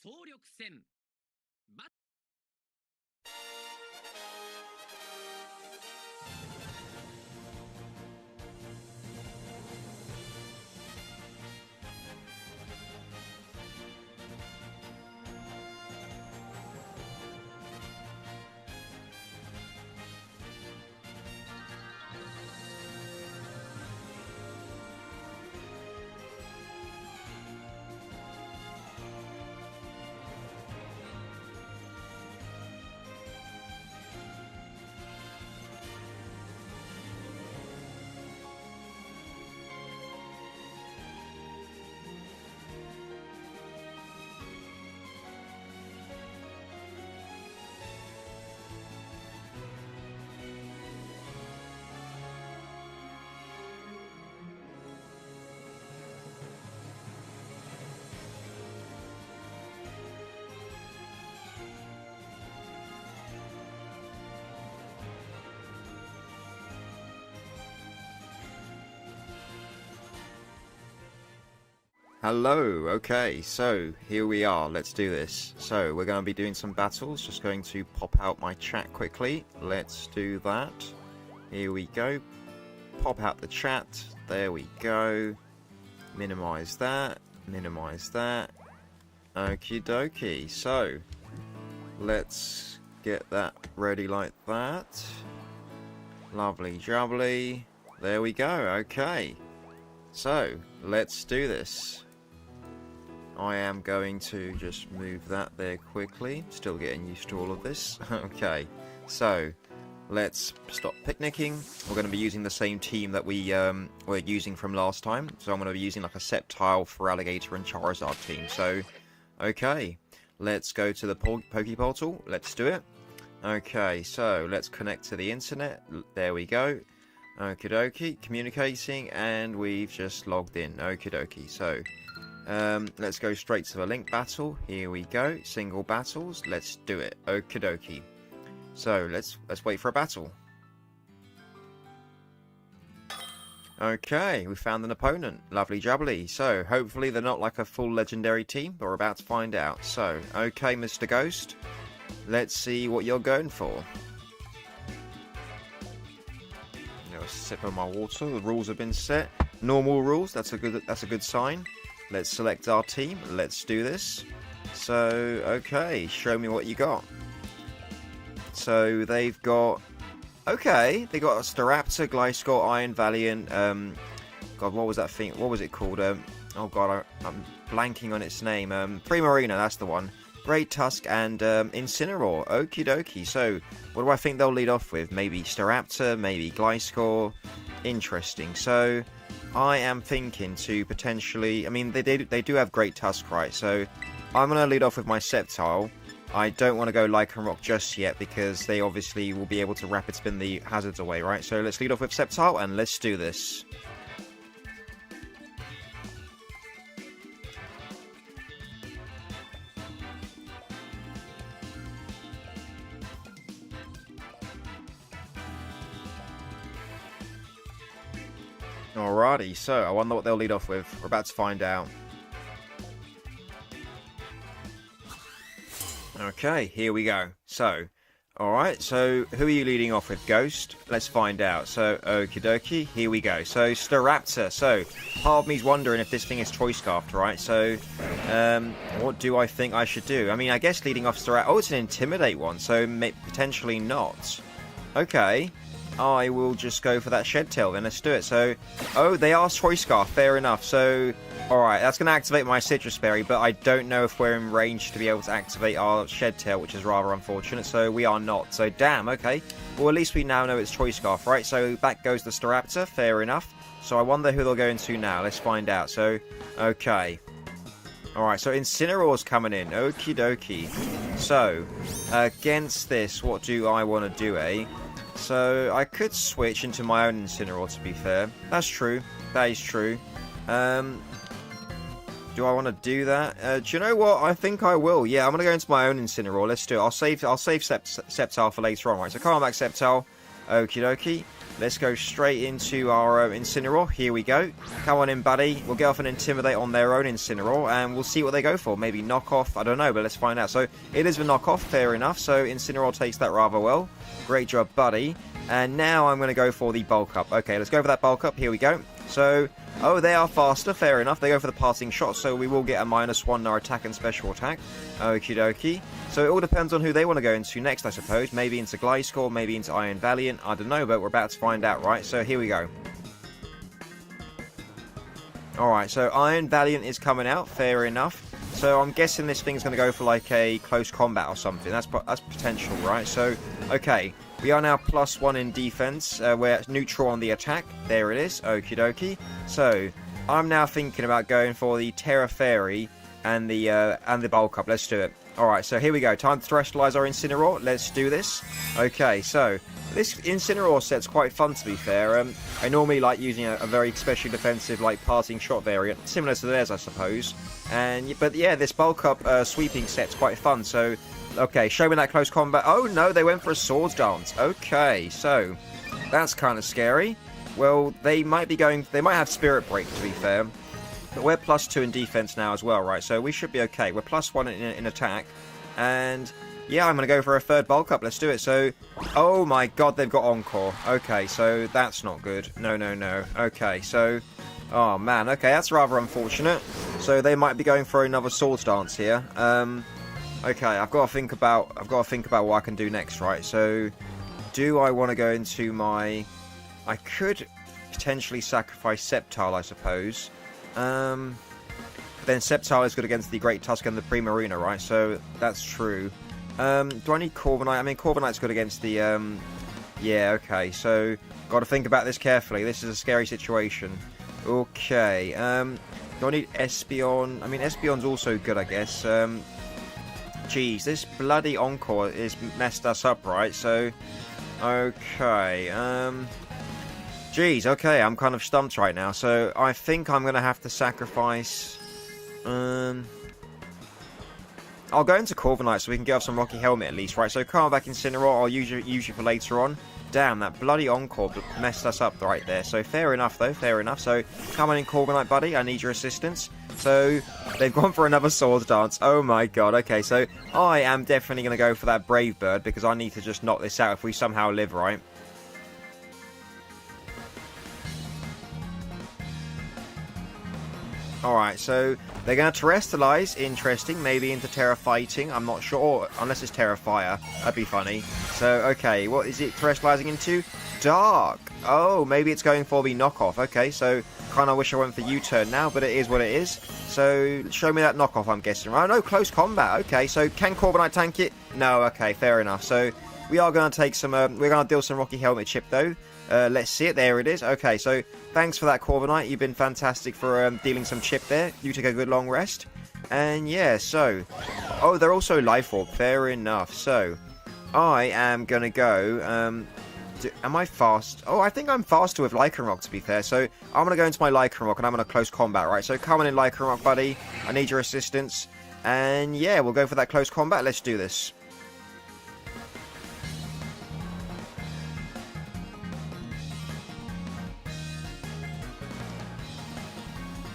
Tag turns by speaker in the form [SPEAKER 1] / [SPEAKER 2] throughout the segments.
[SPEAKER 1] 総力戦バ
[SPEAKER 2] Hello, okay, so here we are, let's do this. So we're going to be doing some battles, just going to pop out my chat quickly. Let's do that. Here we go. Pop out the chat, there we go. Minimize that, minimize that. Okie dokie, so let's get that ready like that. Lovely jubbly. There we go, okay. So, let's do this. I am going to just move that there quickly. Still getting used to all of this. Okay, so let's stop picnicking. We're going to be using the same team that we were using from last time. So I'm going to be using like a Sceptile, Feraligatr and Charizard team. So, okay, let's go to the Pokeportal. Let's do it. Okay, so let's connect to the internet. There we go. Okie dokie, communicating, and we've just logged in. Okie dokie, so let's go straight to the link battle. Here we go, single battles. Let's do it. Okie dokie. So let's wait for a battle. Okay, we found an opponent. Lovely jubbly. So hopefully they're not like a full legendary team, but we're about to find out. So okay, Mr. Ghost, let's see what you're going for. A sip of my water. The rules have been set. Normal rules. That's a good sign. Let's select our team. Let's do this. So okay, show me what you got. So they've got they got a Staraptor, Gliscor, Iron Valiant. God, what was that thing? What was it called? Oh God, I'm blanking on its name. Primarina, that's the one. Great Tusk and Incineroar. Okie dokie. So, what do I think they'll lead off with? Maybe Staraptor, maybe Gliscor. Interesting. So, I am thinking to potentially... I mean, they do have Great Tusk, right? So, I'm going to lead off with my Sceptile. I don't want to go Lycanroc just yet because they obviously will be able to Rapid Spin the hazards away, right? So, let's lead off with Sceptile and let's do this. Alrighty, so I wonder what they'll lead off with. We're about to find out. Okay, here we go. So, alright, so who are you leading off with? Ghost? Let's find out. So, okie dokie, here we go. So, Staraptor. So, part of me's wondering if this thing is Choice Scarfed, right? So, what do I think I should do? I mean, I guess leading off Staraptor... Oh, it's an Intimidate one, so potentially not. Okay. I will just go for that Shed Tail then. Let's do it. So, oh, they are Choice Scarf. Fair enough. So, alright, that's going to activate my Citrus Berry, but I don't know if we're in range to be able to activate our Shed Tail, which is rather unfortunate. So, we are not. So, damn, okay. Well, at least we now know it's Choice Scarf, right? So, back goes the Staraptor. Fair enough. So, I wonder who they'll go into now. Let's find out. So, okay. Alright, so Incineroar's coming in. Okie dokie. So, against this, what do I want to do, eh? So, I could switch into my own Incineroar, to be fair. That's true. That is true. Do I want to do that? Do you know what? I think I will. Yeah, I'm going to go into my own Incineroar. Let's do it. I'll save Sceptile for later on, right? So, come on back, Sceptile. Okie dokie. let's go straight into our Incineroar. Here we go. Come on in, buddy. We'll get off and Intimidate on their own Incineroar, and we'll see what they go for. Maybe knockoff, I don't know, but let's find out. So it is a knockoff, fair enough. So Incineroar takes that rather well. Great job, buddy. And now I'm going to go for the bulk up. Okay, let's go for that bulk up. Here we go. So, oh, they are faster, fair enough. They go for the parting shot, so we will get a -1 in our attack and special attack. Okie dokie. So it all depends on who they want to go into next, I suppose. Maybe into Gliscor, maybe into Iron Valiant. I don't know, but we're about to find out, right? So here we go. Alright, so Iron Valiant is coming out, fair enough. So I'm guessing this thing's going to go for like a close combat or something. That's potential, right? So, okay. We are now +1 in defense. We're neutral on the attack. There it is. Okie dokie. So, I'm now thinking about going for the Terra Fairy and the bulk up. Let's do it. Alright, so here we go. Time to terrestrialize our Incineroar. Let's do this. Okay, so this Incineroar set's quite fun, to be fair. I normally like using a very specially defensive, like, parting shot variant. Similar to theirs, I suppose. But yeah, this bulk up sweeping set's quite fun, so... Okay, show me that close combat. Oh, no, they went for a Swords Dance. Okay, so that's kind of scary. Well, they might be going... They might have Spirit Break, to be fair. But we're +2 in defense now as well, right? So we should be okay. We're +1 in attack. And, yeah, I'm going to go for a third bulk up. Let's do it. So, oh my god, they've got Encore. Okay, so that's not good. No, no, no. Okay, so... Oh, man. Okay, that's rather unfortunate. So they might be going for another Swords Dance here. Okay, I've got to think about what I can do next, right? So, do I want to go into my... I could potentially sacrifice Sceptile, I suppose. Then Sceptile is good against the Great Tusk and the Primarina, right? So, that's true. Do I need Corviknight? I mean, Corviknight's good against the... Yeah, okay, so... Got to think about this carefully. This is a scary situation. Okay, do I need Espeon? I mean, Espeon's also good, I guess. Jeez, this bloody Encore is messed us up, right? So, okay, jeez, okay, I'm kind of stumped right now. So, I think I'm going to have to sacrifice, I'll go into Corviknight so we can get off some Rocky Helmet at least, right? So, come back Incineroar, I'll use you for later on. Damn, that bloody Encore messed us up right there. So, fair enough, though, fair enough. So, come on in, Corviknight, buddy, I need your assistance. So, they've gone for another Swords Dance. Oh my god, okay, so I am definitely going to go for that Brave Bird because I need to just knock this out if we somehow live, right? Alright, so they're going to Terrestrialize, interesting, maybe into Terra Fighting, I'm not sure, unless it's Terra Fire, that'd be funny. So, okay, what is it Terrestrializing into? Dark! Oh, maybe it's going for the knockoff, okay, so kind of wish I went for U-turn now, but it is what it is. So, show me that knockoff, I'm guessing. Oh, no, close combat, okay, so can Corviknight tank it? No, okay, fair enough. So, we are going to take some, we're going to deal some Rocky Helmet chip, though. Let's see it, there it is. Okay, so, thanks for that, Corviknight. You've been fantastic for dealing some chip there. You took a good long rest. And, yeah, so... Oh, they're also Life Orb, fair enough. So, I am going to go... am I fast? Oh, I think I'm faster with Lycanroc, to be fair. So, I'm going to go into my Lycanroc, and I'm going to close combat, right? So, come on in, Lycanroc, buddy. I need your assistance. And, yeah, we'll go for that close combat. Let's do this.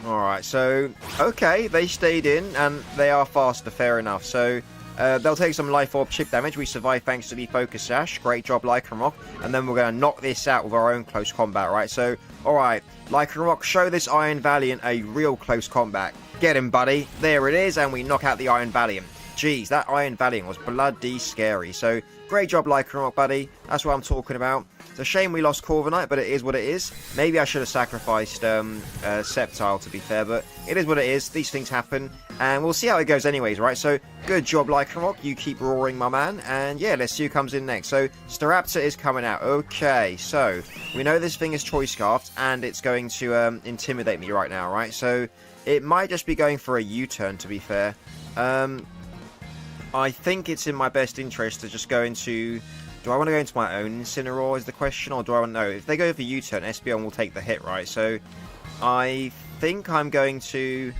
[SPEAKER 2] Alright, so, okay, they stayed in, and they are faster, fair enough. So, they'll take some Life Orb chip damage. We survive thanks to the Focus Sash. Great job, Lycanroc. And then we're going to knock this out with our own close combat, right? So, alright, Lycanroc, show this Iron Valiant a real close combat. Get him, buddy. There it is, and we knock out the Iron Valiant. Jeez, that Iron Valiant was bloody scary. So, great job, Lycanroc, buddy. That's what I'm talking about. It's a shame we lost Corviknight, but it is what it is. Maybe I should have sacrificed Sceptile, to be fair, but it is what it is. These things happen, and we'll see how it goes anyways, right? So, good job, Lycanroc. You keep roaring, my man. And, yeah, let's see who comes in next. So, Staraptor is coming out. Okay, so, we know this thing is Choice Scarfed, and it's going to intimidate me right now, right? So, it might just be going for a U-turn, to be fair. I think it's in my best interest to just go into... Do I want to go into my own Incineroar is the question, or do I want to know? If they go for U-turn, Espeon will take the hit, right? So, I think I'm going to...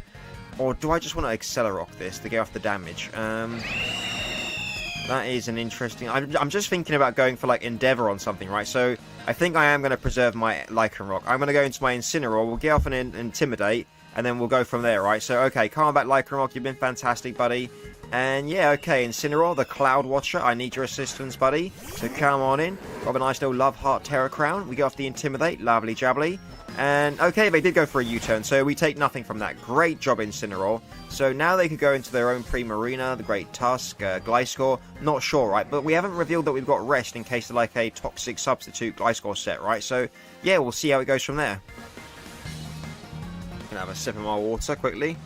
[SPEAKER 2] Or do I just want to Accelerock this to get off the damage? That is an interesting... I'm just thinking about going for, like, Endeavor on something, right? So, I think I am going to preserve my Lycanroc. I'm going to go into my Incineroar. We'll get off and Intimidate, and then we'll go from there, right? So, okay, calm back, Lycanroc. You've been fantastic, buddy. And, yeah, okay, Incineroar, the Cloud Watcher. I need your assistance, buddy. So, come on in. Got a nice little Love Heart Terror Crown. We get off the Intimidate. Lovely jubbly. And, okay, they did go for a U-turn, so we take nothing from that. Great job, Incineroar. So now they could go into their own Primarina, the Great Tusk, Gliscor. Not sure, right? But we haven't revealed that we've got Rest in case they're like a Toxic Substitute Gliscor set, right? So, yeah, we'll see how it goes from there. Gonna have a sip of my water quickly.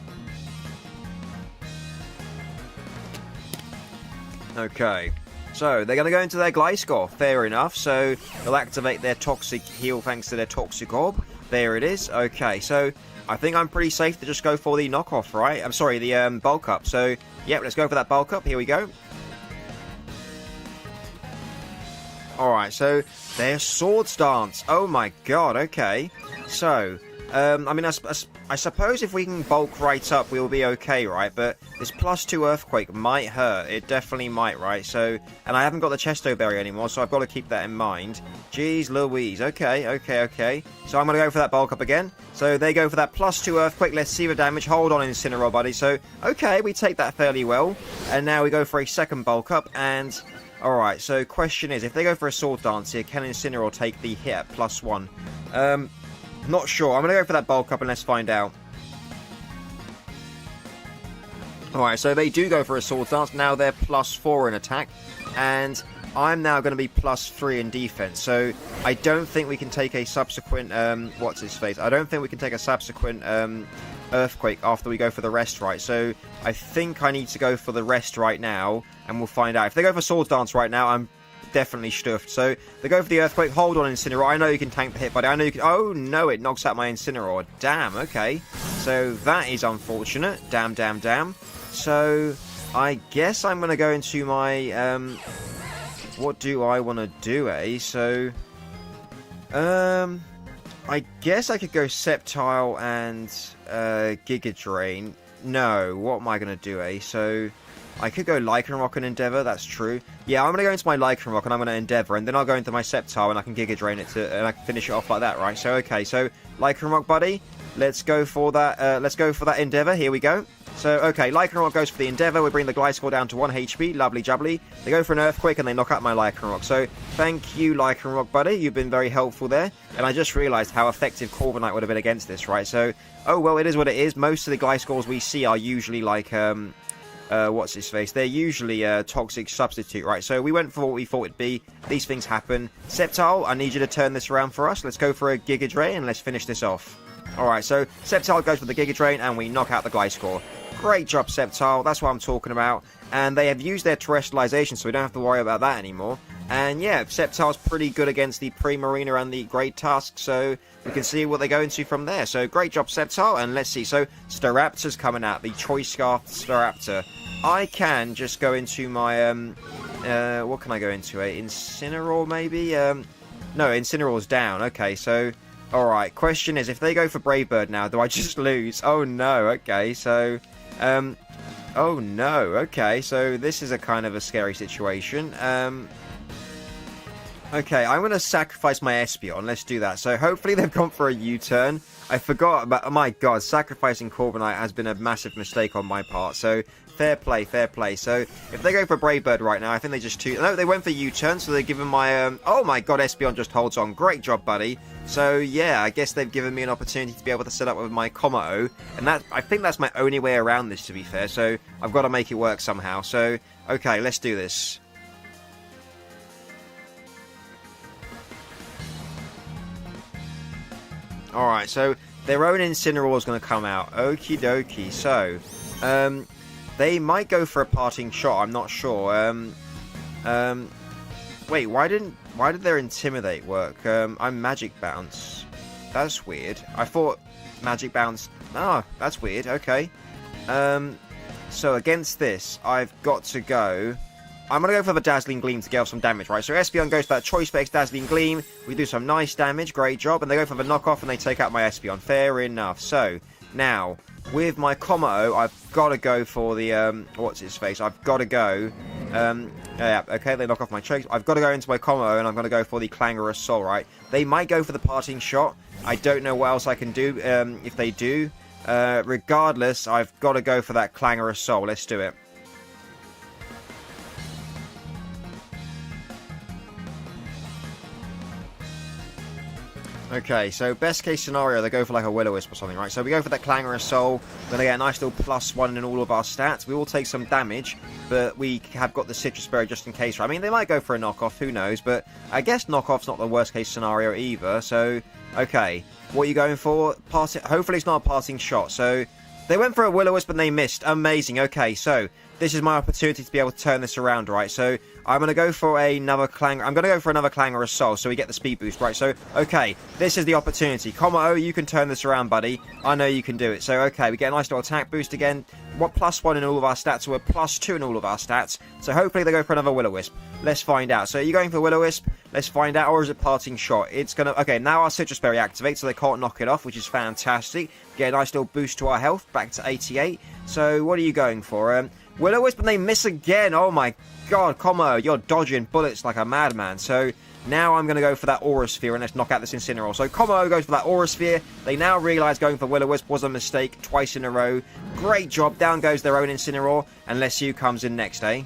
[SPEAKER 2] Okay. So, they're going to go into their Gliscor. Fair enough. So, they'll activate their Toxic Heal thanks to their Toxic Orb. There it is. Okay, so I think I'm pretty safe to just go for the knockoff, right? I'm sorry, the bulk up. So, yep, let's go for that bulk up. Here we go. Alright, so their Swords Dance. Oh my god, okay. So, I mean, I suppose if we can bulk right up, we'll be okay, right? But this +2 Earthquake might hurt. It definitely might, right? So, and I haven't got the Chesto Berry anymore, so I've got to keep that in mind. Jeez Louise. Okay, okay, okay. So I'm going to go for that bulk up again. So they go for that +2 Earthquake. Let's see the damage. Hold on, Incineroar, buddy. So, okay, we take that fairly well. And now we go for a second bulk up. And, alright, so question is, if they go for a Sword Dance here, can Incineroar take the hit at +1? Not sure. I'm going to go for that bulk up and let's find out. Alright, so they do go for a Sword Dance. Now they're +4 in attack. And I'm now going to be +3 in defense. So I don't think we can take a subsequent... what's his face? I don't think we can take a subsequent Earthquake after we go for the Rest, right? So I think I need to go for the Rest right now. And we'll find out. If they go for Sword Dance right now, I'm definitely stuffed. So they go for the Earthquake. Hold on, Incineroar. I know you can tank the hit, buddy. I know you can... Oh, no, it knocks out my Incineroar. Damn, okay. So that is unfortunate. Damn, damn, damn. So I guess I'm going to go into my... what do I want to do, eh? So... I guess I could go Sceptile and Giga Drain. No, what am I going to do, eh? So... I could go Lycanroc and Endeavour, that's true. Yeah, I'm going to go into my Lycanroc and I'm going to Endeavour, and then I'll go into my Sceptile and I can Giga Drain it and I can finish it off like that, right? So, okay, so Lycanroc, buddy, let's go for that Endeavour, here we go. So, okay, Lycanroc goes for the Endeavour, we bring the Gliscor down to 1 HP, lovely jubbly. They go for an Earthquake and they knock out my Lycanroc. So, thank you, Lycanroc, buddy, you've been very helpful there. And I just realised how effective Corviknight would have been against this, right? So, oh, well, it is what it is. Most of the Gliscors we see are usually like, what's his face? They're usually a Toxic Substitute, right? So we went for what we thought it'd be. These things happen. Sceptile, I need you to turn this around for us. Let's go for a Giga Drain and let's finish this off. Alright, so Sceptile goes for the Giga Drain and we knock out the Gliscor. Great job, Sceptile. That's what I'm talking about. And they have used their Terrestrialization, so we don't have to worry about that anymore. And yeah, Sceptile's pretty good against the Primarina and the Great Tusk, so we can see what they go into from there. So great job, Sceptile, and let's see. So Staraptor's coming out, the Choice Scarf Staraptor. I can just go into my, what can I go into? A Incineroar, maybe? No, Incineroar's down. Okay, so, alright. Question is, if they go for Brave Bird now, do I just lose? Oh, no. Okay, so, oh, no. Okay, so this is a kind of a scary situation. Okay, I'm going to sacrifice my Espeon. Let's do that. So hopefully they've gone for a U-turn. I forgot about... Oh my god, sacrificing Corviknight has been a massive mistake on my part. So fair play, fair play. So if they go for Brave Bird right now, I think they just... No, they went for U-turn, so they're giving my... Oh my god, Espeon just holds on. Great job, buddy. So yeah, I guess they've given me an opportunity to be able to set up with my Kommo-o. And that, I think that's my only way around this, to be fair. So I've got to make it work somehow. So, okay, let's do this. Alright, so their own Incineroar is going to come out. Okie dokie. So, they might go for a parting shot. I'm not sure. Wait, why did their Intimidate work? I'm Magic Bounce. That's weird. I thought Magic Bounce... Ah, that's weird. Okay. So against this, I've got to go... I'm going to go for the Dazzling Gleam to get off some damage, right? So Espeon goes for that Choice Specs Dazzling Gleam. We do some nice damage. Great job. And they go for the knockoff and they take out my Espeon. Fair enough. So, now, with my Kommo-o, I've got to go for the, what's his face? I've got to go Yeah, okay, they knock off my chokes. I've got to go into my combo, and I'm going to go for the Clangorous Soul, right? They might go for the Parting Shot. I don't know what else I can do if they do. Regardless, I've got to go for that Clangorous Soul. Let's do it. Okay, so best case scenario, they go for like a Will-O-Wisp or something, right? So we go for that Clangorous Soul. We're going to get a nice little +1 in all of our stats. We will take some damage, but we have got the Citrus Berry just in case, right? I mean, they might go for a knockoff, who knows? But I guess knockoff's not the worst case scenario either. So, okay, what are you going for? Hopefully it's not a Parting Shot. So they went for a Will-O-Wisp and they missed. Amazing. Okay, so this is my opportunity to be able to turn this around, right? So I'm going to go for another Clangorous Soul, so we get the speed boost, right? So, okay, this is the opportunity. Komo, you can turn this around, buddy. I know you can do it. So, okay, we get a nice little attack boost again. What, +1 in all of our stats, so we're +2 in all of our stats. So hopefully they go for another Will-O-Wisp. Let's find out. So are you going for Will-O-Wisp? Let's find out, or is it Parting Shot? It's going to... Okay, now our Citrus Berry activates, so they can't knock it off, which is fantastic. Get a nice little boost to our health, back to 88. So what are you going for? Will-O-Wisp, and they miss again. Oh my god, Como, you're dodging bullets like a madman. So now I'm going to go for that Aura Sphere and let's knock out this Incineroar. So Como goes for that Aura Sphere. They now realise going for Will-O-Wisp was a mistake twice in a row. Great job. Down goes their own Incineroar. And Lesu comes in next, eh?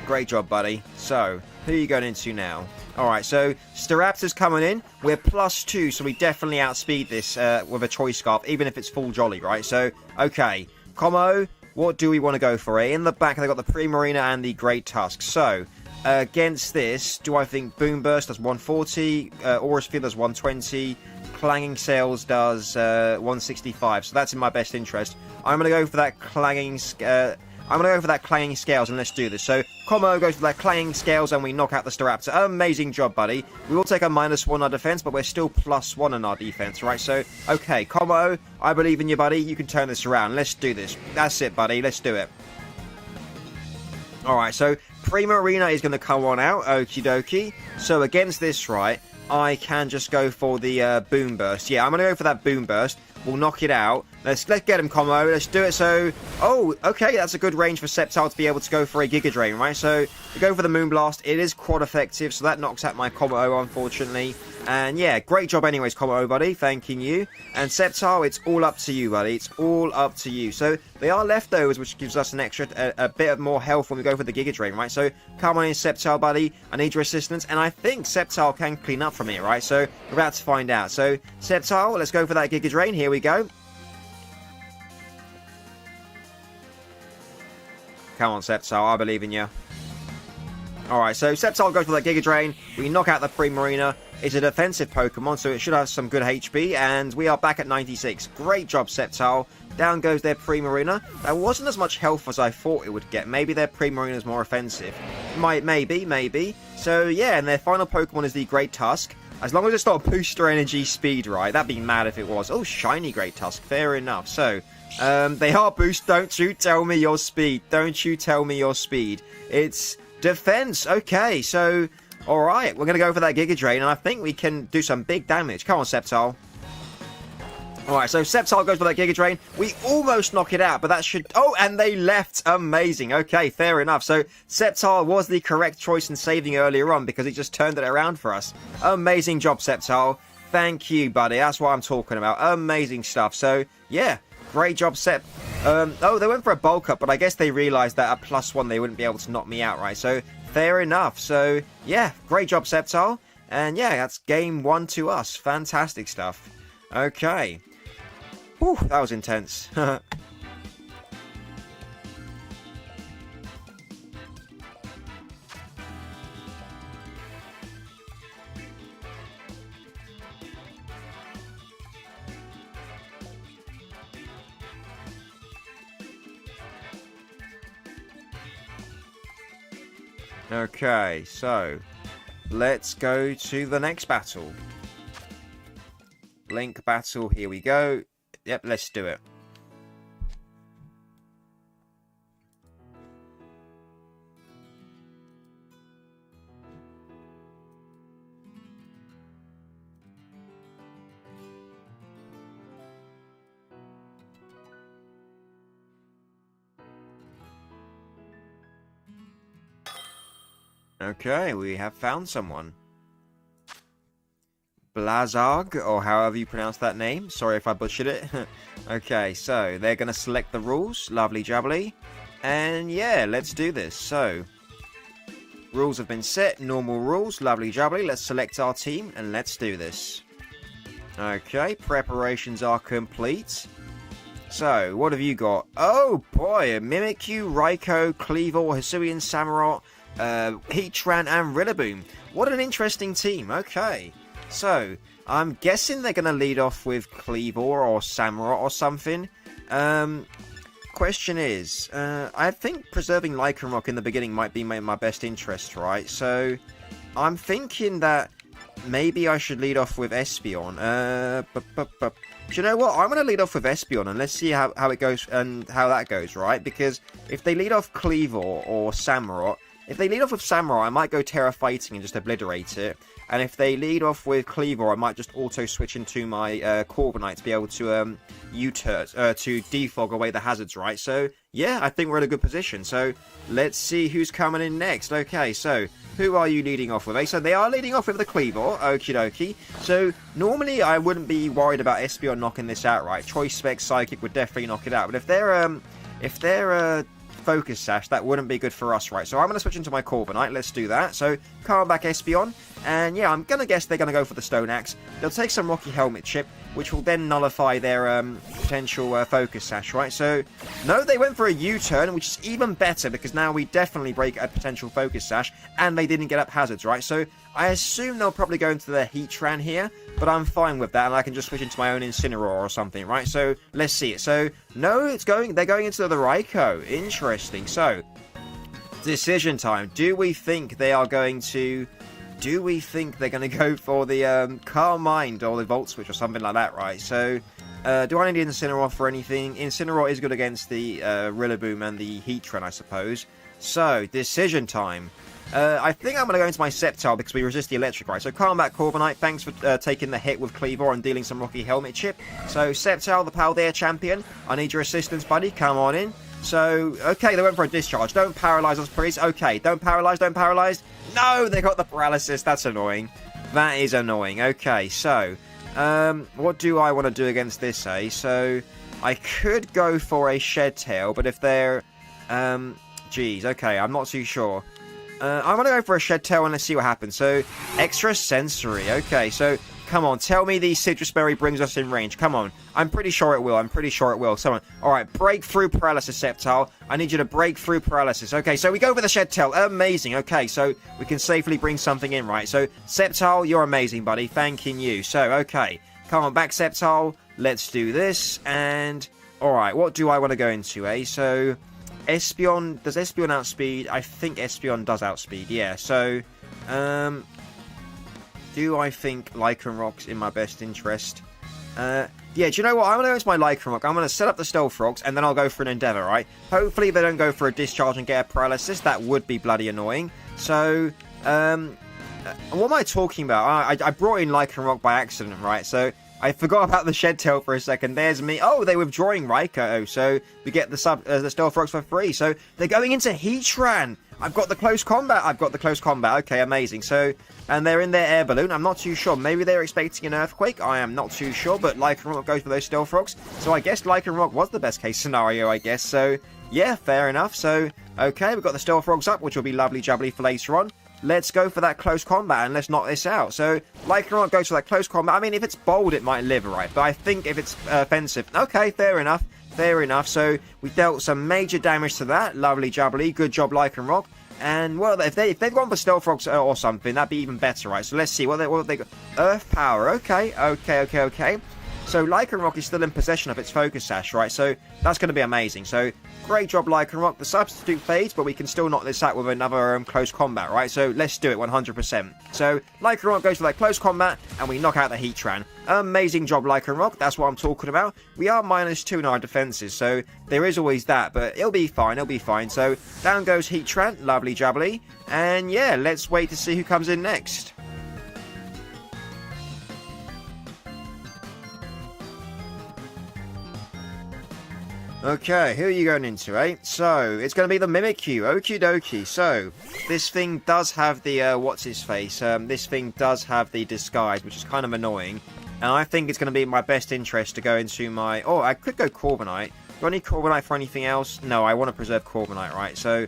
[SPEAKER 2] Great job, buddy. So, who are you going into now? Alright, so Staraptor's coming in. We're +2, so we definitely outspeed this with a Choice Scarf, even if it's full Jolly, right? So, okay. Como, what do we want to go for? In the back, they've got the Primarina and the Great Tusk. So, against this, do I think Boom Burst does 140, Aura Sphere does 120, Clanging Sails does 165. So that's in my best interest. I'm going to go for that Clanging Scales, and let's do this. So, Como goes for that Clanging Scales, and we knock out the Staraptor. Amazing job, buddy. We will take a -1 on our defense, but we're still +1 on our defense, right? So, okay, Como, I believe in you, buddy. You can turn this around. Let's do this. That's it, buddy. Let's do it. Alright, so Primarina is going to come on out. Okie dokie. So, against this, right, I can just go for the Boom Burst. Yeah, I'm going to go for that Boom Burst. We'll knock it out. Let's get him, Como. Let's do it. So, oh, okay, that's a good range for Sceptile to be able to go for a Giga Drain, right? So, we go for the Moonblast. It is quad effective, so that knocks out my Como, unfortunately. And yeah, great job anyways, Como, buddy. Thanking you. And Sceptile, it's all up to you, buddy. It's all up to you. So, they are leftovers, which gives us an extra, a bit more health when we go for the Giga Drain, right? So, come on in, Sceptile, buddy. I need your assistance. And I think Sceptile can clean up from it, right? So, we're about to find out. So, Sceptile, let's go for that Giga Drain. Here we go. Come on, Sceptile, I believe in you. Alright, so Sceptile goes for that Giga Drain. We knock out the Primarina. It's a defensive Pokemon, so it should have some good HP. And we are back at 96. Great job, Sceptile. Down goes their Primarina. That wasn't as much health as I thought it would get. Maybe their Primarina is more offensive. Maybe. So, yeah, and their final Pokemon is the Great Tusk. As long as it's not Booster Energy Speed, right? That'd be mad if it was. Oh, shiny Great Tusk. Fair enough. So, they are boost. Don't you tell me your speed. Don't you tell me your speed. It's defense. Okay, so, alright. We're going to go for that Giga Drain, and I think we can do some big damage. Come on, Sceptile. Alright, so Sceptile goes for that Giga Drain. We almost knock it out, but that should... Oh, and they left. Amazing. Okay, fair enough. So, Sceptile was the correct choice in saving earlier on because it just turned it around for us. Amazing job, Sceptile. Thank you, buddy. That's what I'm talking about. Amazing stuff. So, yeah. Great job, Sep. Oh, they went for a bulk up, but I guess they realized that at +1 they wouldn't be able to knock me out, right? So, fair enough. So, yeah. Great job, Sceptile. And, yeah, that's game 1 to us. Fantastic stuff. Okay. Whew, that was intense. Okay, so let's go to the next battle. Link battle, here we go. Yep, let's do it. Okay, we have found someone. Blazarg, or however you pronounce that name. Sorry if I butchered it. Okay, so they're going to select the rules. Lovely jubbly. And yeah, let's do this. So, rules have been set. Normal rules. Lovely jubbly. Let's select our team and let's do this. Okay, preparations are complete. So, what have you got? Oh boy, Mimikyu, Raikou, Kleavor, Hisuian, Samurott, Heatran and Rillaboom. What an interesting team. Okay. So, I'm guessing they're going to lead off with Kleavor or Samurott or something. Question is, I think preserving Lycanroc in the beginning might be in my best interest, right? So, I'm thinking that maybe I should lead off with Espeon. Do you know what? I'm going to lead off with Espeon and let's see how it goes and how that goes, right? Because if they lead off Kleavor or Samurott, if they lead off with Samurott, I might go Terra Fighting and just obliterate it. And if they lead off with Kleavor, I might just auto-switch into my Corviknight to be able to U-turn, to defog away the hazards, right? So, yeah, I think we're in a good position. So, let's see who's coming in next. Okay, so, who are you leading off with? So, they are leading off with the Kleavor. Okie dokie. So, normally I wouldn't be worried about Espeon knocking this out, right? Choice Spec Psychic would definitely knock it out. But if they're Focus Sash, that wouldn't be good for us, right? So I'm going to switch into my Corviknight. Let's do that. So, calm back Espeon. And yeah, I'm going to guess they're going to go for the Stone Axe. They'll take some Rocky Helmet Chip, which will then nullify their potential Focus Sash, right? So, no, they went for a U-turn, which is even better because now we definitely break a potential Focus Sash, and they didn't get up hazards, right? So, I assume they'll probably go into their Heatran here, but I'm fine with that, and I can just switch into my own Incineroar or something, right? So, let's see it. So, no, they're going into the Raikou. Interesting. So, decision time. Do we think they're going to go for the Calm Mind or the Volt Switch or something like that, right? So, do I need Incineroar for anything? Incineroar is good against the Rillaboom and the Heatran, I suppose. So, decision time. I think I'm going to go into my Sceptile because we resist the electric, right? So, calm back, Corviknight. Thanks for taking the hit with Kleavor and dealing some Rocky Helmet Chip. So, Sceptile, the Paldea champion. I need your assistance, buddy. Come on in. So, okay, they went for a discharge. Don't paralyze us, please. Okay, don't paralyze. No, they got the paralysis. That's annoying. That is annoying. Okay, so, what do I want to do against this, eh? So, I could go for a Shed Tail, but if they're, geez, okay, I'm not too sure. I'm going to go for a Shed Tail and let's see what happens. So, Extra Sensory. Okay, so, come on. Tell me the Citrus Berry brings us in range. Come on. I'm pretty sure it will. Someone. Alright, break through paralysis, Sceptile. I need you to break through paralysis. Okay, so we go for the Shed Tail. Amazing. Okay, so we can safely bring something in, right? So, Sceptile, you're amazing, buddy. Thanking you. So, okay. Come on back, Sceptile. Let's do this. And, alright, what do I want to go into, eh? So, Espeon, does Espeon outspeed? I think Espeon does outspeed, yeah. So, do I think Lycanroc's in my best interest? Yeah, do you know what? I'm going to go into my Lycanroc. I'm going to set up the Stealth Rocks, and then I'll go for an Endeavour, right? Hopefully they don't go for a Discharge and get a Paralysis. That would be bloody annoying. So, what am I talking about? I brought in Lycanroc by accident, right? So, I forgot about the Shed Tail for a second. There's me. Oh, they're withdrawing Raikou, so we get the Stealth Rocks for free. So, they're going into Heatran. I've got the close combat. Okay, amazing. So, and they're in their air balloon. I'm not too sure. Maybe they're expecting an earthquake. I am not too sure, but Lycanroc goes for those Stealth Rocks. So I guess Lycanroc was the best case scenario, I guess. So, yeah, fair enough. So, okay, we've got the Stealth Rocks up, which will be lovely jubbly for later on. Let's go for that close combat and let's knock this out. So, Lycanroc goes for that close combat. I mean, if it's bold, it might live, right? But I think if it's offensive... Okay, fair enough. So, we dealt some major damage to that. Lovely jubbly. Good job, Lycanroc. And, well, if they've gone for Stealth Rocks or something, that'd be even better, right? So, let's see. What have they got? Earth Power. Okay. So, Lycanroc is still in possession of its Focus Sash, right? So, that's going to be amazing. So, great job, Lycanroc. The substitute fades, but we can still knock this out with another close combat, right? So, let's do it 100%. So, Lycanroc goes for that close combat, and we knock out the Heatran. Amazing job, Lycanroc. That's what I'm talking about. We are -2 in our defenses, so there is always that, but it'll be fine. So, down goes Heatran. Lovely jubbly. And, yeah, let's wait to see who comes in next. Okay, who are you going into, eh? So, it's going to be the Mimikyu. Okie dokie. So, this thing does have the, what's-his-face? This thing does have the disguise, which is kind of annoying. And I think it's going to be in my best interest to go into my... Oh, I could go Corviknight. Do I need Corviknight for anything else? No, I want to preserve Corviknight, right? So,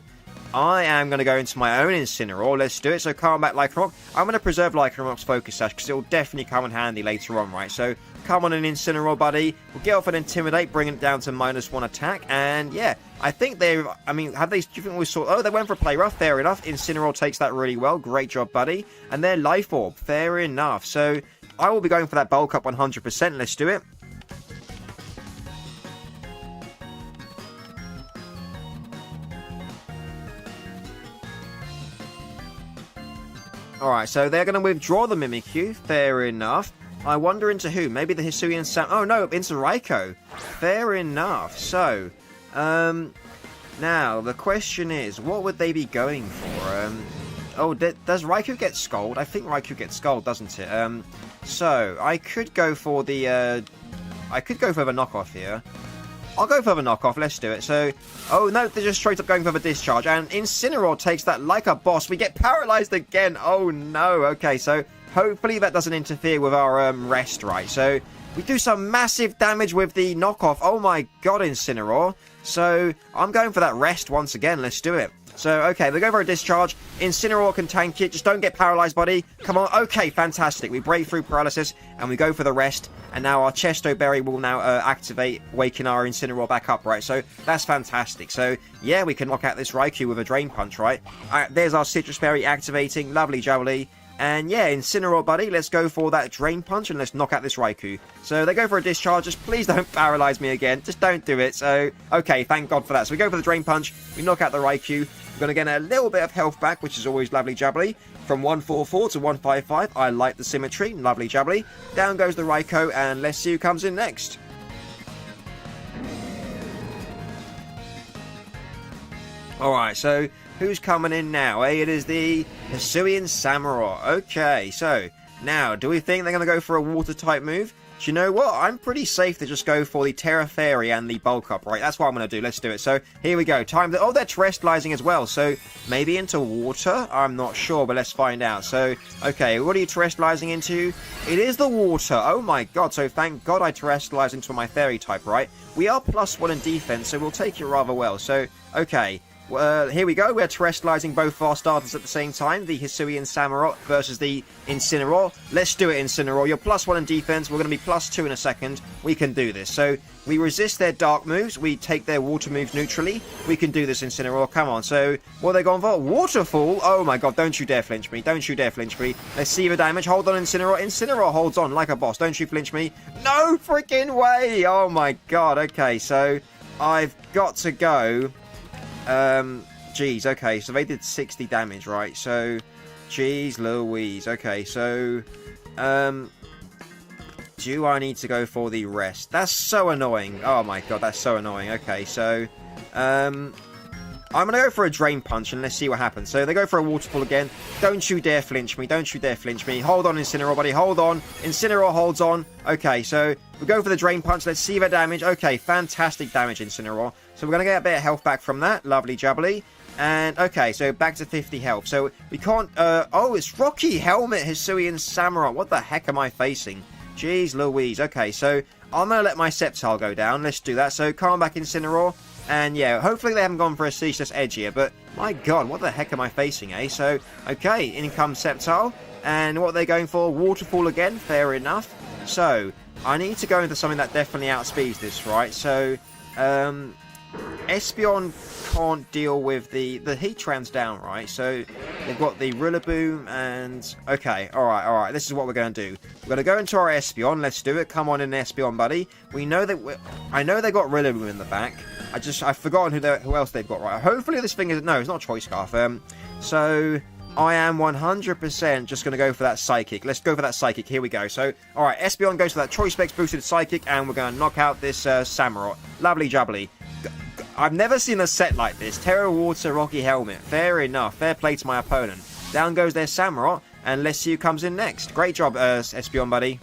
[SPEAKER 2] I am going to go into my own Incineroar. Let's do it. So, Combat Lycanroc. I'm going to preserve Lycanroc's Focus Sash, because it will definitely come in handy later on, right? So, come on an Incineroar, buddy. We'll get off an Intimidate, bring it down to -1 attack. And, yeah, I think they've... I mean, have they... Do you think we saw... Oh, they went for a Play Rough. Fair enough. Incineroar takes that really well. Great job, buddy. And their Life Orb. Fair enough. So, I will be going for that Bulk Up 100%. Let's do it. Alright, so they're going to withdraw the Mimikyu. Fair enough. I wonder into who? Maybe the Hisuian Sam... Oh, no, into Raikou. Fair enough. So, now, the question is, what would they be going for? Oh, does Raikou get Scald? I think Raikou gets Scald, doesn't it? So, I could go for the, I could go for the knockoff here. I'll go for the knockoff, let's do it. So, oh no, they're just straight up going for the discharge. And Incineroar takes that like a boss. We get paralyzed again. Oh no. Okay, so hopefully that doesn't interfere with our rest, right? So, we do some massive damage with the knockoff. Oh my god, Incineroar. So, I'm going for that rest once again. Let's do it. So, okay, they go for a discharge. Incineroar can tank it. Just don't get paralyzed, buddy. Come on. Okay, fantastic. We break through paralysis, and we go for the rest. And now our Chesto Berry will now activate, waking our Incineroar back up, right? So, that's fantastic. So, yeah, we can knock out this Raikou with a Drain Punch, right? There's our Citrus Berry activating. Lovely jubbly. And yeah, Incineroar, buddy, let's go for that Drain Punch and let's knock out this Raikou. So they go for a discharge. Just please don't paralyze me again. Just don't do it. So, okay, thank God for that. So we go for the Drain Punch. We knock out the Raikou. We're going to get a little bit of health back, which is always lovely jubbly. From 144 to 155. I like the symmetry. Lovely jubbly. Down goes the Raikou, and let's see who comes in next. Alright, so who's coming in now? It is the Hisuian Samurott. Okay, so now, do we think they're going to go for a water-type move? Do you know what? I'm pretty safe to just go for the Terra Fairy and the Bulk Up, right? That's what I'm going to do. Let's do it. So, here we go. Time to... Oh, they're Terrestrializing as well. So, maybe into water? I'm not sure, but let's find out. So, okay, what are you Terrestrializing into? It is the water. Oh my god. So, thank god I Terrestrialized into my Fairy type, right? We are +1 in defense, so we'll take it rather well. So, okay. Here we go. We're Terrestrializing both of our starters at the same time. The Hisuian Samurott versus the Incineroar. Let's do it, Incineroar. You're +1 in defense. We're going to be +2 in a second. We can do this. So, we resist their dark moves. We take their water moves neutrally. We can do this, Incineroar. Come on. So, what are they going for? Waterfall? Oh my god. Don't you dare flinch me. Don't you dare flinch me. Let's see the damage. Hold on, Incineroar. Incineroar holds on like a boss. Don't you flinch me. No freaking way. Oh my god. Okay, so I've got to go... Geez, okay, so they did 60 damage, right? So, geez Louise. Okay, so, do I need to go for the rest? That's so annoying. Oh my god, that's so annoying. Okay, so, I'm gonna go for a Drain Punch and let's see what happens. So, they go for a Waterfall again. Don't you dare flinch me. Don't you dare flinch me. Hold on, Incineroar, buddy. Hold on. Incineroar holds on. Okay, so, we go for the Drain Punch. Let's see the damage. Okay, fantastic damage, Incineroar. So we're going to get a bit of health back from that. Lovely jubbly. And, okay, so back to 50 health. So we can't... oh, it's Rocky Helmet Hisuian Samurott. What the heck am I facing? Jeez Louise. Okay, so I'm going to let my Sceptile go down. Let's do that. So calm back, Incineroar. And, yeah, hopefully they haven't gone for a Ceaseless Edge here. But, my god, what the heck am I facing, eh? So, okay, in comes Sceptile. And what are they going for? Waterfall again. Fair enough. So, I need to go into something that definitely outspeeds this, right? So, Espeon can't deal with the Heatran's down, right? So they've got the Rillaboom and... Okay, alright. This is what we're going to do. We're going to go into our Espeon. Let's do it. Come on in, Espeon, buddy. We know that... I know they got Rillaboom in the back. I've forgotten who else they've got, right? Hopefully this thing is... No, it's not Choice Scarf. So... I am 100% just going to go for that Psychic. Let's go for that Psychic. Here we go. So, alright, Espeon goes for that Choice Specs boosted Psychic, and we're going to knock out this Samurott. Lovely jubbly. I've never seen a set like this. Terra Water Rocky Helmet. Fair enough. Fair play to my opponent. Down goes their Samurott, and let's see who comes in next. Great job, Espeon, buddy.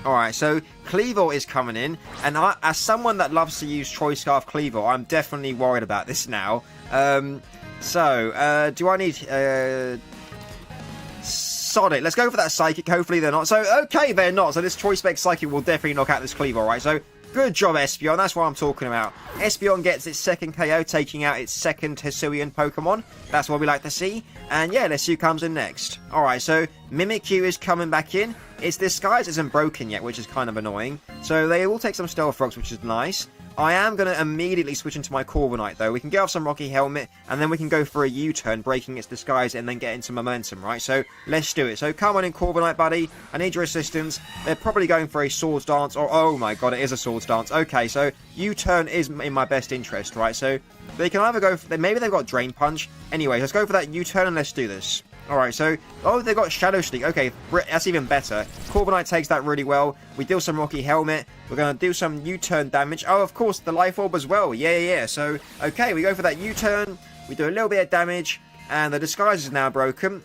[SPEAKER 2] Alright, so Cleavor is coming in, and as someone that loves to use Choice Scarf Cleavor, I'm definitely worried about this now. Do I need... Sod it, let's go for that Psychic, hopefully they're not. So, okay, they're not, so this Choice Spec Psychic will definitely knock out this Cleavor, right? So, good job, Espeon, that's what I'm talking about. Espeon gets its second KO, taking out its second Hisuian Pokemon. That's what we like to see. And yeah, let's see who comes in next. Alright, so Mimikyu is coming back in. Its disguise isn't broken yet, which is kind of annoying. So they will take some Stealth Rocks, which is nice. I am going to immediately switch into my Corviknight, though. We can get off some Rocky Helmet, and then we can go for a U-turn, breaking its disguise, and then get into momentum, right? So, let's do it. So, come on in, Corviknight, buddy. I need your assistance. They're probably going for a Swords Dance, or, oh my god, it is a Swords Dance. Okay, so, U-turn is in my best interest, right? So, they can either go for... Maybe they've got Drain Punch. Anyway, let's go for that U-turn, and let's do this. Alright, so... Oh, they've got Shadow Sneak. Okay, that's even better. Corviknight takes that really well. We deal some Rocky Helmet. We're going to do some U-turn damage. Oh, of course, the Life Orb as well. Yeah. So, okay, we go for that U-turn. We do a little bit of damage. And the disguise is now broken.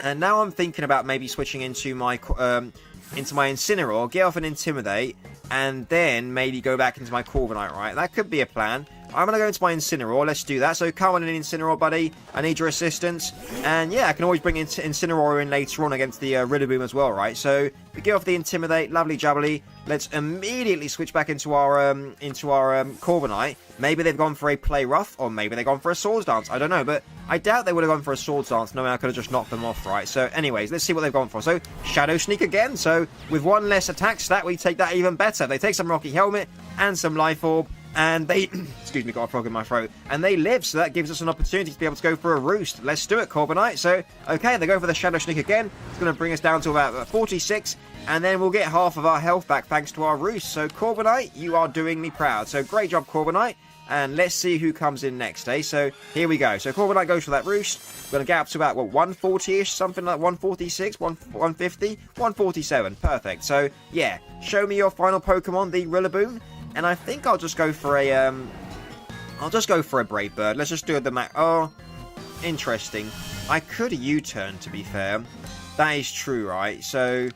[SPEAKER 2] And now I'm thinking about maybe switching into my Incineroar. Get off an Intimidate. And then maybe go back into my Corviknight, right? That could be a plan. I'm going to go into my Incineroar. Let's do that. So, come on in, Incineroar, buddy. I need your assistance. And, yeah, I can always bring Incineroar in later on against the Rillaboom as well, right? So, we get off the Intimidate. Lovely jubbly. Let's immediately switch back into our Corviknight. Maybe they've gone for a Play Rough, or maybe they've gone for a Swords Dance. I don't know, but I doubt they would have gone for a Swords Dance. No way I could have just knocked them off, right? So, anyways, let's see what they've gone for. So, Shadow Sneak again. So, with one less attack stat, we take that even better. They take some Rocky Helmet and some Life Orb. And they, excuse me, got a frog in my throat. And they live, so that gives us an opportunity to be able to go for a Roost. Let's do it, Corviknight. So, okay, they go for the Shadow Sneak again. It's going to bring us down to about 46. And then we'll get half of our health back thanks to our Roost. So, Corviknight, you are doing me proud. So, great job, Corviknight. And let's see who comes in next, eh? So, here we go. So, Corviknight goes for that Roost. We're going to get up to about, what, 140-ish? Something like 146, 150, 147. Perfect. So, yeah. Show me your final Pokemon, the Rillaboom. And I think I'll just go for a, Brave Bird. Let's just do the Oh, interesting. I could U-turn, to be fair. That is true, right? So,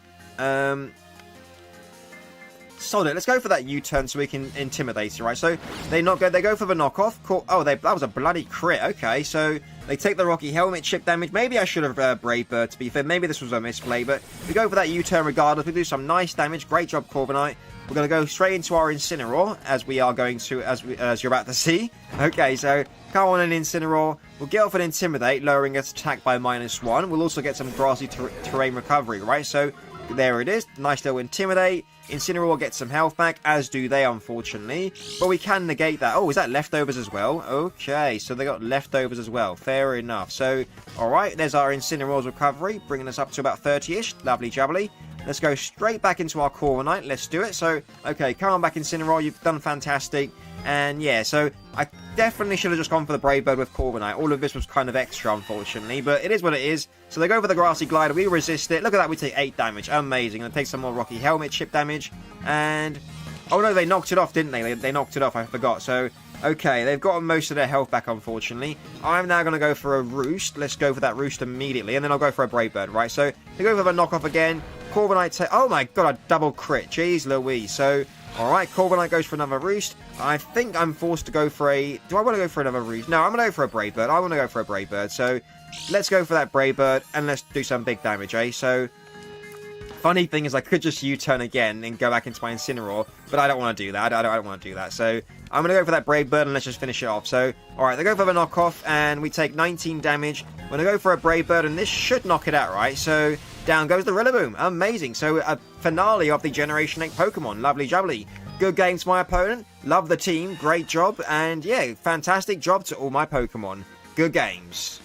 [SPEAKER 2] solid. Let's go for that U-turn so we can intimidate it, right? So, they go for the knockoff. Cool. Oh, that was a bloody crit. Okay, so they take the Rocky Helmet, chip damage. Maybe I should have Brave Bird, to be fair. Maybe this was a misplay, but we go for that U-turn regardless. We do some nice damage. Great job, Corviknight. We're going to go straight into our Incineroar, as we are going to, as you're about to see. Okay, so come on an Incineroar. We'll get off an Intimidate, lowering its attack by -1. We'll also get some grassy terrain recovery, right? So there it is. Nice little Intimidate. Incineroar gets some health back, as do they, unfortunately. But we can negate that. Oh, is that leftovers as well? Okay, so they got leftovers as well. Fair enough. So, alright, there's our Incineroar's recovery, bringing us up to about 30-ish. Lovely jubbly. Let's go straight back into our Corviknight. Let's do it. So, okay, come on back, Incineroar. You've done fantastic. And yeah, so I definitely should have just gone for the Brave Bird with Corviknight. All of this was kind of extra, unfortunately, but it is what it is. So they go for the Grassy Glider. We resist it. Look at that. We take 8 damage. Amazing. And take some more Rocky Helmet chip damage. And oh no, they knocked it off, didn't they? They knocked it off. I forgot. So okay, they've gotten most of their health back, unfortunately. I'm now going to go for a Roost. Let's go for that Roost immediately, and then I'll go for a Brave Bird, right? So they go for the knockoff again. Corviknight, oh my god, a double crit. Jeez Louise. So, alright, Corviknight goes for another Roost. I think I'm forced to go for a... Do I want to go for another Roost? No, I'm going to go for a Brave Bird. I want to go for a Brave Bird. So, let's go for that Brave Bird, and let's do some big damage, eh? So, funny thing is I could just U-turn again and go back into my Incineroar, but I don't want to do that. I don't want to do that. So, I'm going to go for that Brave Bird, and let's just finish it off. So, alright, they go for the knockoff, and we take 19 damage. We're going to go for a Brave Bird, and this should knock it out, right? So, down goes the Rillaboom. Amazing. So, a finale of the Generation 8 Pokemon. Lovely jubbly. Good game to my opponent. Love the team. Great job. And, yeah, fantastic job to all my Pokemon. Good games.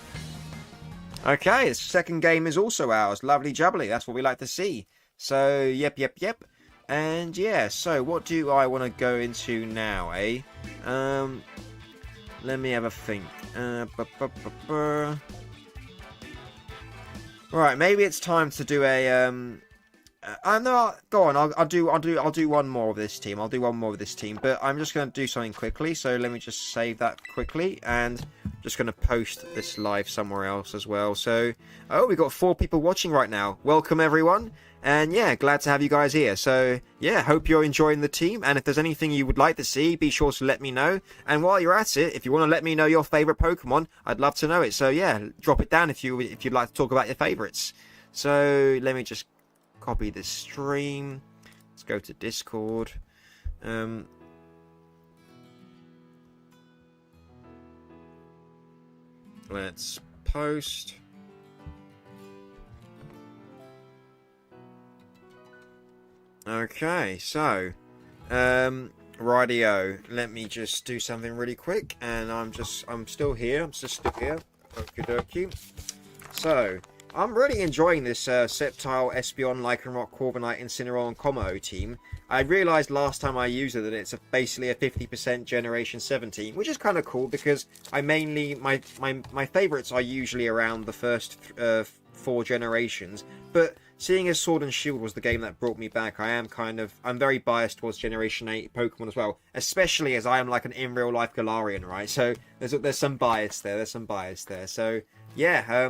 [SPEAKER 2] Okay, the second game is also ours. Lovely jubbly. That's what we like to see. So, yep. And, yeah, so what do I want to go into now, eh? Let me have a think. Right, maybe it's time to do a no, go on. I'll do one more of this team. I'll do one more of this team, but I'm just going to do something quickly. So let me just save that quickly, and Just going to post this live somewhere else as well. So, oh, we've got 4 people watching right now. Welcome, everyone. And yeah, glad to have you guys here. So yeah, hope you're enjoying the team. And if there's anything you would like to see, be sure to let me know. And while you're at it, if you want to let me know your favorite Pokemon, I'd love to know it. So yeah, drop it down if you'd like to talk about your favorites. So let me just copy this stream. Let's go to Discord. Let's post. Okay, so, rightio, let me just do something really quick, and I'm still here, okie dokie. So, I'm really enjoying this Sceptile, Espeon, Lycanroc, Corviknight, Incineroar, and Kommo team. I realised last time I used it that it's basically a 50% Generation 7 team, which is kind of cool, because I mainly, my favourites are usually around the first 4 generations, but seeing as Sword and Shield was the game that brought me back, I'm very biased towards Generation 8 Pokemon as well, especially as I am like an in real life Galarian, right? So there's some bias there. So yeah,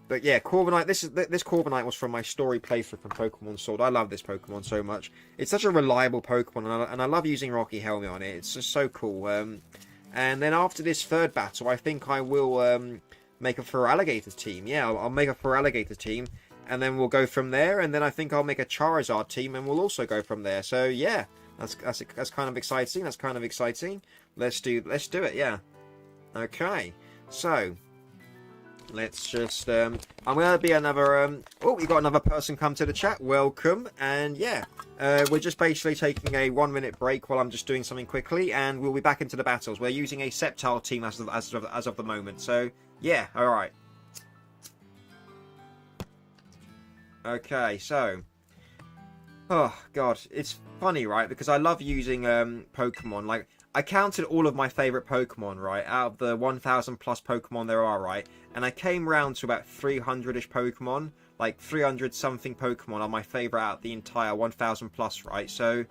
[SPEAKER 2] but yeah, Corviknight. This Corviknight was from my story playthrough from Pokemon Sword. I love this Pokemon so much. It's such a reliable Pokemon, and I love using Rocky Helmet on it. It's just so cool. And then after this third battle, I think I will make a Feraligatr team. Yeah, I'll make a Feraligatr team. And then we'll go from there, and then I think I'll make a Charizard team, and we'll also go from there. So yeah, that's kind of exciting. Let's do it. Yeah. Okay. So let's just I'm gonna be another oh, we got another person come to the chat. Welcome. And yeah, we're just basically taking a 1-minute break while I'm just doing something quickly, and we'll be back into the battles. We're using a Sceptile team as of the moment. So yeah, all right. Okay, so, oh god, it's funny, right? Because I love using Pokemon. Like, I counted all of my favorite Pokemon, right? Out of the 1,000 plus Pokemon there are, right? And I came round to about 300-ish Pokemon, like 300 something Pokemon are my favorite out of the entire 1,000 plus, right? So,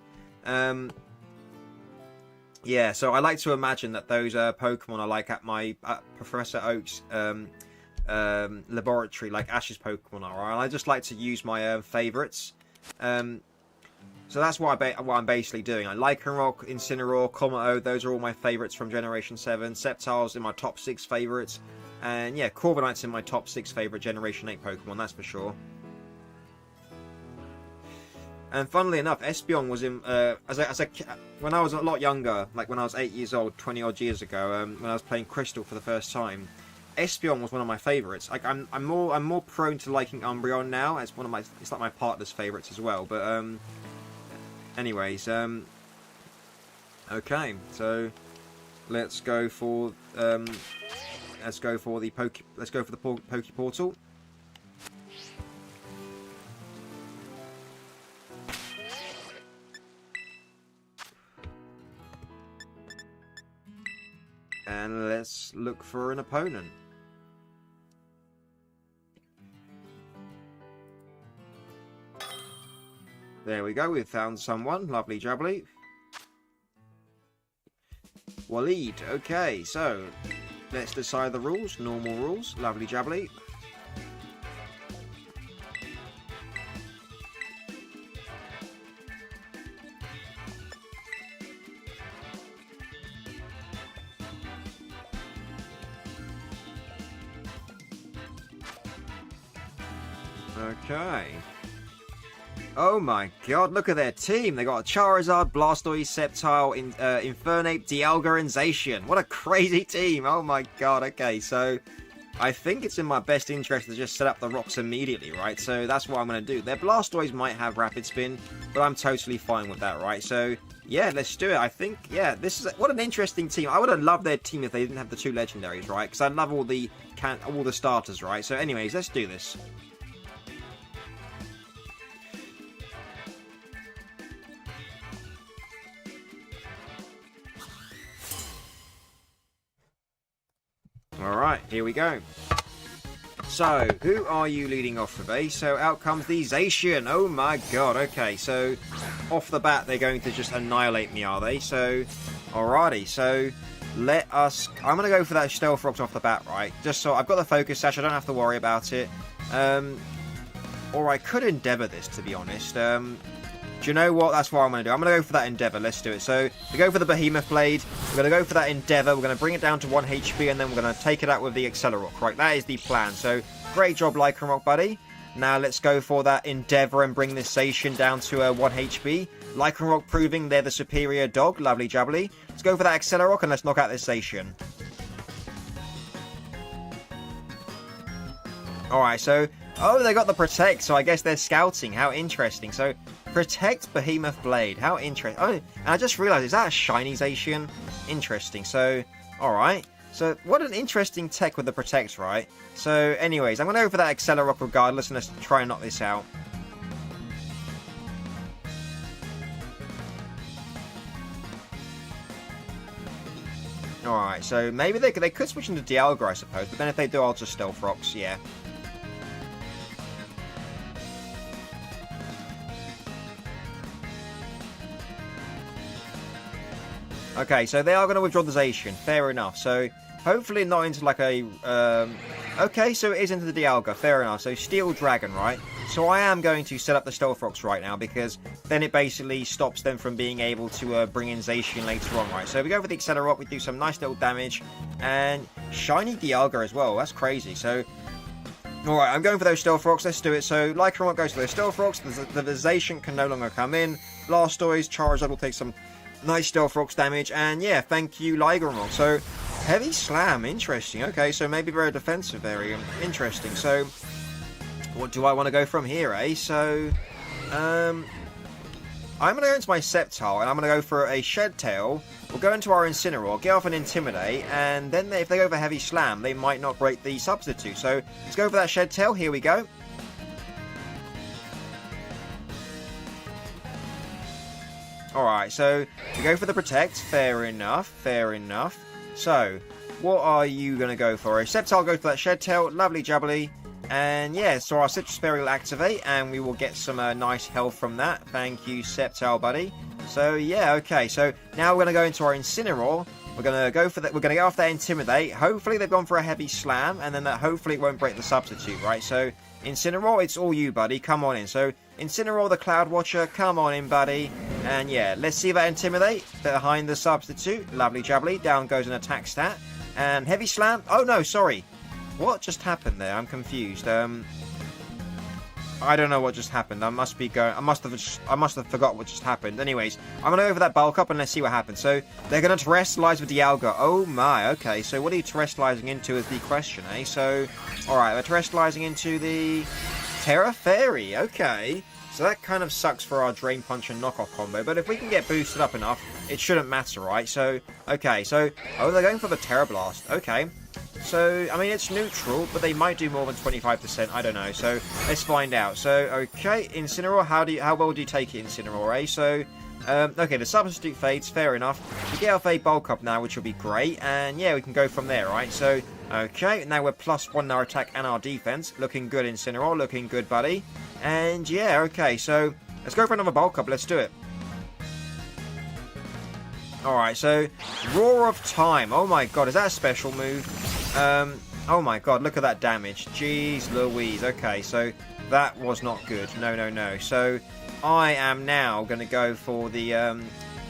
[SPEAKER 2] yeah. So I like to imagine that those Pokemon are like at my Professor Oak's laboratory, like Ash's Pokemon are. I just like to use my favorites. So that's what I'm basically doing. I Lycanroc, Incineroar, Kommo, those are all my favorites from Generation 7. Sceptile's in my top 6 favorites. And yeah, Corviknight's in my top 6 favorite Generation 8 Pokemon, that's for sure. And funnily enough, Espeon was in when I was a lot younger, like when I was 8 years old, 20 odd years ago, when I was playing Crystal for the first time. Espeon was one of my favourites. Like I'm more prone to liking Umbreon now. It's like my partner's favourites as well. But anyways, okay. So let's go for the Poke Portal. And let's look for an opponent. There we go, we've found someone. Lovely jubbly. Waleed. Okay, so let's decide the rules. Normal rules. Lovely jubbly. Okay. Oh my god, look at their team. They got a Charizard, Blastoise, Sceptile, Infernape, Dialga, and Zacian. What a crazy team. Oh my god. Okay, so I think it's in my best interest to just set up the rocks immediately, right? So that's what I'm going to do. Their Blastoise might have Rapid Spin, but I'm totally fine with that, right? So yeah, let's do it. I think, yeah, this is what an interesting team. I would have loved their team if they didn't have the 2 legendaries, right? Because I love all the starters, right? So anyways, let's do this. Alright, here we go. So, who are you leading off with, eh? So, out comes the Zacian. Oh my god, okay. So, off the bat, they're going to just annihilate me, are they? So, alrighty. So, I'm going to go for that Stealth Rocks off the bat, right? Just so I've got the Focus Sash, I don't have to worry about it. Or I could Endeavour this, to be honest. Do you know what? That's what I'm going to do. I'm going to go for that Endeavour. Let's do it. So, we go for the Behemoth Blade. We're going to go for that Endeavour. We're going to bring it down to 1 HP, and then we're going to take it out with the Accelerock. Right, that is the plan. So, great job, Lycanroc, buddy. Now, let's go for that Endeavour and bring this Zacian down to 1 HP. Lycanroc proving they're the superior dog. Lovely jubbly. Let's go for that Accelerock, and let's knock out this Zacian. Alright, so... Oh, they got the Protect, so I guess they're scouting. How interesting. So, Protect Behemoth Blade. How interesting. Oh, and I just realised, is that a shiny Zacian? Interesting. So, alright. So, what an interesting tech with the Protect, right? So, anyways, I'm going to go for that Accelerock regardless, and let's try and knock this out. Alright, so maybe they could switch into Dialga, I suppose, but then if they do, I'll just Stealth Rocks, yeah. Okay, so they are going to withdraw the Zacian. Fair enough. So, hopefully not into like a... okay, so it is into the Dialga. Fair enough. So, Steel Dragon, right? So, I am going to set up the Stealth Rocks right now, because then it basically stops them from being able to bring in Zacian later on, right? So, we go for the Accelerock. We do some nice little damage. And shiny Dialga as well. That's crazy. So... Alright, I'm going for those Stealth Rocks. Let's do it. So, Lycanroc goes for those Stealth Rocks. The Zacian can no longer come in. Blastoise, Charizard will take some... nice Stealth Rocks damage, and yeah, thank you, Lycanroc. So, Heavy Slam, interesting. Okay, so maybe very defensive area, interesting. So, what do I want to go from here, eh? So, I'm going to go into my Sceptile, and I'm going to go for a Shed Tail. We'll go into our Incineroar, get off an Intimidate, and then if they go for Heavy Slam, they might not break the Substitute. So, let's go for that Shed Tail. Here we go. Alright, so we go for the Protect. Fair enough, fair enough. So, what are you going to go for? A Sceptile goes for that Shed Tail. Lovely jubbly. And yeah, so our Citrus Berry will activate, and we will get some nice health from that. Thank you, Sceptile, buddy. So yeah, okay. So now we're going to go into our Incineroar. We're going to go for that. We're going to get off that Intimidate. Hopefully they've gone for a Heavy Slam, and then that hopefully it won't break the Substitute, right? So Incineroar, it's all you, buddy. Come on in. So Incineroar, the Cloud Watcher, come on in, buddy. And yeah, let's see that Intimidate behind the Substitute. Lovely jubbly. Down goes an attack stat. And Heavy Slam. Oh no, sorry. What just happened there? I'm confused. I don't know what just happened. I must have forgot what just happened. Anyways, I'm gonna go over that Bulk Up and let's see what happens. So they're gonna terrestrialize with Dialga. Oh my, okay. So what are you terrestrializing into is the question, eh? So, alright, we're terrestrializing into the Terra Fairy. Okay. So that kind of sucks for our Drain Punch and Knockoff combo, but if we can get boosted up enough, it shouldn't matter, right? So, okay, so, oh, they're going for the Terra Blast. Okay. So, I mean, it's neutral, but they might do more than 25%. I don't know. So, let's find out. So, okay, Incineroar, how well do you take it, Incineroar, eh? So, okay, the Substitute fades, fair enough. We get off a Bulk Up now, which will be great, and yeah, we can go from there, right? So, okay, now we're +1 in our attack and our defense. Looking good, Incineroar, looking good, buddy. And yeah, okay, so let's go for another Bulk Up. Let's do it. Alright, so Roar of Time. Oh my god, is that a special move? Oh my god, look at that damage. Jeez Louise. Okay, so that was not good. No, no, no. So I am now going to go for the...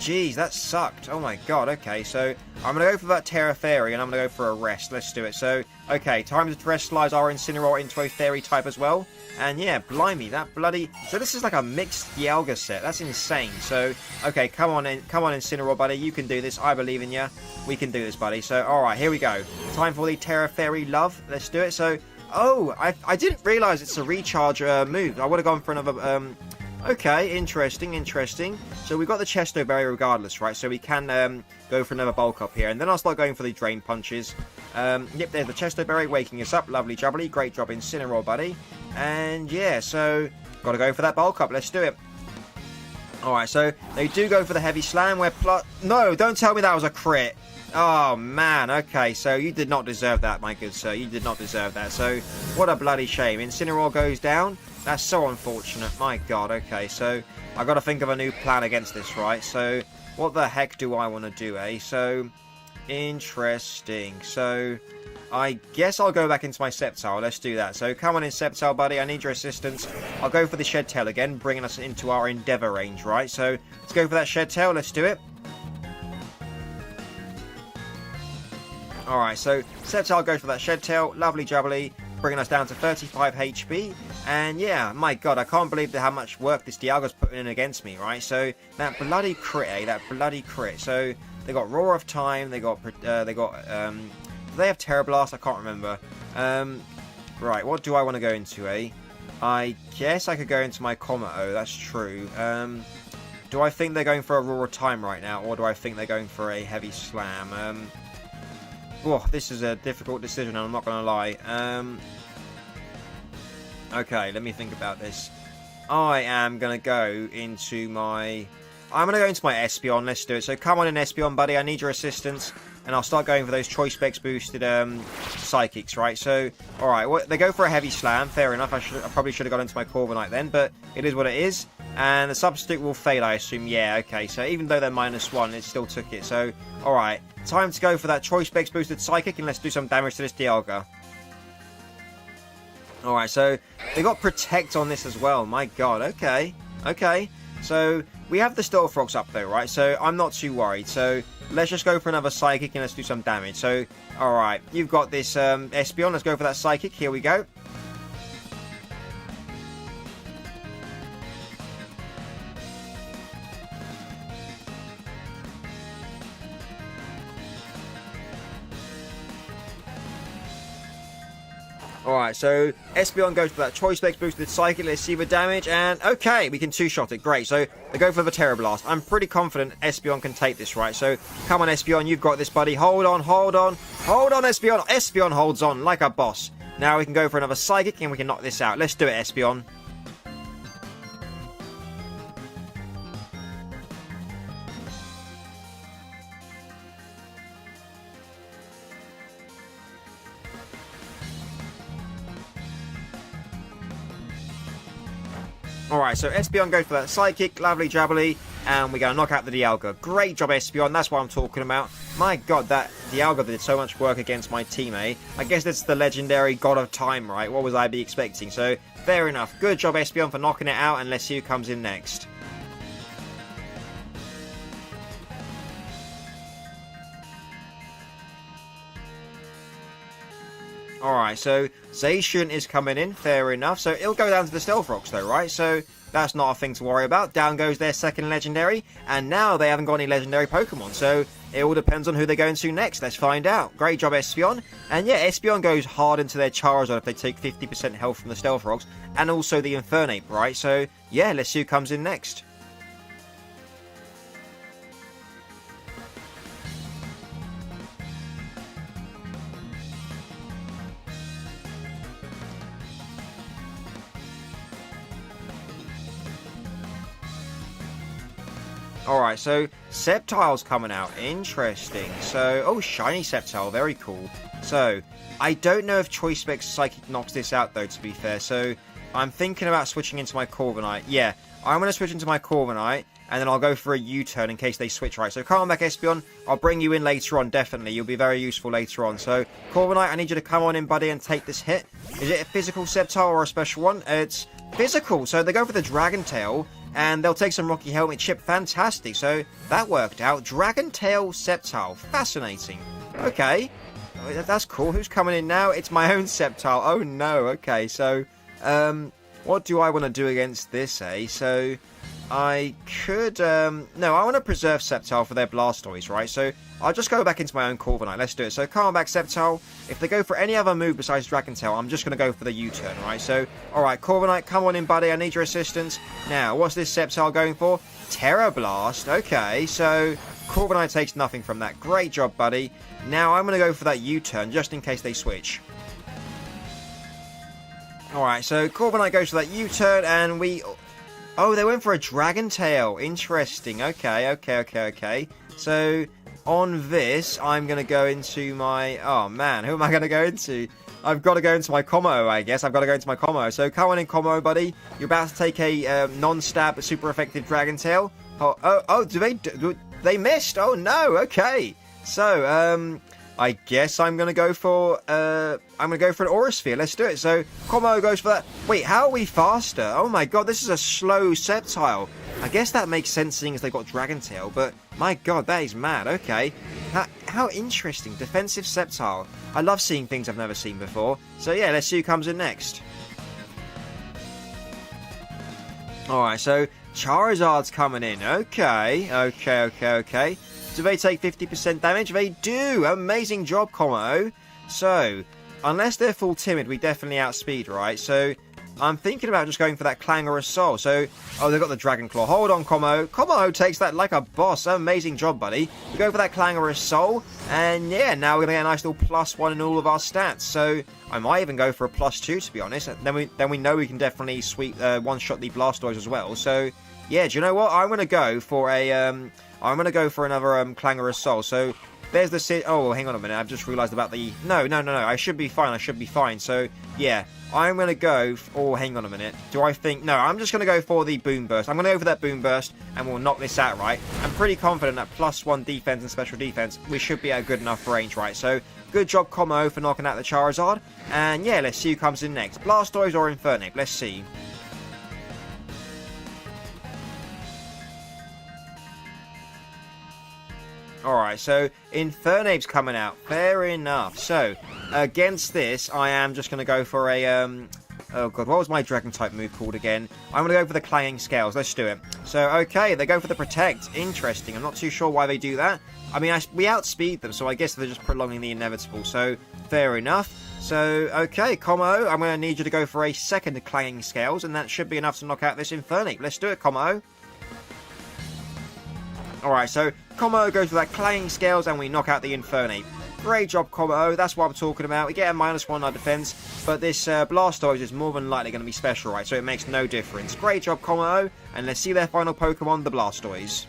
[SPEAKER 2] Jeez, that sucked. Oh my god, okay. So I'm going to go for that Terra Fairy and I'm going to go for a Rest. Let's do it. So, okay, time to terrestrialize our Incineroar into a Fairy type as well. And yeah, blimey, that bloody... So this is like a mixed Dialga set. That's insane. So, okay, come on Incineroar, buddy. You can do this. I believe in you. We can do this, buddy. So, alright, here we go. Time for the Terra Fairy Love. Let's do it. So, oh, I didn't realise it's a recharge move. I would have gone for another... Okay, interesting, interesting. So we've got the Chesto Berry regardless, right? So we can go for another Bulk Up here. And then I'll start going for the Drain Punches. Yep, there's the Chesto Berry waking us up. Lovely jubbly. Great job, Incineroar, buddy. And yeah, so got to go for that Bulk Up. Let's do it. Alright, so they do go for the Heavy Slam. No, don't tell me that was a crit. Oh, man. Okay, so you did not deserve that, my good sir. You did not deserve that. So, what a bloody shame. Incineroar goes down. That's so unfortunate. My god, okay. So, I've got to think of a new plan against this, right? So, what the heck do I want to do, eh? So, Interesting. So, I guess I'll go back into my Sceptile. Let's do that. So, come on in, Sceptile, buddy. I need your assistance. I'll go for the Shed Tail again, bringing us into our Endeavour range, right? So, let's go for that Shed Tail. Let's do it. Alright, so Sceptile goes for that Shed Tail. Lovely jubbly. Bringing us down to 35 HP. And yeah, my god, I can't believe how much work this Dialga's putting in against me, right? So, that bloody crit, eh? That bloody crit. So, they got Roar of Time. They got, do they have Terra Blast? I can't remember. Right, what do I want to go into, eh? I guess I could go into my Kommo-o, that's true. Do I think they're going for a Roar of Time right now, or do I think they're going for a Heavy Slam? Oh, this is a difficult decision, I'm not going to lie. Okay, let me think about this. I am going to go into my... I'm going to go into my Espeon, let's do it. So come on in, Espeon, buddy, I need your assistance. And I'll start going for those Choice Specs boosted Psychics, right? So, alright, well, they go for a Heavy Slam, fair enough. I probably should have got into my Corviknight then, but it is what it is. And the Substitute will fail, I assume. Yeah, okay, so even though they're -1, it still took it. So, alright, time to go for that Choice Specs boosted Psychic, and let's do some damage to this Dialga. Alright, so they got Protect on this as well. My god, okay. Okay, so we have the Stealth up though, right? So I'm not too worried. So let's just go for another Psychic and let's do some damage. So, alright, you've got this Espeon. Let's go for that Psychic. Here we go. Alright, so Espeon goes for that Choice Specs boosted Psychic. Let's see the damage, and okay, we can two-shot it. Great, so they go for the Terra Blast. I'm pretty confident Espeon can take this, right? So, come on, Espeon, you've got this, buddy. Hold on, hold on. Hold on, Espeon. Espeon holds on like a boss. Now we can go for another Psychic, and we can knock this out. Let's do it, Espeon. Alright, so Espeon goes for that Psychic, lovely jubbly, and we're going to knock out the Dialga. Great job, Espeon, that's what I'm talking about. My god, that Dialga did so much work against my team, eh? I guess that's the legendary God of Time, right? What was I be expecting? So, fair enough. Good job, Espeon, for knocking it out, and let's see who comes in next. Alright, so Zacian is coming in, fair enough. So it'll go down to the Stealth Rocks though, right? So that's not a thing to worry about. Down goes their second legendary, and now they haven't got any legendary Pokemon. So it all depends on who they're going to next. Let's find out. Great job, Espeon. And yeah, Espeon goes hard into their Charizard if they take 50% health from the Stealth Rocks, and also the Infernape, right? So yeah, let's see who comes in next. Alright, so Sceptile's coming out. Interesting. So, oh, shiny Sceptile. Very cool. So, I don't know if Choice Specs Psychic knocks this out, though, to be fair. So, I'm thinking about switching into my Corviknight. Yeah, I'm going to switch into my Corviknight, and then I'll go for a U-turn in case they switch, right? So, come on back, Espeon. I'll bring you in later on, definitely. You'll be very useful later on. So, Corviknight, I need you to come on in, buddy, and take this hit. Is it a physical Sceptile or a special one? It's physical. So, they go for the Dragon Tail. And they'll take some Rocky Helmet Chip. Fantastic. So that worked out. Dragon Tail Sceptile. Fascinating. Okay. That's cool. Who's coming in now? It's my own Sceptile. Oh no. Okay. So, what do I want to do against this, eh? So, I could, no, I want to preserve Sceptile for their Blastoise, right? So, I'll just go back into my own Corviknight. Let's do it. So, come on back, Sceptile. If they go for any other move besides Dragon Tail, I'm just going to go for the U-turn, right? So, alright, Corviknight, come on in, buddy. I need your assistance. Now, what's this Sceptile going for? Terra Blast. Okay, so Corviknight takes nothing from that. Great job, buddy. Now, I'm going to go for that U-turn, just in case they switch. Alright, so Corviknight goes for that U-turn, and we... Oh, they went for a Dragon Tail. Interesting. Okay. So, on this, I'm going to go into my... Oh, man. Who am I going to go into? I've got to go into my Kommo-o, I guess. I've got to go into my Kommo-o. So, come on in, Kommo-o, buddy. You're about to take a non-stab but super effective Dragon Tail. Oh, do they missed? Oh, no. Okay. So, I guess I'm gonna go for an Aura Sphere. Let's do it. So Como goes for that. Wait, how are we faster? Oh my god, this is a slow Sceptile. I guess that makes sense seeing as they've got Dragon Tail, but my god, that is mad. Okay. How interesting. Defensive Sceptile. I love seeing things I've never seen before. So yeah, let's see who comes in next. Alright, so Charizard's coming in. Okay. Do they take 50% damage? They do! Amazing job, Como. So, unless they're full timid, we definitely outspeed, right? So, I'm thinking about just going for that Clangorous Soul. So, oh, they've got the Dragon Claw. Hold on, Como. Como takes that like a boss. Amazing job, buddy. We go for that Clangorous Soul. And yeah, now we're going to get a nice little +1 in all of our stats. So, I might even go for a +2, to be honest. Then we know we can definitely sweep one-shot the Blastoise as well. So, yeah, do you know what? I'm going to go for a... I'm going to go for another Clangorous Soul. So, there's the... Oh, hang on a minute. I've just realised about the... No. I should be fine. So, yeah. I'm going to go... Oh, hang on a minute. Do I think... No, I'm just going to go for the Boom Burst. I'm going to go for that Boom Burst, and we'll knock this out, right? I'm pretty confident that +1 defense and special defense, we should be at a good enough range, right? So, good job, Como, for knocking out the Charizard. And, yeah, let's see who comes in next. Blastoise or Infernape? Let's see. Alright, so Infernape's coming out. Fair enough. So, against this, I am just going to go for a... Oh god, what was my Dragon-type move called again? I'm going to go for the Clanging Scales. Let's do it. So, okay, they go for the Protect. Interesting. I'm not too sure why they do that. I mean, we outspeed them, so I guess they're just prolonging the inevitable. So, fair enough. So, okay, Como, I'm going to need you to go for a second Clanging Scales, and that should be enough to knock out this Infernape. Let's do it, Como. Alright, so Como goes for that Clanging Scales and we knock out the Infernape. Great job, Como. That's what I'm talking about. We get a -1 on our defense, but this Blastoise is more than likely going to be special, right? So it makes no difference. Great job, Como. And let's see their final Pokemon, the Blastoise.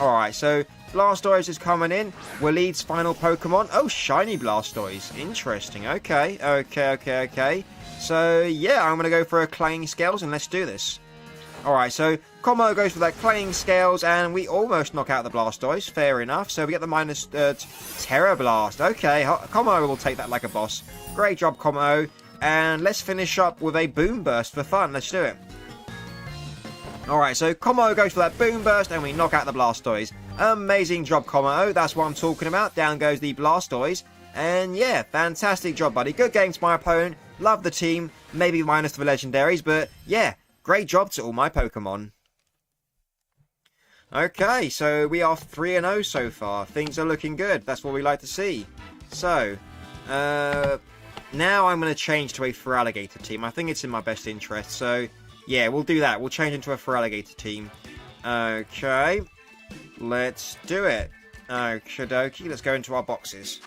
[SPEAKER 2] Alright, so Blastoise is coming in. Waleed's final Pokemon. Oh, shiny Blastoise. Interesting. Okay. So, yeah, I'm going to go for a Clanging Scales and let's do this. Alright, so Como goes for that Clanging Scales, and we almost knock out the Blastoise. Fair enough. So we get the Terra Blast. Okay, Como will take that like a boss. Great job, Como. And let's finish up with a Boom Burst for fun. Let's do it. Alright, so Como goes for that Boom Burst, and we knock out the Blastoise. Amazing job, Como. That's what I'm talking about. Down goes the Blastoise. And yeah, fantastic job, buddy. Good game to my opponent. Love the team. Maybe minus the legendaries, but yeah. Great job to all my Pokemon. Okay, so we are 3-0 so far. Things are looking good. That's what we like to see. So, now I'm going to change to a Feraligatr team. I think it's in my best interest. So, yeah, we'll do that. We'll change into a Feraligatr team. Okay, let's do it. Okie dokie, let's go into our boxes.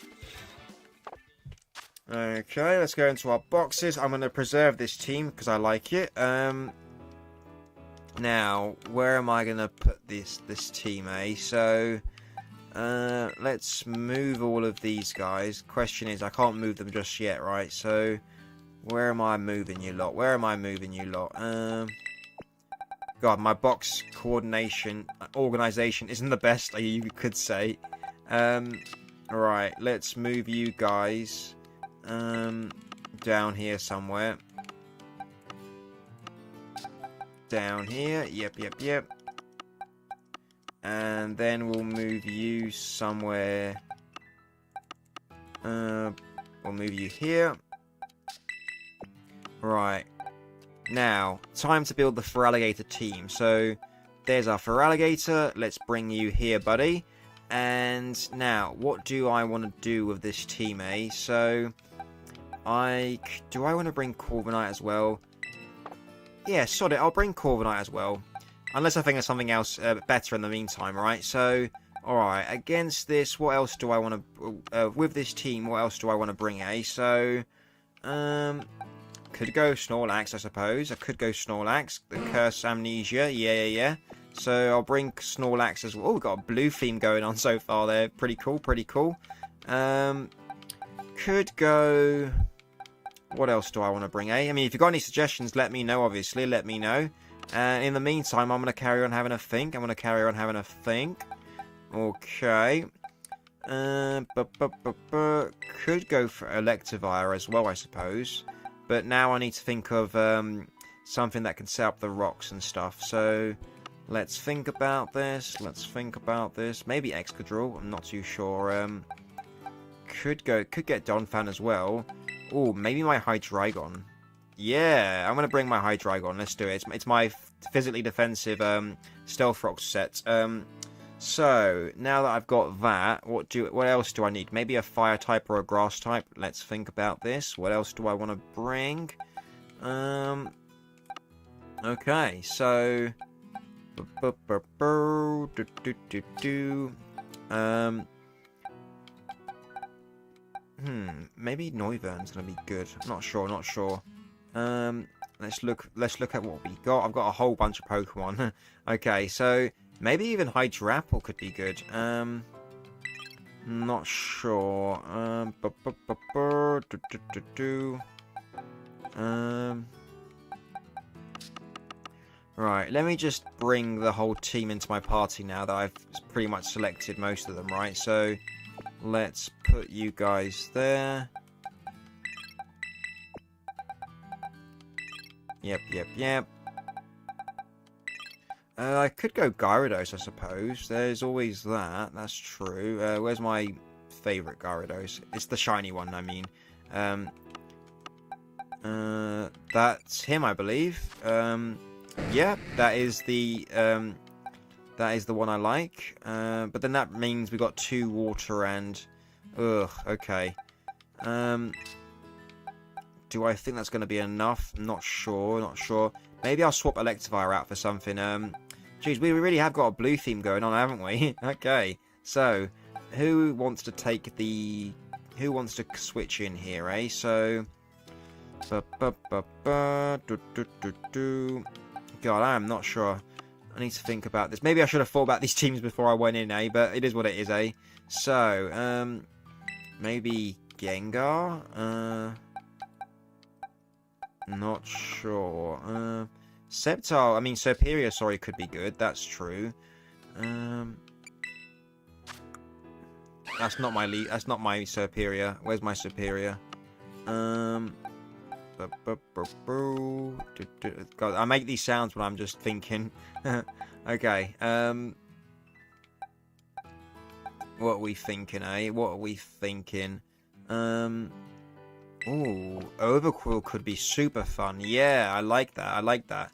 [SPEAKER 2] Okay, let's go into our boxes. I'm going to preserve this team because I like it. Now, where am I going to put this team, eh? So, let's move all of these guys. Question is, I can't move them just yet, right? So, where am I moving you lot? God, my box coordination, organization isn't the best, you could say. Alright, let's move you guys down here somewhere. Down here, yep. And then we'll move you somewhere. We'll move you here. Right. Now, time to build the Feraligatr team. So, there's our Feraligatr. Let's bring you here, buddy. And now, what do I want to do with this team, eh? So, do I want to bring Corviknight as well? Yeah, sod it. I'll bring Corviknight as well. Unless I think of something else better in the meantime, right? So, alright. Against this, what else do I want to... with this team, what else do I want to bring, eh? So, could go Snorlax, I suppose. I could go Snorlax. The Curse Amnesia. Yeah. So, I'll bring Snorlax as well. Oh, we've got a blue theme going on so far there. Pretty cool. Could go... What else do I want to bring, eh? I mean, if you've got any suggestions, let me know, obviously. Let me know. In the meantime, I'm going to carry on having a think. Okay. Could go for Electivire as well, I suppose. But now I need to think of something that can set up the rocks and stuff. So let's think about this. Maybe Excadrill. I'm not too sure. Could get Donphan as well. Oh, maybe my Hydreigon. Yeah, I'm gonna bring my Hydreigon. Let's do it. It's my physically defensive Stealth Rock set. So now that I've got that, what else do I need? Maybe a Fire type or a Grass type. Let's think about this. What else do I want to bring? Okay, so maybe Noivern's gonna be good. Not sure. Let's look at what we got. I've got a whole bunch of Pokemon. Okay, so maybe even Hydrapple could be good. Not sure. Right, let me just bring the whole team into my party now that I've pretty much selected most of them, right? So let's put you guys there. Yep. I could go Gyarados, I suppose. There's always that. That's true. Where's my favourite Gyarados? It's the shiny one, I mean. That's him, I believe. Yeah, that is the one I like. But then that means we got 2 water and... Ugh, okay. Do I think that's going to be enough? Not sure. Maybe I'll swap Electivire out for something. Geez, we really have got a blue theme going on, haven't we? Okay, so who wants to switch in here, eh? So, God, I am not sure. I need to think about this. Maybe I should have thought about these teams before I went in, eh? But it is what it is, eh? So, maybe Gengar? Not sure. Sceptile, I mean Serperior, sorry, could be good. That's true. That's not my Serperior. Where's my Serperior? God, I make these sounds when I'm just thinking. Okay. What are we thinking, eh? Ooh, Overqwil could be super fun. Yeah, I like that.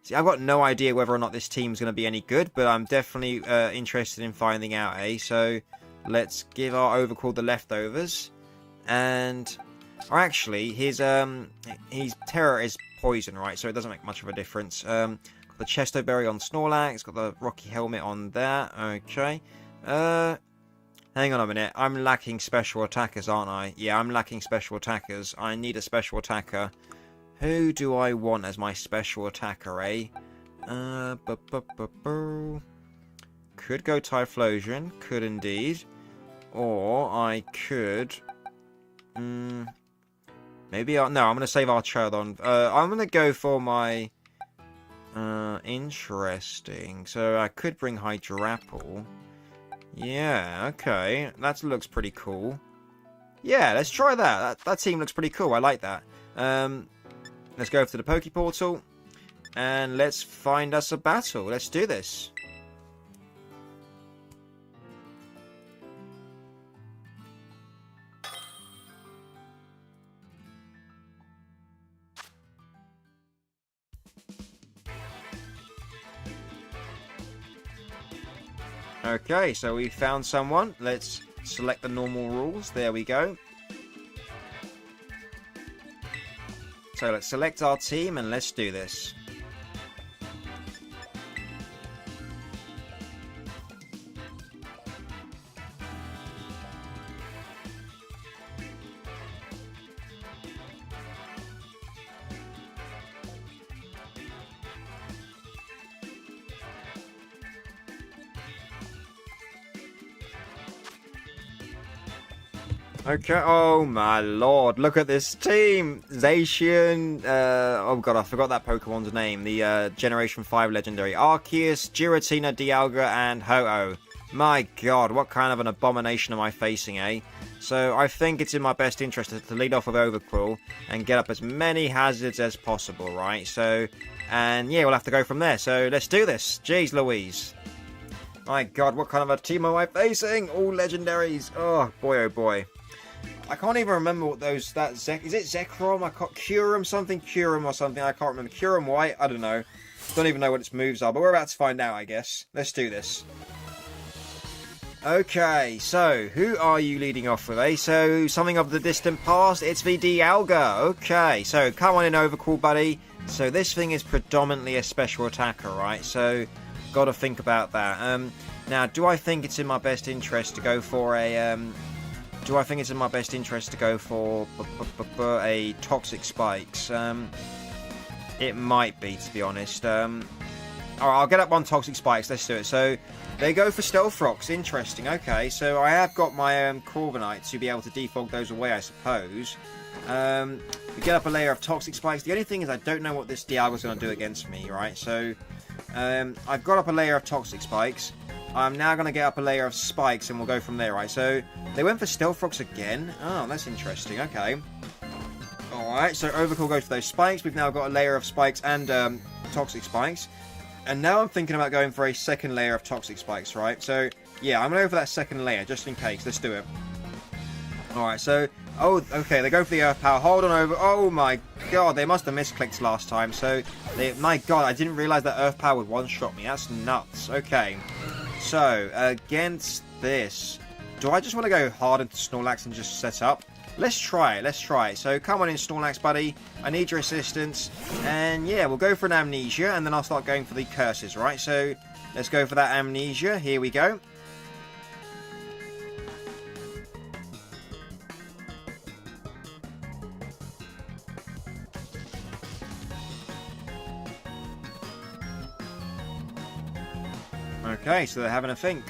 [SPEAKER 2] See, I've got no idea whether or not this team's going to be any good, but I'm definitely interested in finding out, eh? So, let's give our Overqwil the leftovers. And... Or actually, his Terror is poison, right? So it doesn't make much of a difference. Got the Chesto Berry on Snorlax. Got the Rocky Helmet on that. Okay. Hang on a minute. I'm lacking special attackers, aren't I? Yeah, I'm lacking special attackers. I need a special attacker. Who do I want as my special attacker, eh? Could go Typhlosion. Could indeed. Or I could... Maybe I'm going to save our Charizard. I'm going to go for my... interesting. So I could bring Hydrapple. Yeah, okay. That looks pretty cool. Yeah, let's try that. That team looks pretty cool. I like that. Let's go over to the Poke Portal. And let's find us a battle. Let's do this. Okay, so we found someone. Let's select the normal rules. There we go. So let's select our team and let's do this. Okay, oh my lord, look at this team! Zacian, oh god, I forgot that Pokemon's name. The Generation 5 Legendary. Arceus, Giratina, Dialga, and Ho-Oh. My god, what kind of an abomination am I facing, eh? So I think it's in my best interest to lead off with Overquill and get up as many hazards as possible, right? So, and yeah, we'll have to go from there. So let's do this. Jeez Louise. My god, what kind of a team am I facing? All legendaries. Oh boy. I can't even remember what those, is it Zekrom? Curum or something, I can't remember. Curum White, I don't know. Don't even know what its moves are, but we're about to find out, I guess. Let's do this. Okay, so, who are you leading off with, eh? So, something of the distant past, it's the Dialga. Okay, so, come on in, Overcool, buddy. So, this thing is predominantly a special attacker, right? So, gotta think about that. Now, do I think it's in my best interest to go for a, a Toxic Spikes? It might be, to be honest. Alright, I'll get up one Toxic Spikes, let's do it. So, they go for Stealth Rocks, interesting. Okay, so I have got my Corviknight to be able to defog those away, I suppose. We get up a layer of Toxic Spikes. The only thing is I don't know what this Dialga's going to do against me, right? So, I've got up a layer of Toxic Spikes. I'm now going to get up a layer of Spikes and we'll go from there, right? So, they went for Stealth Rocks again. Oh, that's interesting, okay. Alright, so Overkill goes for those Spikes. We've now got a layer of Spikes and Toxic Spikes. And now I'm thinking about going for a second layer of Toxic Spikes, right? So, yeah, I'm going to go for that second layer, just in case. Let's do it. Alright, so... Oh, okay, they go for the Earth Power. Hold on over... Oh my god, they must have misclicked last time. So, my god, I didn't realise that Earth Power would one-shot me. That's nuts. Okay. So, against this... Do I just want to go hard into Snorlax and just set up? Let's try it. So, come on in, Snorlax, buddy. I need your assistance. And, yeah, we'll go for an Amnesia, and then I'll start going for the curses, right? So, let's go for that Amnesia. Here we go. Okay, so they're having a think.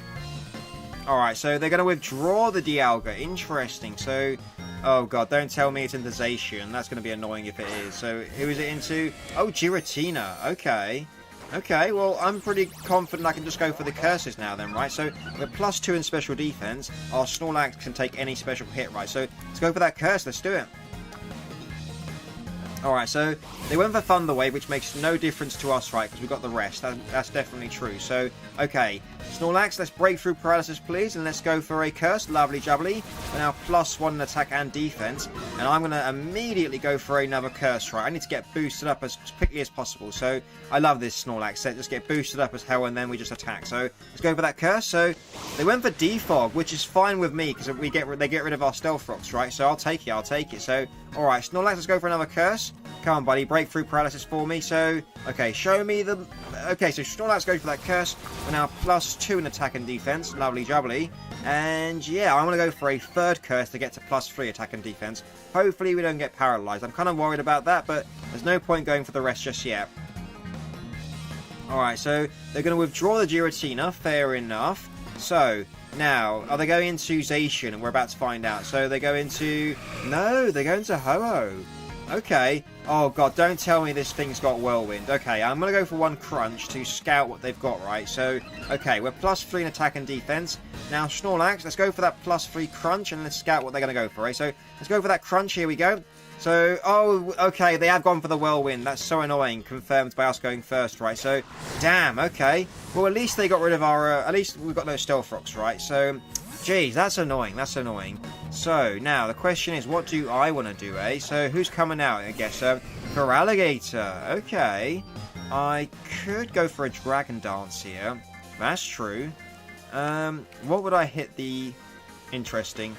[SPEAKER 2] Alright, so they're going to withdraw the Dialga. Interesting. So... Oh god, don't tell me it's into Zacian. That's going to be annoying if it is. So, who is it into? Oh, Giratina. Okay. Okay, well, I'm pretty confident I can just go for the curses now then, right? So, with +2 in special defense, our Snorlax can take any special hit, right? So, let's go for that curse. Let's do it. Alright, so they went for Thunder Wave, which makes no difference to us, right? Because we've got the rest. That's definitely true. So, okay. Snorlax, let's break through Paralysis, please. And let's go for a Curse. Lovely jubbly. We're now +1 in attack and defense. And I'm going to immediately go for another Curse, right? I need to get boosted up as quickly as possible. So, I love this Snorlax set. Just get boosted up as hell and then we just attack. So, let's go for that Curse. So, they went for Defog, which is fine with me because they get rid of our Stealth Rocks, right? So, I'll take it. So, alright, Snorlax, let's go for another Curse. Come on, buddy. Breakthrough Paralysis for me. So, okay, show me the... Okay, so Snorlax goes for that Curse. We're now +2 in attack and defense. Lovely jubbly. And, yeah, I'm going to go for a third Curse to get to +3 attack and defense. Hopefully we don't get paralyzed. I'm kind of worried about that, but there's no point going for the rest just yet. Alright, so they're going to withdraw the Giratina. Fair enough. So... Now, are they going into Zacian? And we're about to find out. So they go into... No, they go into Ho-Oh. Okay. Oh, God, don't tell me this thing's got Whirlwind. Okay, I'm going to go for one Crunch to scout what they've got, right? So, okay, we're +3 in attack and defense. Now, Snorlax, let's go for that +3 Crunch and let's scout what they're going to go for, right? So, let's go for that Crunch. Here we go. So, oh, okay, they have gone for the Whirlwind. That's so annoying, confirmed by us going first, right? So, damn, okay. Well, at least they got rid of our, at least we've got those Stealth Rocks, right? So, geez, that's annoying, So, now, the question is, what do I want to do, eh? So, who's coming out, I guess? For Alligator, okay. I could go for a Dragon Dance here. That's true. What would I hit the... Interesting.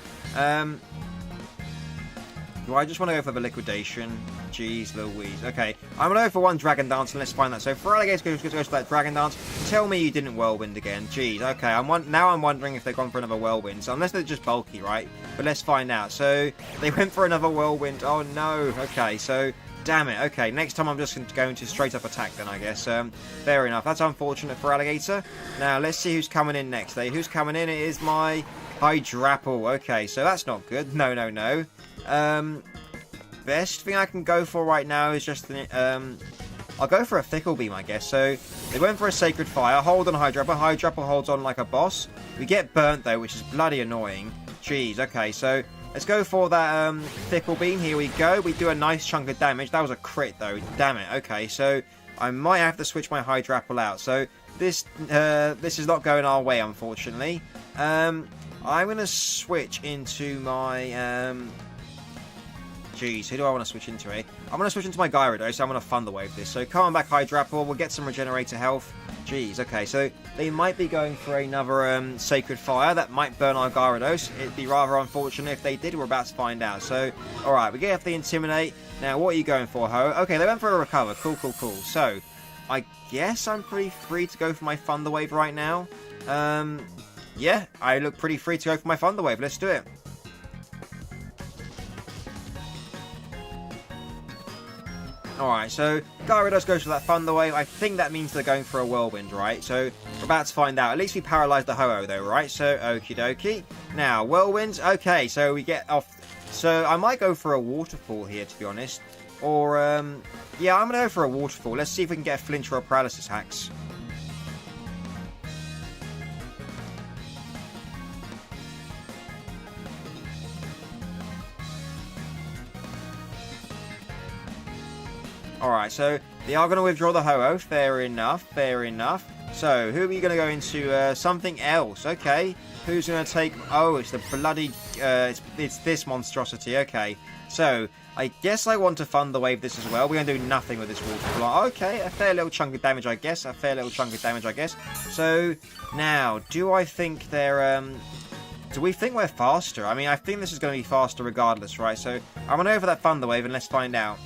[SPEAKER 2] Do I just want to go for the Liquidation? Jeez Louise. Okay, I'm going to go for one Dragon Dance and let's find that. So for Alligator goes for that Dragon Dance. Tell me you didn't Whirlwind again. Jeez, okay. Now I'm wondering if they've gone for another Whirlwind. So unless they're just bulky, right? But let's find out. So they went for another Whirlwind. Oh no. Okay, so damn it. Okay, next time I'm just going to straight up attack then, I guess. Fair enough. That's unfortunate for Alligator. Now let's see who's coming in next. Who's coming in? It is my Hydrapple. Okay, so that's not good. No. Best thing I can go for right now is just the, I'll go for a Fickle Beam, I guess. So they went for a Sacred Fire. Hold on Hydrapple. Hydrapple holds on like a boss. We get burnt, though, which is bloody annoying. Jeez, okay, so let's go for that Fickle Beam. Here we go. We do a nice chunk of damage. That was a crit, though. Damn it. Okay, so I might have to switch my Hydrapple out. So this is not going our way, unfortunately. I'm going to switch into my... Jeez, who do I want to switch into, eh? I'm going to switch into my Gyarados, so I'm going to Thunder Wave this. So come on back, Hydrapple. We'll get some Regenerator health. Jeez, okay, so they might be going for another Sacred Fire. That might burn our Gyarados. It'd be rather unfortunate if they did. We're about to find out. So, alright, we get off the Intimidate. Now, what are you going for, Ho? Okay, they went for a Recover. Cool, cool, cool. So, I guess I'm pretty free to go for my Thunder Wave right now. Yeah, I look pretty free to go for my Thunder Wave. Let's do it. Alright, so Gyarados goes for that Thunder Wave. I think that means they're going for a Whirlwind, right? So we're about to find out. At least we paralyzed the Ho-Oh, though, right? So, okie dokie. Now, Whirlwinds. Okay, so we get off. So I might go for a Waterfall here, to be honest. Or, yeah, I'm going to go for a Waterfall. Let's see if we can get a Flinch or a Paralysis Hacks. Alright, so they are going to withdraw the Ho-Oh. Fair enough, fair enough. So, who are we going to go into? Something else. Okay. Who's going to take... Oh, it's the bloody... it's this monstrosity. Okay. So, I guess I want to Thunder Wave this as well. We're going to do nothing with this Waterfall. Okay, a fair little chunk of damage, I guess. A fair little chunk of damage, I guess. So, now, do I think they're... Do we think we're faster? I mean, I think this is going to be faster regardless, right? So, I'm going to go for that Thunder Wave and let's find out.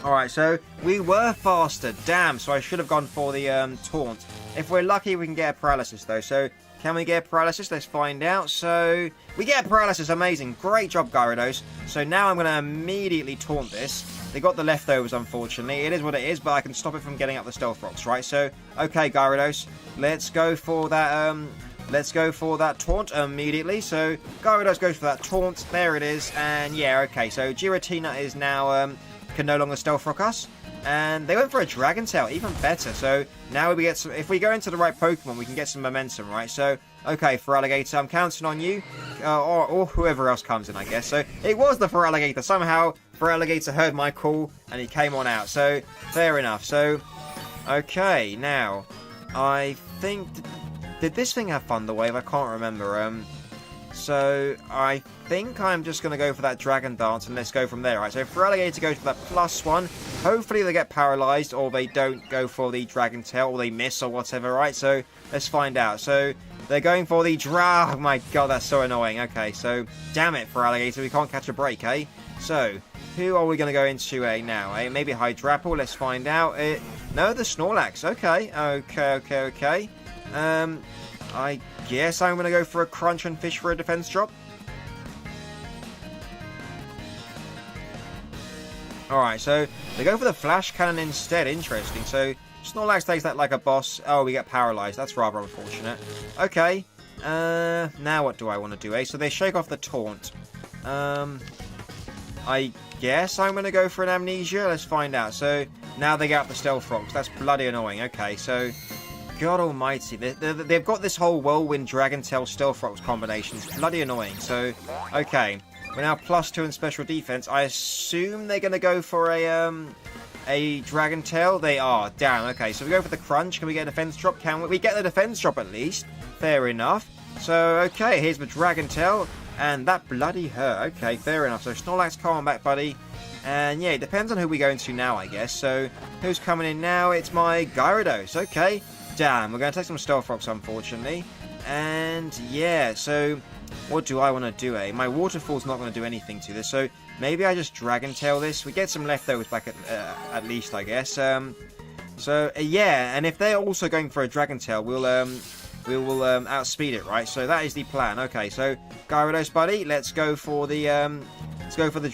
[SPEAKER 2] Alright, so we were faster. Damn, so I should have gone for the Taunt. If we're lucky, we can get a Paralysis, though. So, can we get a Paralysis? Let's find out. So, we get a Paralysis. Amazing. Great job, Gyarados. So, now I'm going to immediately Taunt this. They got the leftovers, unfortunately. It is what it is, but I can stop it from getting up the Stealth Rocks, right? So, okay, Gyarados. Let's go for that, Let's go for that Taunt immediately. So, Gyarados goes for that Taunt. There it is. And, yeah, okay. So, Giratina is now, can no longer Stealth Rock us. And they went for a Dragon Tail, even better. So now we get some... If we go into the right Pokemon, we can get some momentum, right? So, okay, Feraligatr, I'm counting on you. Or whoever else comes in, I guess. So it was the Feraligatr. Somehow, Feraligatr heard my call, and he came on out. So, fair enough. So, okay, now, I think... Did this thing have Thunder Wave? I can't remember. So, I think I'm just going to go for that Dragon Dance and let's go from there. Right, so Feraligatr goes for that +1. Hopefully they get paralyzed or they don't go for the Dragon Tail or they miss or whatever, right? So, let's find out. So, they're going for the Oh my god, that's so annoying. Okay, so, damn it, Feraligatr, we can't catch a break, eh? So, who are we going to go into now, eh? Maybe Hydrapple, let's find out. No, the Snorlax. Okay, okay. I guess I'm going to go for a Crunch and Fish for a defense drop. Alright, so they go for the Flash Cannon instead. Interesting. So Snorlax takes that like a boss. Oh, we get paralyzed. That's rather unfortunate. Okay. Now what do I want to do, eh? So they shake off the Taunt. I guess I'm going to go for an Amnesia. Let's find out. So now they get up the Stealth Rocks. That's bloody annoying. Okay, so... God almighty, they've got this whole Whirlwind, Dragon Tail, Stealth Rocks combination. It's bloody annoying. So, okay. We're now +2 in special defense. I assume they're going to go for a Dragon Tail. They are. Damn, okay. So we go for the Crunch. Can we get a defense drop? Can we? We get the defense drop at least. Fair enough. So, okay. Here's the Dragon Tail. And that bloody hurt. Okay, fair enough. So Snorlax, come on back, buddy. And yeah, it depends on who we go into now, I guess. So, who's coming in now? It's my Gyarados. Okay. Damn, we're going to take some Stealth Rocks, unfortunately. And, yeah, so, what do I want to do, eh? My Waterfall's not going to do anything to this, so maybe I just Dragon Tail this. We get some leftovers back at least, I guess. So, yeah, and if they're also going for a Dragon Tail, we will outspeed it, right? So that is the plan. Okay, so, Gyarados, buddy, let's go for the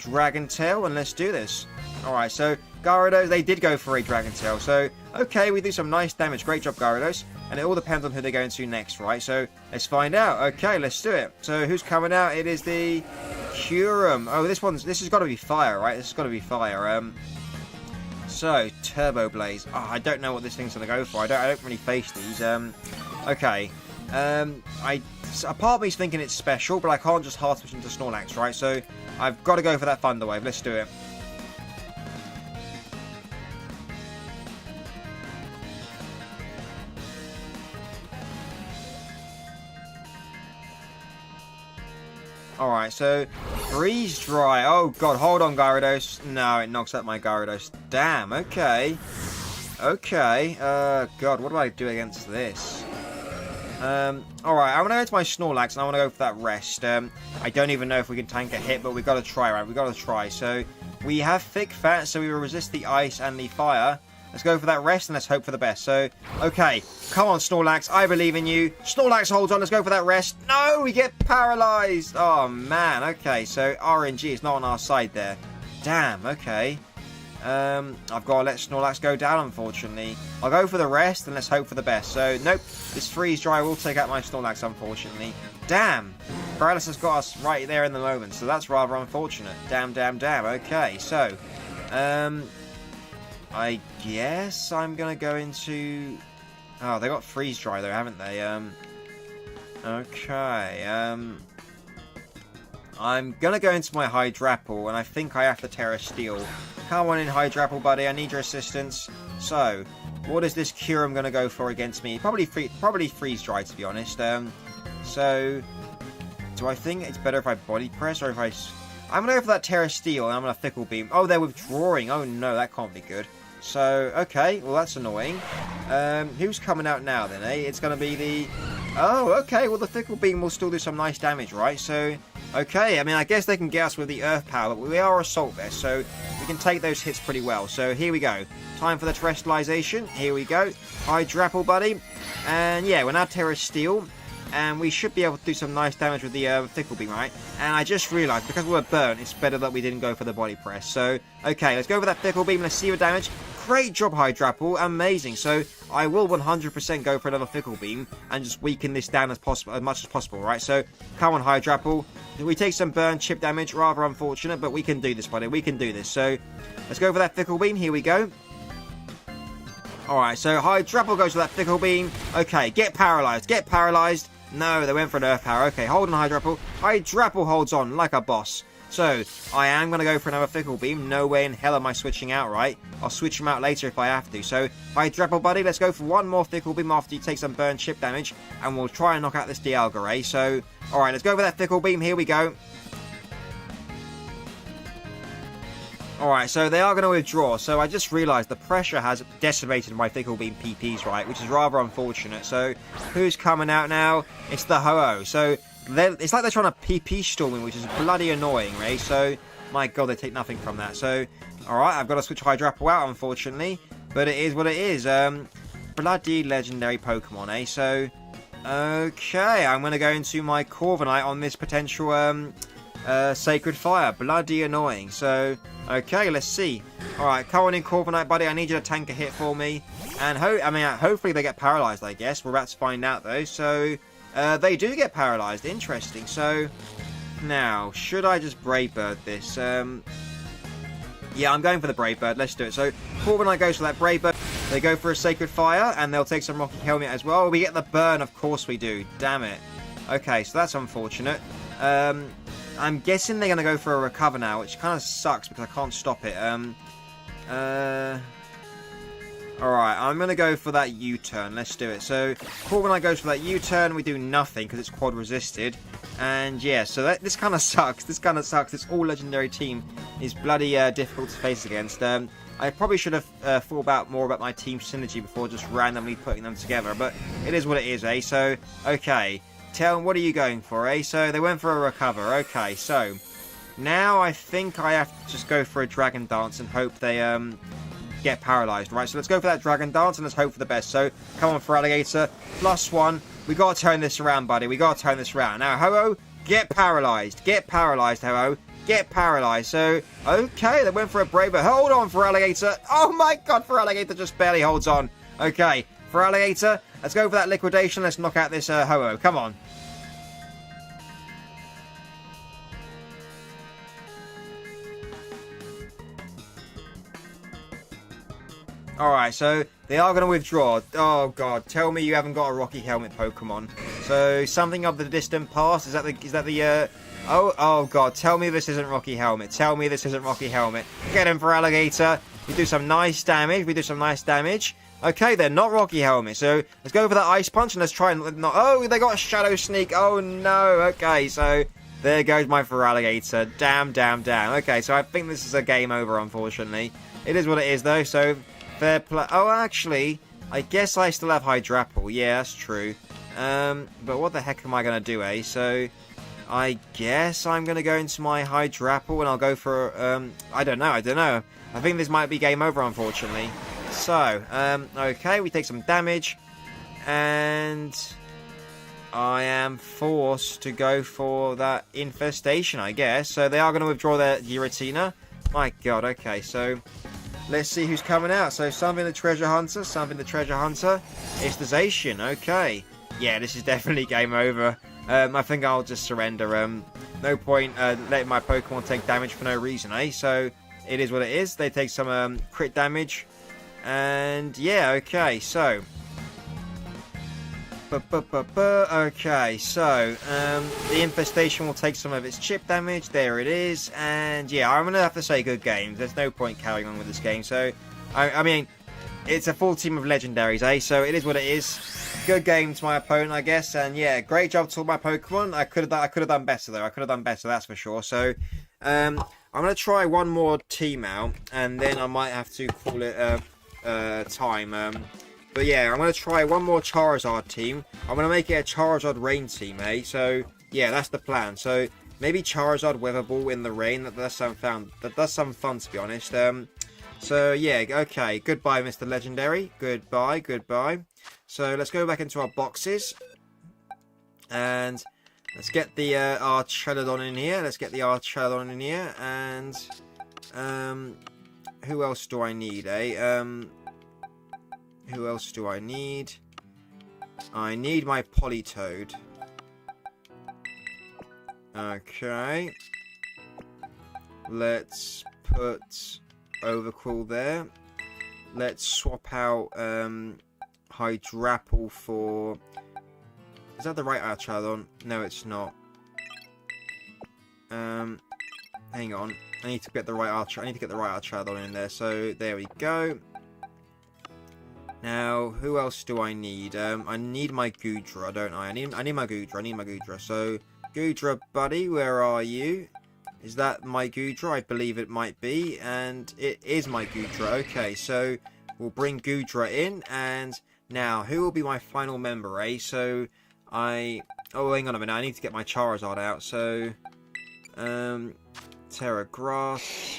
[SPEAKER 2] Dragon Tail, and let's do this. Alright, so, Gyarados, they did go for a Dragon Tail, so... Okay, we do some nice damage. Great job, Gyarados. And it all depends on who they're going to next, right? So, let's find out. Okay, let's do it. So, who's coming out? It is the Kyurem. Oh, this has got to be fire, right? This has got to be fire. So, Turbo Blaze. Oh, I don't know what this thing's going to go for. I don't really face these. Okay. A part of me's thinking it's special, but I can't just hard switch into Snorlax, right? So, I've got to go for that Thunder Wave. Let's do it. Alright, so Freeze Dry. Oh god, hold on, Gyarados. No, it knocks out my Gyarados. Damn, okay. Okay, god, what do I do against this? Alright, I'm gonna go to my Snorlax and I wanna go for that Rest. I don't even know if we can tank a hit, but we've gotta try, right? We've gotta try. So, we have Thick Fat, so we will resist the Ice and the Fire. Let's go for that Rest and let's hope for the best. So, okay. Come on, Snorlax. I believe in you. Snorlax holds on. Let's go for that Rest. No, we get paralyzed. Oh, man. Okay, so RNG is not on our side there. Damn, okay. I've got to let Snorlax go down, unfortunately. I'll go for the Rest and let's hope for the best. So, nope. This Freeze Dry will take out my Snorlax, unfortunately. Damn. Paralysis has got us right there in the moment, so that's rather unfortunate. Damn, damn, damn. Okay, so, I guess I'm going to go into... Oh, they got Freeze Dry though, haven't they? Okay, I'm going to go into my Hydrapple, and I think I have to Terra Steel. Come on in, Hydrapple, buddy. I need your assistance. So, what is this Kyurem going to go for against me? Probably Freeze Dry, to be honest. So, do I think it's better if I Body Press, or if I... I'm going to go for that Terra Steel, and I'm going to Fickle Beam. Oh, they're withdrawing. Oh, no, that can't be good. So, okay, well, that's annoying. Who's coming out now, then, eh? It's going to be the... Oh, okay, well, the Fickle Beam will still do some nice damage, right? So, okay, I mean, I guess they can get us with the Earth Power, but we are Assault Vest, so we can take those hits pretty well. So, here we go. Time for the Terrestrialization. Here we go. Hydrapple, buddy. And, yeah, we're now Terra Steel. And we should be able to do some nice damage with the Fickle Beam, right? And I just realised, because we were burnt, it's better that we didn't go for the Body Press. So, okay, let's go for that Fickle Beam. Let's see the damage. Great job, Hydrapple. Amazing. So, I will 100% go for another Fickle Beam and just weaken this down as much as possible, right? So, come on, Hydrapple. We take some burn chip damage. Rather unfortunate, but we can do this, buddy. We can do this. So, let's go for that Fickle Beam. Here we go. Alright, so Hydrapple goes for that Fickle Beam. Okay, get paralyzed. Get paralyzed. No, they went for an Earth Power. Okay, hold on, Hydrapple. Hydrapple holds on like a boss. So, I am going to go for another Fickle Beam. No way in hell am I switching out, right? I'll switch them out later if I have to. So, Hydrapple, buddy, let's go for one more Fickle Beam after you take some burn chip damage. And we'll try and knock out this Dialga, eh? So, alright, let's go for that Fickle Beam. Here we go. Alright, so they are going to withdraw. So I just realised the pressure has decimated my Fickle Beam PPs, right? Which is rather unfortunate. So, who's coming out now? It's the Ho-Oh. So, it's like they're trying to PP storm me, which is bloody annoying, right? So, my god, they take nothing from that. So, alright, I've got to switch Hydrapple out, unfortunately. But it is what it is. Bloody legendary Pokemon, eh? So, okay, I'm going to go into my Corviknight on this potential, Sacred Fire. Bloody annoying. So, okay, let's see. Alright, come on in, Corviknight, buddy. I need you to tank a hit for me. And, hopefully they get paralyzed, I guess. We're about to find out, though. So, they do get paralyzed. Interesting. So, now, should I just Brave Bird this? Yeah, I'm going for the Brave Bird. Let's do it. So, Corviknight goes for that Brave Bird. They go for a Sacred Fire, and they'll take some Rocky Helmet as well. We get the burn, of course we do. Damn it. Okay, so that's unfortunate. I'm guessing they're going to go for a Recover now, which kind of sucks because I can't stop it. Alright, I'm going to go for that U-turn. Let's do it. So, Corviknight goes for that U-turn. We do nothing because it's quad resisted. And yeah, so this kind of sucks. This kind of sucks. This all-legendary team is bloody difficult to face against. I probably should have thought about more about my team synergy before just randomly putting them together. But it is what it is, eh? So, okay. Tell them, what are you going for, eh? So, they went for a Recover. Okay, so, now I think I have to just go for a Dragon Dance and hope they, get paralyzed, right? So let's go for that Dragon Dance and let's hope for the best. So, come on, for Alligator. +1. We got to turn this around, buddy. We got to turn this around. Now, Ho-Oh, get paralyzed. Get paralyzed, Ho-Oh. Get paralyzed. So, okay, they went for a Braver. Hold on, for Alligator. Oh my god, for Alligator just barely holds on. Okay, for Alligator, let's go for that Liquidation. Let's knock out this Ho-Oh. Come on. Alright, so they are going to withdraw. Oh god, tell me you haven't got a Rocky Helmet Pokemon. So something of the distant past. Is that the oh god, tell me this isn't Rocky Helmet. Tell me this isn't Rocky Helmet. Get him for Alligator. We do some nice damage. Okay, then, not Rocky Helmet. So let's go for that Ice Punch and let's try and not. Oh, they got a Shadow Sneak. Oh no. Okay, so there goes my Feraligatr. Damn. Okay, so I think this is a game over, unfortunately. It is what it is, though, so fair play. Oh, actually, I guess I still have Hydrapple. Yeah, that's true. But what the heck am I going to do, eh? So I guess I'm going to go into my Hydrapple and I'll go for, I don't know. I think this might be game over, unfortunately. So, okay, we take some damage, and I am forced to go for that Infestation, I guess. So they are going to withdraw their Giratina. My god, okay, so let's see who's coming out. So something the Treasure Hunter. It's the Zacian, okay. Yeah, this is definitely game over. I think I'll just surrender. No point letting my Pokemon take damage for no reason, eh? So it is what it is. They take some crit damage. And yeah, okay, so okay, so the Infestation will take some of its chip damage. There it is. And yeah, I'm gonna have to say good game. There's no point carrying on with this game. So I mean, it's a full team of legendaries, eh? So it is what it is. Good game to my opponent, I guess. And yeah, great job to all my Pokemon. I could have done better, though. I could have done better, that's for sure. So I'm gonna try one more team out, and then I might have to call it time. But yeah, I'm going to try one more Charizard team. I'm going to make it a Charizard Rain team, eh? So yeah, that's the plan. So maybe Charizard Weather Ball in the rain. That does sound fun. To be honest. So yeah, okay. Goodbye, Mr. Legendary. Goodbye. So let's go back into our boxes. And let's get the Archelodon in here. And who else do I need, eh? Who else do I need? I need my Politoed. Okay. Let's put Overcool there. Let's swap out Hydrapple for... Is that the right Archelon? No, it's not. Hang on. I need to get the right Archelon in there. So there we go. Now, who else do I need? I need my Goodra, don't I? I need my Goodra. So, Goodra, buddy, where are you? Is that my Goodra? I believe it might be. And it is my Goodra. Okay, so we'll bring Goodra in. And now, who will be my final member, eh? So, oh, hang on a minute. I need to get my Charizard out. So, Terra Grass,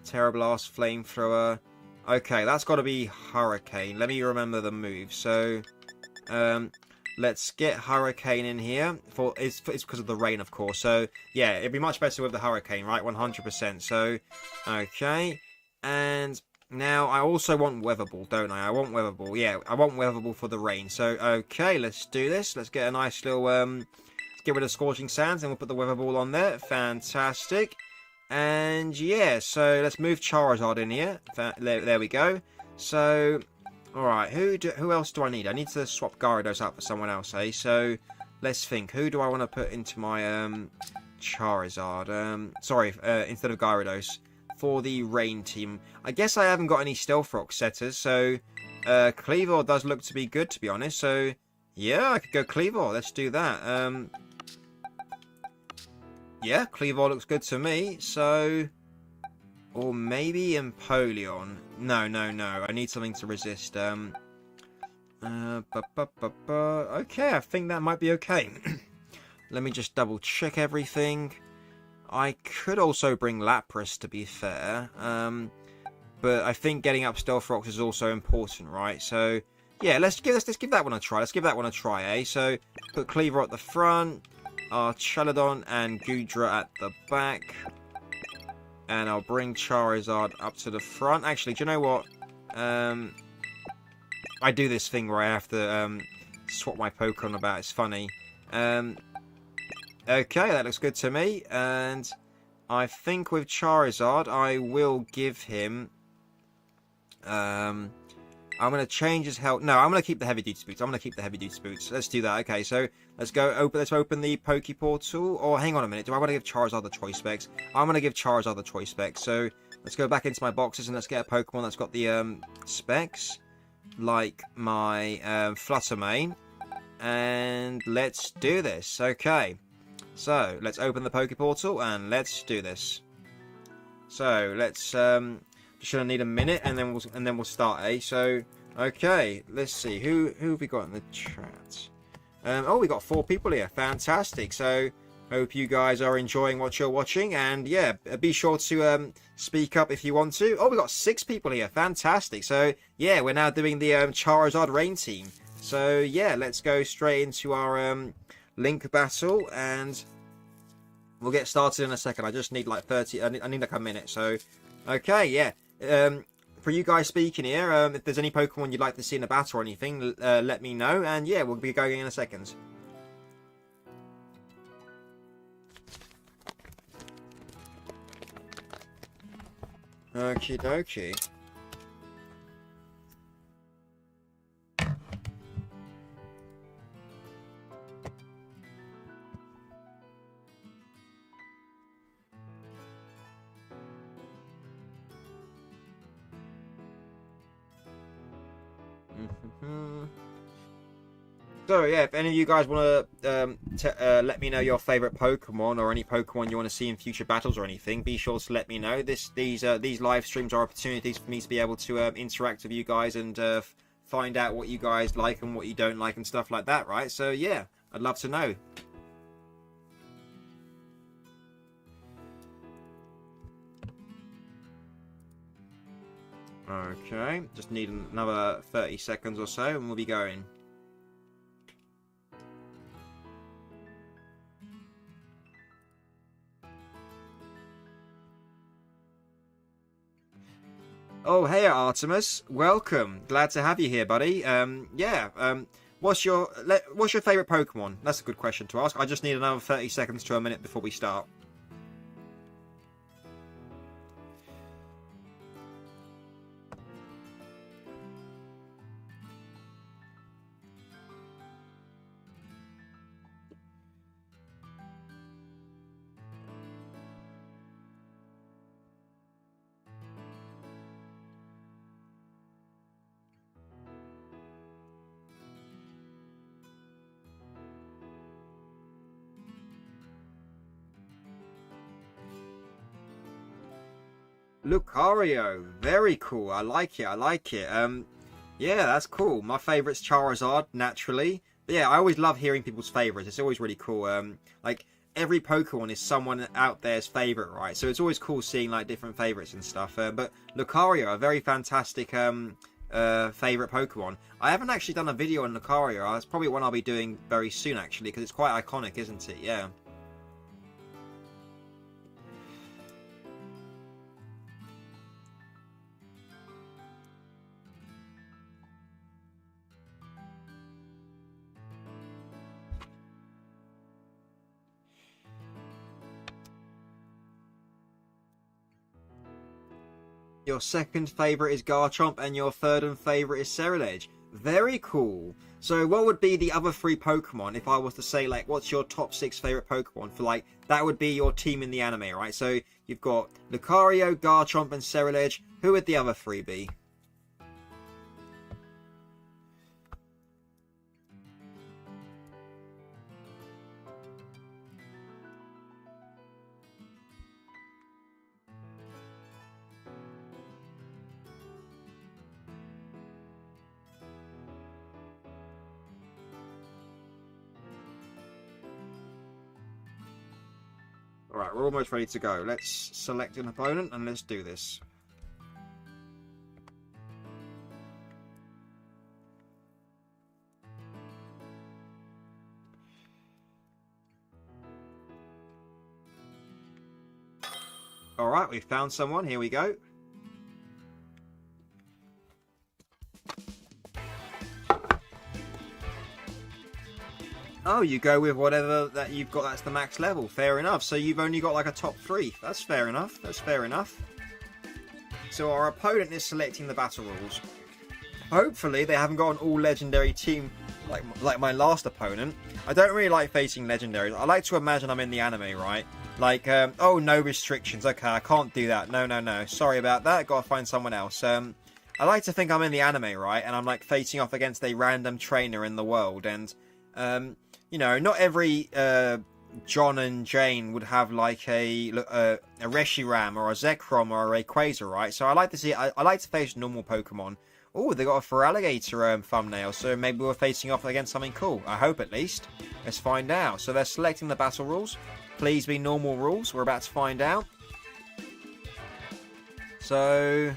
[SPEAKER 2] Terra Blast, Flamethrower. Okay, that's got to be Hurricane. Let me remember the move. So, let's get Hurricane in here. It's because of the rain, of course. So, yeah, it'd be much better with the Hurricane, right? 100%. So, okay. And now I also want Weather Ball, don't I? I want Weather Ball. Yeah, I want Weather Ball for the rain. So, okay, let's do this. Let's get a nice little... let's get rid of Scorching Sands and we'll put the Weather Ball on there. Fantastic. And yeah, so let's move Charizard in here. There we go. So, alright, who else do I need? I need to swap Gyarados out for someone else, eh? So, let's think. Who do I want to put into my Charizard? Sorry, instead of Gyarados. For the Rain team. I guess I haven't got any Stealth Rock setters, so Cleavor does look to be good, to be honest. So, yeah, I could go Cleavor. Let's do that. Yeah, Cleavor looks good to me, so... Or maybe Empoleon. No. I need something to resist. Okay, I think that might be okay. Let me just double check everything. I could also bring Lapras, to be fair. But I think getting up Stealth Rocks is also important, right? So, yeah, let's give that one a try. Eh? So, put Cleavor at the front. Archelodon and Goodra at the back. And I'll bring Charizard up to the front. Actually, do you know what? I do this thing where I have to swap my Pokemon about. It's funny. Okay, that looks good to me. And I think with Charizard, I will give him I'm going to change his health. No, I'm going to keep the heavy duty boots. Let's do that. Okay, so let's go. Let's open the Poke Portal. Or hang on a minute. Do I want to give Charizard the choice specs? I'm going to give Charizard the choice specs. So let's go back into my boxes and let's get a Pokemon that's got the specs, like my Flutter Mane. And let's do this. Okay, so let's open the Poke Portal and let's do this. So let's just gonna need a minute and then we'll start. So okay, let's see who have we got in the chat. Oh, we got 4 people here. Fantastic. So hope you guys are enjoying what you're watching, and yeah, be sure to speak up if you want to. Oh, we got 6 people here. Fantastic. So yeah, we're now doing the Charizard Rain team. So yeah, let's go straight into our link battle and we'll get started in a second. I just need like 30. I need like a minute. So okay, yeah. For you guys speaking here, if there's any Pokemon you'd like to see in a battle or anything, let me know, and yeah, we'll be going in a second. Okie dokie. So yeah, if any of you guys want to let me know your favorite Pokemon or any Pokemon you want to see in future battles or anything, be sure to let me know. These live streams are opportunities for me to be able to interact with you guys and find out what you guys like and what you don't like and stuff like that, right? So yeah, I'd love to know. Okay, just need another 30 seconds or so and we'll be going. Oh, hey Artemis, welcome. Glad to have you here, buddy. What's your favorite Pokemon? That's a good question to ask. I just need another 30 seconds to a minute before we start. Lucario, very cool. I like it. Yeah, that's cool. My favorite's Charizard, naturally. But yeah, I always love hearing people's favorites. It's always really cool. Like every Pokemon is someone out there's favorite, right? So it's always cool seeing like different favorites and stuff. But Lucario, a very fantastic favorite Pokemon. I haven't actually done a video on Lucario. That's probably one I'll be doing very soon, actually, because it's quite iconic, isn't it? Yeah. Your second favourite is Garchomp and your third and favourite is Ceruledge. Very cool. So what would be the other 3 Pokemon if I was to say, like, what's your top 6 favourite Pokemon? For, like, that would be your team in the anime, right? So you've got Lucario, Garchomp and Ceruledge. Who would the other 3 be? Alright, we're almost ready to go. Let's select an opponent and let's do this. Alright, we found someone. Here we go. Oh, you go with whatever that you've got that's the max level. Fair enough. So you've only got like a top 3. That's fair enough. So our opponent is selecting the battle rules. Hopefully they haven't got an all legendary team like my last opponent. I don't really like facing legendaries. I like to imagine I'm in the anime, right? Like, oh, no restrictions. Okay, I can't do that. No. Sorry about that. Gotta find someone else. I like to think I'm in the anime, right? And I'm like facing off against a random trainer in the world. And, you know, not every John and Jane would have like a Reshiram or a Zekrom or a Rayquaza, right? So I like to see. I like to face normal Pokemon. Oh, they got a Feraligatr thumbnail, so maybe we're facing off against something cool. I hope, at least. Let's find out. So they're selecting the battle rules. Please be normal rules. We're about to find out. So,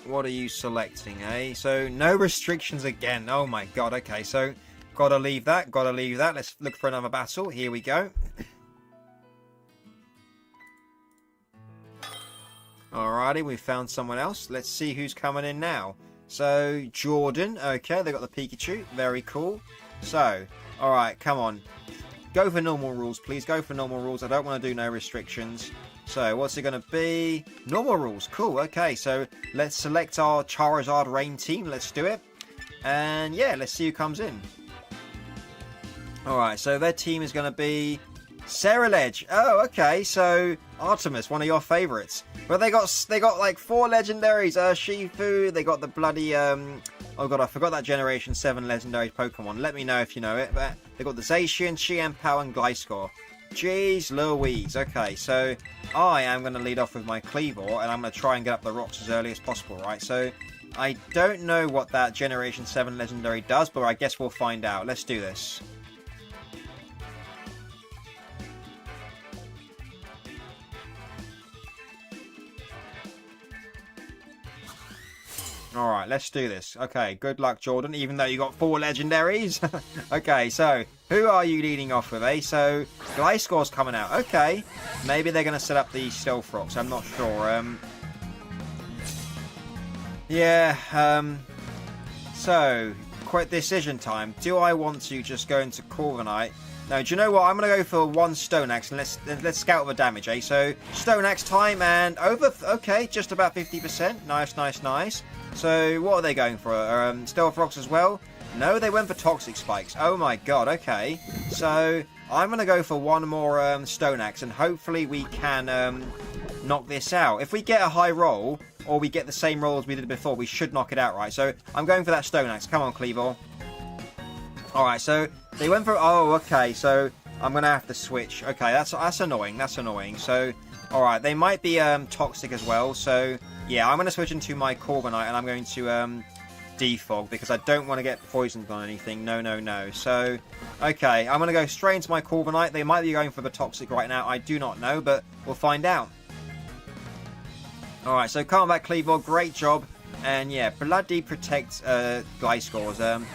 [SPEAKER 2] what are you selecting, eh? So, no restrictions again. Oh my god, okay. So, gotta leave that. Let's look for another battle. Here we go. Alrighty, we found someone else. Let's see who's coming in now. So, Jordan. Okay, they got the Pikachu. Very cool. So, alright, come on. Go for normal rules, please. Go for normal rules. I don't want to do no restrictions. So, what's it going to be? Normal rules. Cool. Okay, so let's select our Charizard Rain team. Let's do it. And, yeah, let's see who comes in. Alright, so their team is going to be Ceruledge. Oh, okay. So Artemis, one of your favorites. But they got like 4 legendaries. Shifu. They got the bloody oh god, I forgot that Generation 7 legendary Pokemon. Let me know if you know it. But they got the Zacian, Chienpao, and Gliscor. Jeez Louise. Okay, so I am going to lead off with my Kleavor, and I'm going to try and get up the rocks as early as possible, right? So I don't know what that Generation 7 legendary does, but I guess we'll find out. Let's do this. Alright, let's do this. Okay, good luck, Jordan, even though you got 4 legendaries. Okay, so, who are you leading off with, eh? So, Gliscor's coming out. Okay, maybe they're going to set up the Stealth Rocks. I'm not sure. So, quick decision time. Do I want to just go into Corviknight? No, do you know what? I'm going to go for 1 Stone Axe, and let's scout the damage, eh? So, Stone Axe time, and over... Okay, just about 50%. Nice. So, what are they going for? Stealth Rocks as well? No, they went for Toxic Spikes. Oh my god, okay. So, I'm going to go for 1 more Stone Axe, and hopefully we can knock this out. If we get a high roll, or we get the same roll as we did before, we should knock it out, right? So, I'm going for that Stone Axe. Come on, Kleavor. Alright, so, they went for... Oh, okay, so, I'm going to have to switch. Okay, that's annoying, So, alright, they might be Toxic as well, so... Yeah, I'm going to switch into my Corviknight, and I'm going to defog, because I don't want to get poisoned on anything. No. So, okay, I'm going to go straight into my Corviknight. They might be going for the Toxic right now. I do not know, but we'll find out. Alright, so calm back, Kleavor. Great job. And yeah, bloody protect Gliscor.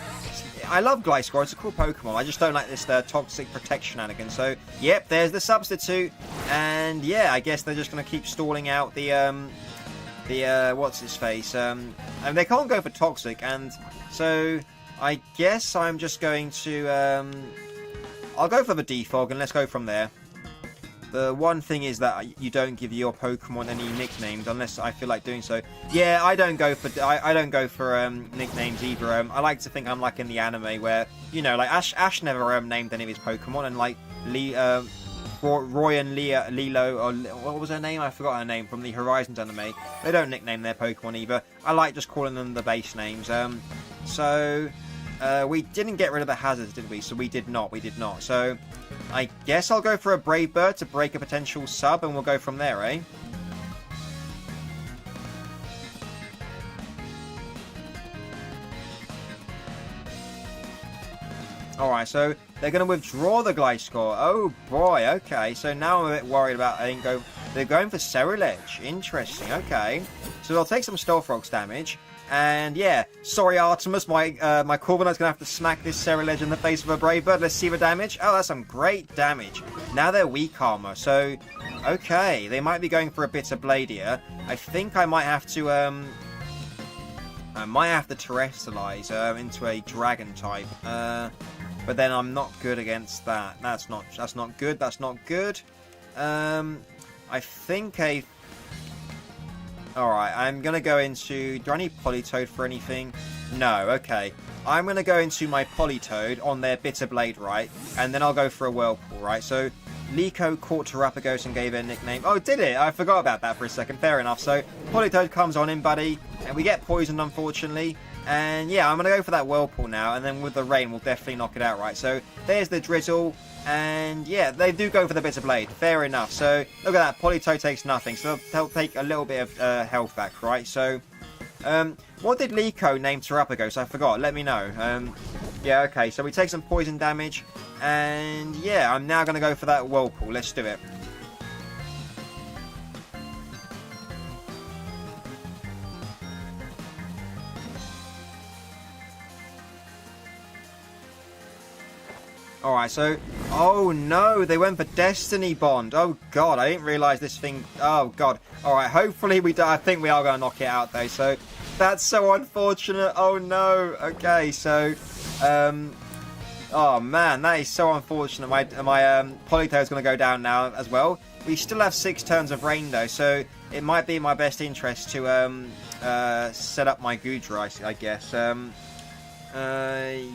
[SPEAKER 2] I love Gliscor. It's a cool Pokemon. I just don't like this Toxic Protect shenanigan. So, yep, there's the substitute. And yeah, I guess they're just going to keep stalling out the what's his face, and they can't go for Toxic, and so I guess I'm just going to I'll go for the defog, and let's go from there. The one thing is that you don't give your Pokemon any nicknames unless I feel like doing so. Yeah, I don't go for nicknames either. I like to think I'm like in the anime where, you know, like Ash never named any of his Pokemon, and like Roy and Lilo, or what was her name? I forgot her name, from the Horizons anime. They don't nickname their Pokemon either. I like just calling them the base names. So we didn't get rid of the hazards, did we? So we did not. So I guess I'll go for a Brave Bird to break a potential sub, and we'll go from there, eh? Alright, so they're going to withdraw the Gliscor. Oh boy, okay. So now I'm a bit worried about... They're going for Ceruledge. Interesting, okay. So they'll take some Stealth Rocks damage. And yeah, sorry Artemis, my Corviknight's going to have to smack this Ceruledge in the face with a Brave Bird. Let's see the damage. Oh, that's some great damage. Now they're weak armor, so... Okay, they might be going for a Bitter Blade here. I think I might have to terrestrialize into a Dragon type. But then I'm not good against that. That's not good. I think a Alright, I'm going to go into... Do I need Politoed for anything? No, okay. I'm going to go into my Politoed on their Bitter Blade, right? And then I'll go for a Whirlpool, right? So, Liko caught Terapagos and gave it a nickname. Oh, did it? I forgot about that for a second. Fair enough. So, Politoed comes on in, buddy. And we get poisoned, unfortunately. And, yeah, I'm going to go for that Whirlpool now. And then with the rain, we'll definitely knock it out, right? So, there's the Drizzle. And, yeah, they do go for the Bitter Blade. Fair enough. So, look at that. Politoed takes nothing. So, they'll take a little bit of health back, right? So, what did Liko name Terapagos? I forgot. Let me know. Yeah, okay. So, we take some poison damage. And, yeah, I'm now going to go for that Whirlpool. Let's do it. Alright, so... Oh, no! They went for Destiny Bond! Oh, God, I didn't realise this thing... Oh, God. Alright, hopefully we do... I think we are going to knock it out, though, so... That's so unfortunate! Oh, no! Okay, so... Oh, man, that is so unfortunate. My Politoed is going to go down now as well. We still have 6 turns of rain, though, so... It might be in my best interest to set up my Goodra, I guess.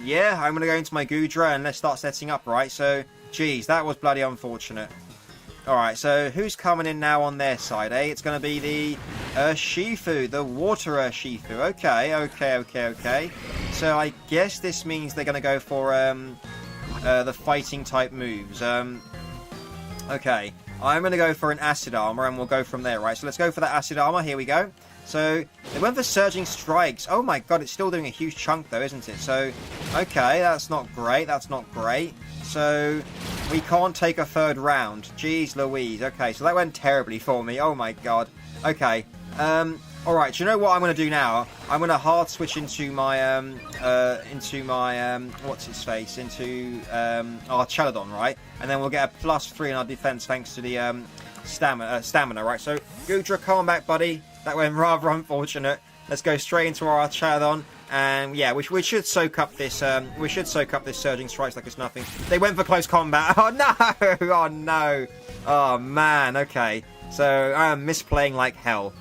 [SPEAKER 2] Yeah, I'm going to go into my Goodra and let's start setting up, right? So, geez, that was bloody unfortunate. Alright, so who's coming in now on their side, eh? It's going to be the Shifu, the Water Shifu. Okay. So, I guess this means they're going to go for the fighting type moves. Okay, I'm going to go for an Acid Armor and we'll go from there, right? So, let's go for that Acid Armor. Here we go. So, they went for Surging Strikes. Oh my god, it's still doing a huge chunk though, isn't it? So, okay, that's not great. So, we can't take a third round. Jeez Louise. Okay, so that went terribly for me. Oh my god. Okay. Alright, do you know what I'm going to do now? I'm going to hard switch into my, what's his face? Into, our Chaladon, right? And then we'll get a +3 in our defense thanks to the, stamina, right? So, Goodra, come on back, buddy. That went rather unfortunate. Let's go straight into our Chaladon. And yeah, we should soak up this Surging Strikes like it's nothing. They went for close combat. Oh no! Oh no! Oh man, okay. So I am misplaying like hell.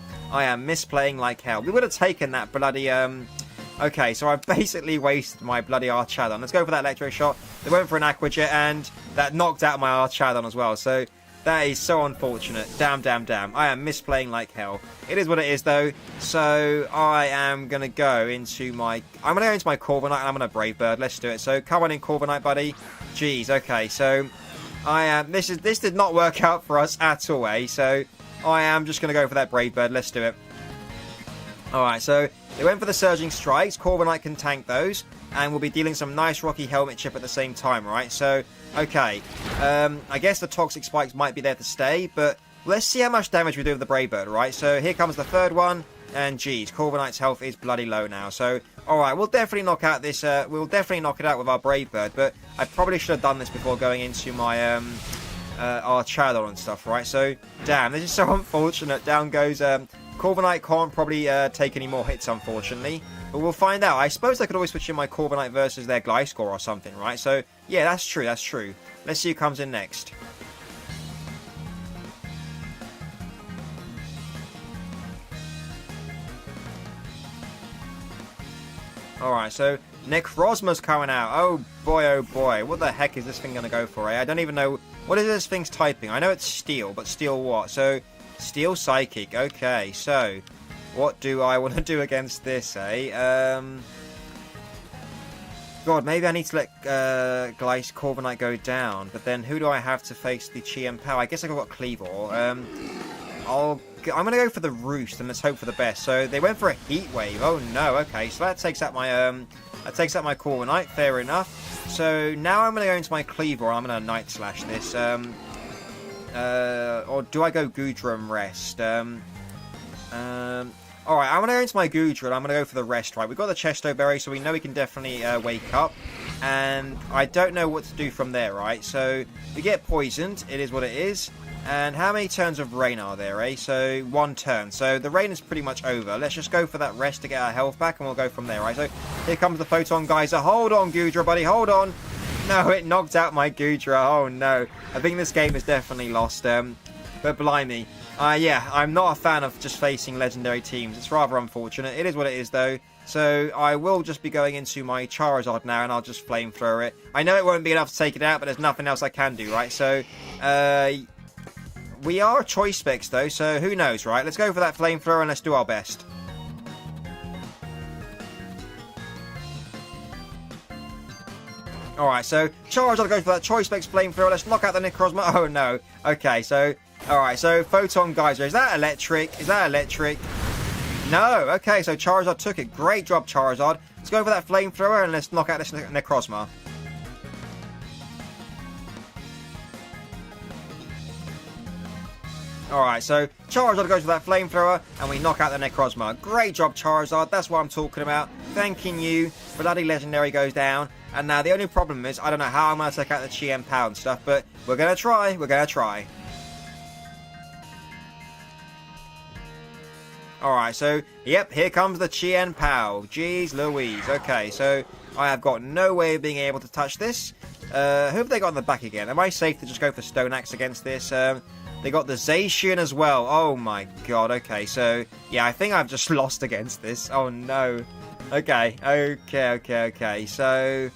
[SPEAKER 2] We would have taken that bloody okay, so I've basically wasted my bloody Archadon. Let's go for that Electro Shot. They went for an Aqua Jet and that knocked out my Archadon as well. So that is so unfortunate. Damn. I am misplaying like hell. It is what it is, though. So, I am going to go into my... I'm going to go into my Corviknight and I'm going to Brave Bird. Let's do it. So, come on in, Corviknight, buddy. Jeez, okay. So, I am... This did not work out for us at all, eh? So, I am just going to go for that Brave Bird. Let's do it. Alright, so, they went for the Surging Strikes. Corviknight can tank those. And we'll be dealing some nice Rocky Helmet Chip at the same time, right? So, okay. I guess the Toxic Spikes might be there to stay, but let's see how much damage we do with the Brave Bird, right? So, here comes the third one, and geez, Corviknight's health is bloody low now. So, alright, we'll definitely knock out this, we'll definitely knock it out with our Brave Bird, but I probably should have done this before going into my, our Charizard and stuff, right? So, damn, this is so unfortunate. Down goes, Corviknight can't probably take any more hits, unfortunately. But we'll find out. I suppose I could always switch in my Corviknight versus their Gliscor or something, right? So, yeah, that's true. Let's see who comes in next. Alright, so Necrozma's coming out. Oh boy. What the heck is this thing going to go for, eh? I don't even know. What is this thing's typing? I know it's Steel, but Steel what? So, Steel Psychic. Okay, so... What do I want to do against this, eh? God, maybe I need to let Corviknight go down. But then who do I have to face the Chi and Pow? I guess I've got Cleavor. I'm going to go for the Roost and let's hope for the best. So they went for a Heat Wave. Oh no, okay. So that takes out my Corviknight. Fair enough. So now I'm going to go into my Cleavor. I'm going to Night Slash this. Or do I go Goodra and Rest? Alright, I'm going to go into my Goodra and I'm going to go for the Rest, right? We've got the Chesto Berry, so we know we can definitely wake up. And I don't know what to do from there, right? So, we get poisoned. It is what it is. And how many turns of rain are there, eh? So, 1 turn. So, the rain is pretty much over. Let's just go for that Rest to get our health back and we'll go from there, right? So, here comes the Photon Geyser. Hold on, Goodra, buddy. Hold on. No, it knocked out my Goodra. Oh, no. I think this game is definitely lost. But blimey. Yeah, I'm not a fan of just facing legendary teams. It's rather unfortunate. It is what it is, though. So I will just be going into my Charizard now, and I'll just flamethrower it. I know it won't be enough to take it out, but there's nothing else I can do, right? So, we are choice specs, though, so who knows, right? Let's go for that flamethrower, and let's do our best. Alright, so Charizard goes for that choice specs flamethrower. Let's knock out the Necrozma. Oh, no. Okay, so... Alright, so Photon Geyser. Is that electric? Is that electric? No. Okay, so Charizard took it. Great job, Charizard. Let's go for that flamethrower and let's knock out this Necrozma. Alright, so Charizard goes for that flamethrower and we knock out the Necrozma. Great job, Charizard. That's what I'm talking about. Thanking you. Bloody Legendary goes down. And now the only problem is, I don't know how I'm going to take out the Chien Pao and stuff, but we're going to try. We're going to try. Alright, so, yep, here comes the Chien Pao. Jeez Louise. Okay, so I have got no way of being able to touch this. Who have they got in the back again? Am I safe to just go for Stone Axe against this? They got the Zacian as well. Oh my god, okay, so, yeah, I think I've just lost against this. Oh no. Okay, so,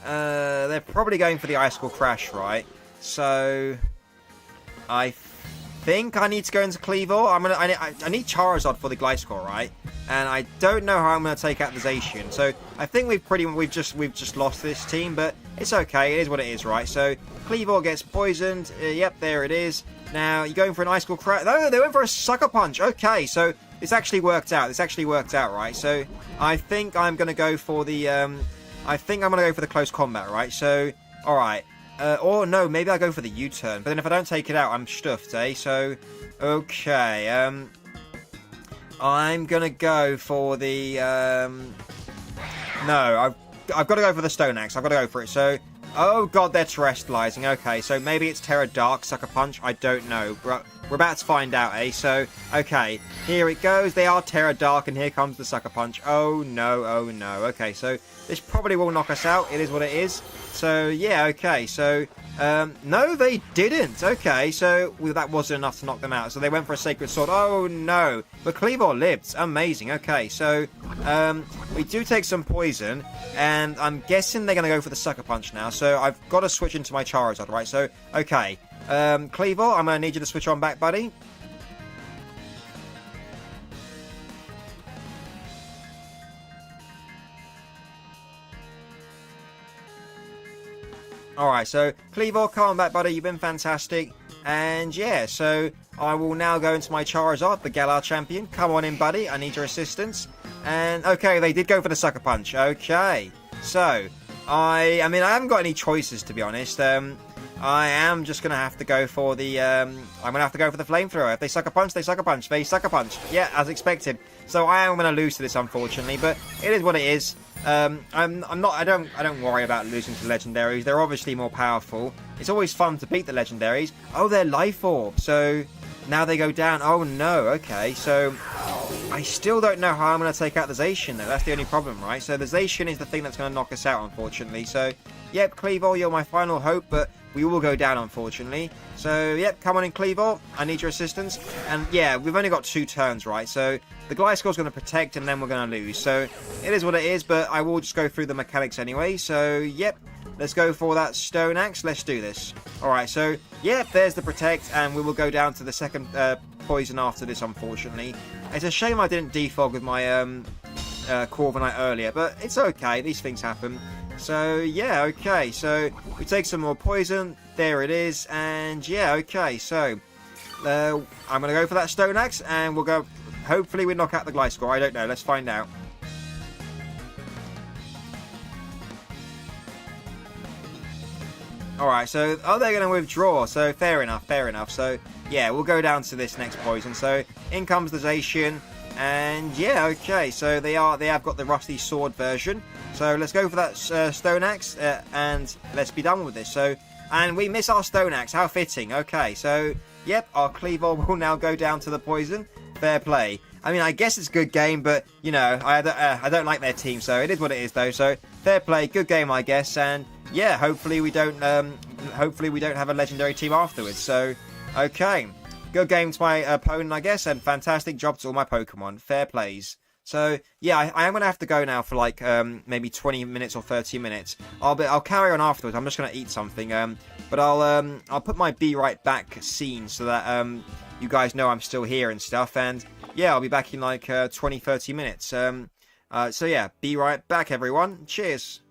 [SPEAKER 2] they're probably going for the Icicle Crash, right? So, I think I need to go into Cleavor. I need Charizard for the Gliscor, right? And I don't know how I'm going to take out the Zacian. So I think we've just lost this team, but it's okay. It is what it is, right? So Cleavor gets poisoned. Yep, there it is. Now you're going for an Icicle Crash. No, they went for a Sucker Punch. Okay, so this actually worked out. Right? So I think I'm going to go for the close combat, right? So all right. Or no, maybe I go for the U-turn. But then if I don't take it out, I'm stuffed, eh? So, okay. I'm gonna go for the... No, I've got to go for the Stone Axe. I've got to go for it. So, oh god, they're terrestrializing. Okay, so maybe it's Terra Dark, Sucker Punch. I don't know. We're about to find out, eh? So, okay, here it goes. They are Terra Dark, and here comes the Sucker Punch. Oh no, oh no. Okay, so this probably will knock us out. It is what it is. So, yeah, okay, so, no, they didn't. Okay, so that wasn't enough to knock them out. So they went for a Sacred Sword. Oh, no. But Cleavor lived. Amazing. Okay, so, we do take some poison, and I'm guessing they're going to go for the Sucker Punch now. So I've got to switch into my Charizard, right? So, okay, Cleavor, I'm going to need you to switch on back, buddy. Alright, so Cleavor, come on back, buddy. You've been fantastic. And yeah, so I will now go into my Charizard, the Galar champion. Come on in, buddy. I need your assistance. And okay, they did go for the Sucker Punch. Okay, so I mean, I haven't got any choices, to be honest. I am just going to have to go for the, I'm going to have to go for the Flamethrower. If they Sucker Punch, they Sucker Punch. They Sucker Punch. Yeah, as expected. So I am going to lose to this, unfortunately, but it is what it is. I don't worry about losing to legendaries. They're obviously more powerful. It's always fun to beat the legendaries. Oh, they're Life Orb. So now they go down. Oh no, okay. So I still don't know how I'm going to take out the Zacian though. That's the only problem, right? So the Zacian is the thing that's going to knock us out, unfortunately. So yep, Cleavor, you're my final hope, but we will go down, unfortunately. So yep, come on in, Cleavor. I need your assistance. And yeah, we've only got 2 turns, right? So the Gliscor's going to protect, and then we're going to lose. So it is what it is, but I will just go through the mechanics anyway. So yep, let's go for that Stone Axe. Let's do this. Alright, so yep, there's the protect, and we will go down to the second poison after this, unfortunately. It's a shame I didn't defog with my Corviknight earlier, but it's okay. These things happen. So yeah, okay, so we take some more poison. There it is, and yeah, okay, so I'm going to go for that Stone Axe, and we'll go. Hopefully we knock out the Gliscor. I don't know. Let's find out. Alright, so are they going to withdraw? So fair enough, fair enough. So yeah, we'll go down to this next poison. So in comes the Zacian. And yeah, okay, so they have got the Rusty Sword version. So let's go for that Stone Axe, and let's be done with this. So, and we miss our Stone Axe. How fitting. Okay, so yep, our Cleavor will now go down to the poison. Fair play. I mean, I guess it's a good game, but you know, I don't like their team, so it is what it is, though. So fair play, good game, I guess. And yeah, hopefully we don't have a legendary team afterwards. So okay. good game to my opponent, I guess, and fantastic job to all my Pokemon. Fair plays. So yeah, I am gonna have to go now for like maybe 20 minutes or 30 minutes. I'll carry on afterwards. I'm just gonna eat something. But I'll put my be right back scene so that you guys know I'm still here and stuff. And yeah, I'll be back in like 20-30 minutes. So yeah, be right back, everyone. Cheers.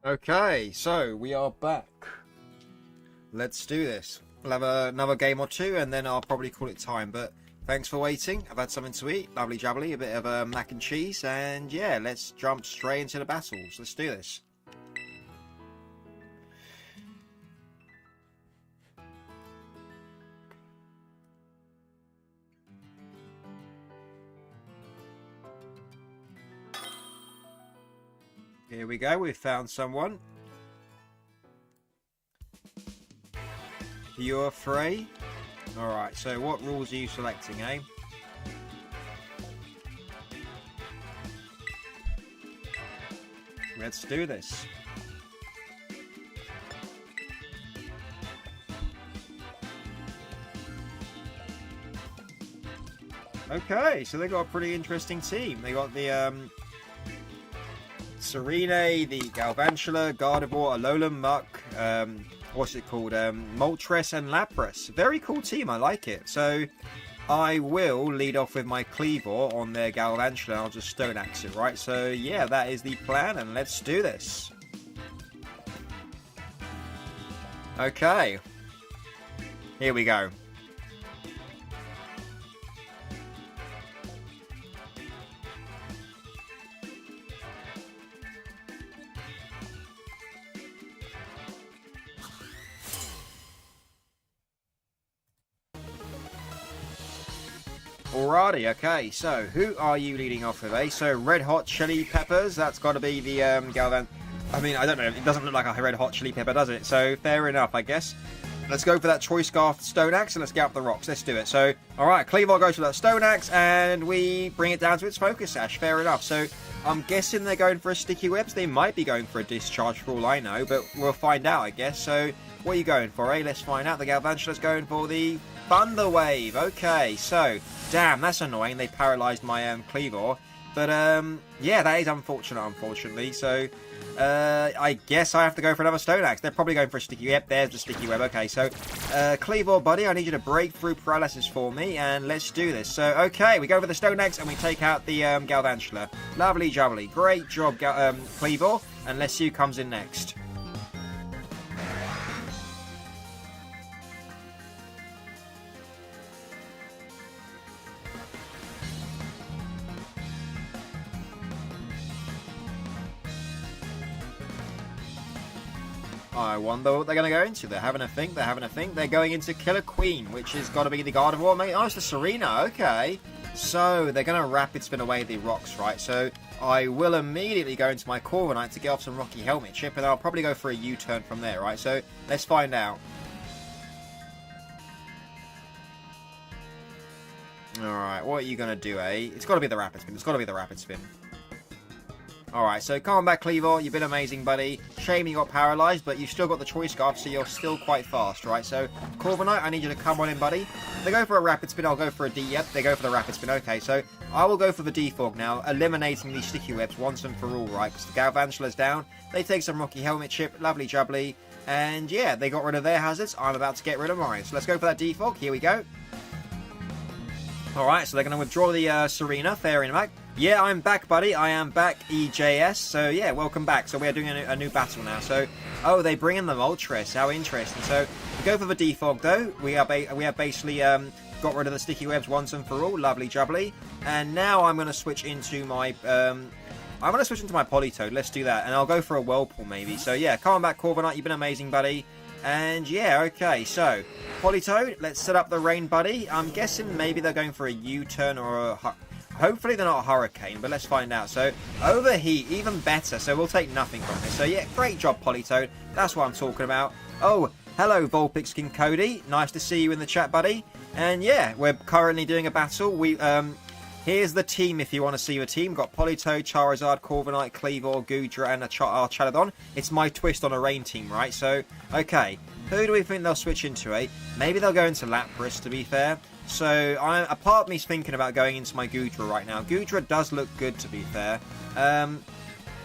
[SPEAKER 2] Okay, so we are back. Let's do this. We'll have another game or two, and then I'll probably call it time. But thanks for waiting. I've had something to eat. Lovely jubbly. A bit of mac and cheese. And yeah, let's jump straight into the battles. Let's do this. Here we go, we've found someone. You're free? Alright, so what rules are you selecting, eh? Let's do this. Okay, so they got a pretty interesting team. They got the Serene, the Galvantula, Gardevoir, Alolan Muck, what's it called? Moltres and Lapras. Very cool team, I like it. So I will lead off with my Kleavor on their Galvantula, and I'll just Stone Axe it, right? So yeah, that is the plan, and let's do this. Okay. Here we go. Alrighty, okay, so who are you leading off with, eh? So, Red Hot Chili Peppers, that's got to be the Galvan... I mean, I don't know, it doesn't look like a Red Hot Chili Pepper, does it? So, fair enough, I guess. Let's go for that Choice Scarf Stone Axe, and let's get up the rocks. Let's do it. So, alright, Kleavor goes for that Stone Axe, and we bring it down to its Focus Sash. Fair enough. So, I'm guessing they're going for a Sticky Webs. They might be going for a Discharge for all I know, but we'll find out, I guess. So, what are you going for, eh? Let's find out. The Galvantula's going for the Thunder Wave. Okay, so... Damn, that's annoying. They paralysed my Kleavor. But, yeah, that is unfortunate, unfortunately. So, I guess I have to go for another Stone Axe. They're probably going for a Sticky Web. There's the Sticky Web. Okay, so, Kleavor, buddy, I need you to break through paralysis for me, and let's do this. So, okay, we go for the Stone Axe, and we take out the Galvantula. Lovely jubbly. Great job, Kleavor. And let's see who comes in next. I wonder what they're going to go into. They're having a think. They're having a think. They're going into Killer Queen, which has got to be the Gardevoir, mate. Oh, it's the Serena. Okay. So, they're going to Rapid Spin away the rocks, right? So, I will immediately go into my Corviknight to get off some Rocky Helmet Chip, and I'll probably go for a U-turn from there, right? So, let's find out. Alright, what are you going to do, eh? It's got to be the Rapid Spin. It's got to be the Rapid Spin. Alright, so come on back, Kleavor. You've been amazing, buddy. Shame you got paralysed, but you've still got the Choice Scarf, so you're still quite fast, right? So, Corviknight, I need you to come on in, buddy. They go for a Rapid Spin, I'll go for a D. Yep, they go for the Rapid Spin. Okay, so I will go for the Defog now, eliminating these Sticky Webs once and for all, right? Because the Galvantula's down. They take some Rocky Helmet Chip, lovely jubbly. And yeah, they got rid of their hazards. I'm about to get rid of mine. So let's go for that Defog. Here we go. Alright, so they're going to withdraw the Serena, fair enough. Yeah, I'm back, buddy. I am back, EJS. So, yeah, welcome back. So, we are doing a new battle now. So, oh, they bring in the Moltres. How interesting. So, we go for the Defog, though. We have basically got rid of the Sticky Webs once and for all. Lovely jubbly. And now I'm going to switch into my... I'm going to switch into my Politoed. Let's do that. And I'll go for a Whirlpool, maybe. So, yeah, come on back, Corviknight. You've been amazing, buddy. And, yeah, okay. So, Politoed, let's set up the rain, buddy. I'm guessing maybe they're going for a U-turn or a... Hopefully they're not a Hurricane, but let's find out. So, Overheat, even better. So, we'll take nothing from this. So, yeah, great job, Politoed. That's what I'm talking about. Oh, hello, Vulpix King Cody. Nice to see you in the chat, buddy. And, yeah, we're currently doing a battle. Here's the team if you want to see the team. Got Politoed, Charizard, Corviknight, Kleavor, Goodra, and our Chaladon. It's my twist on a rain team, right? So, okay. Who do we think they'll switch into, eh? Maybe they'll go into Lapras, to be fair. So, a part of me's thinking about going into my Goodra right now. Goodra does look good, to be fair.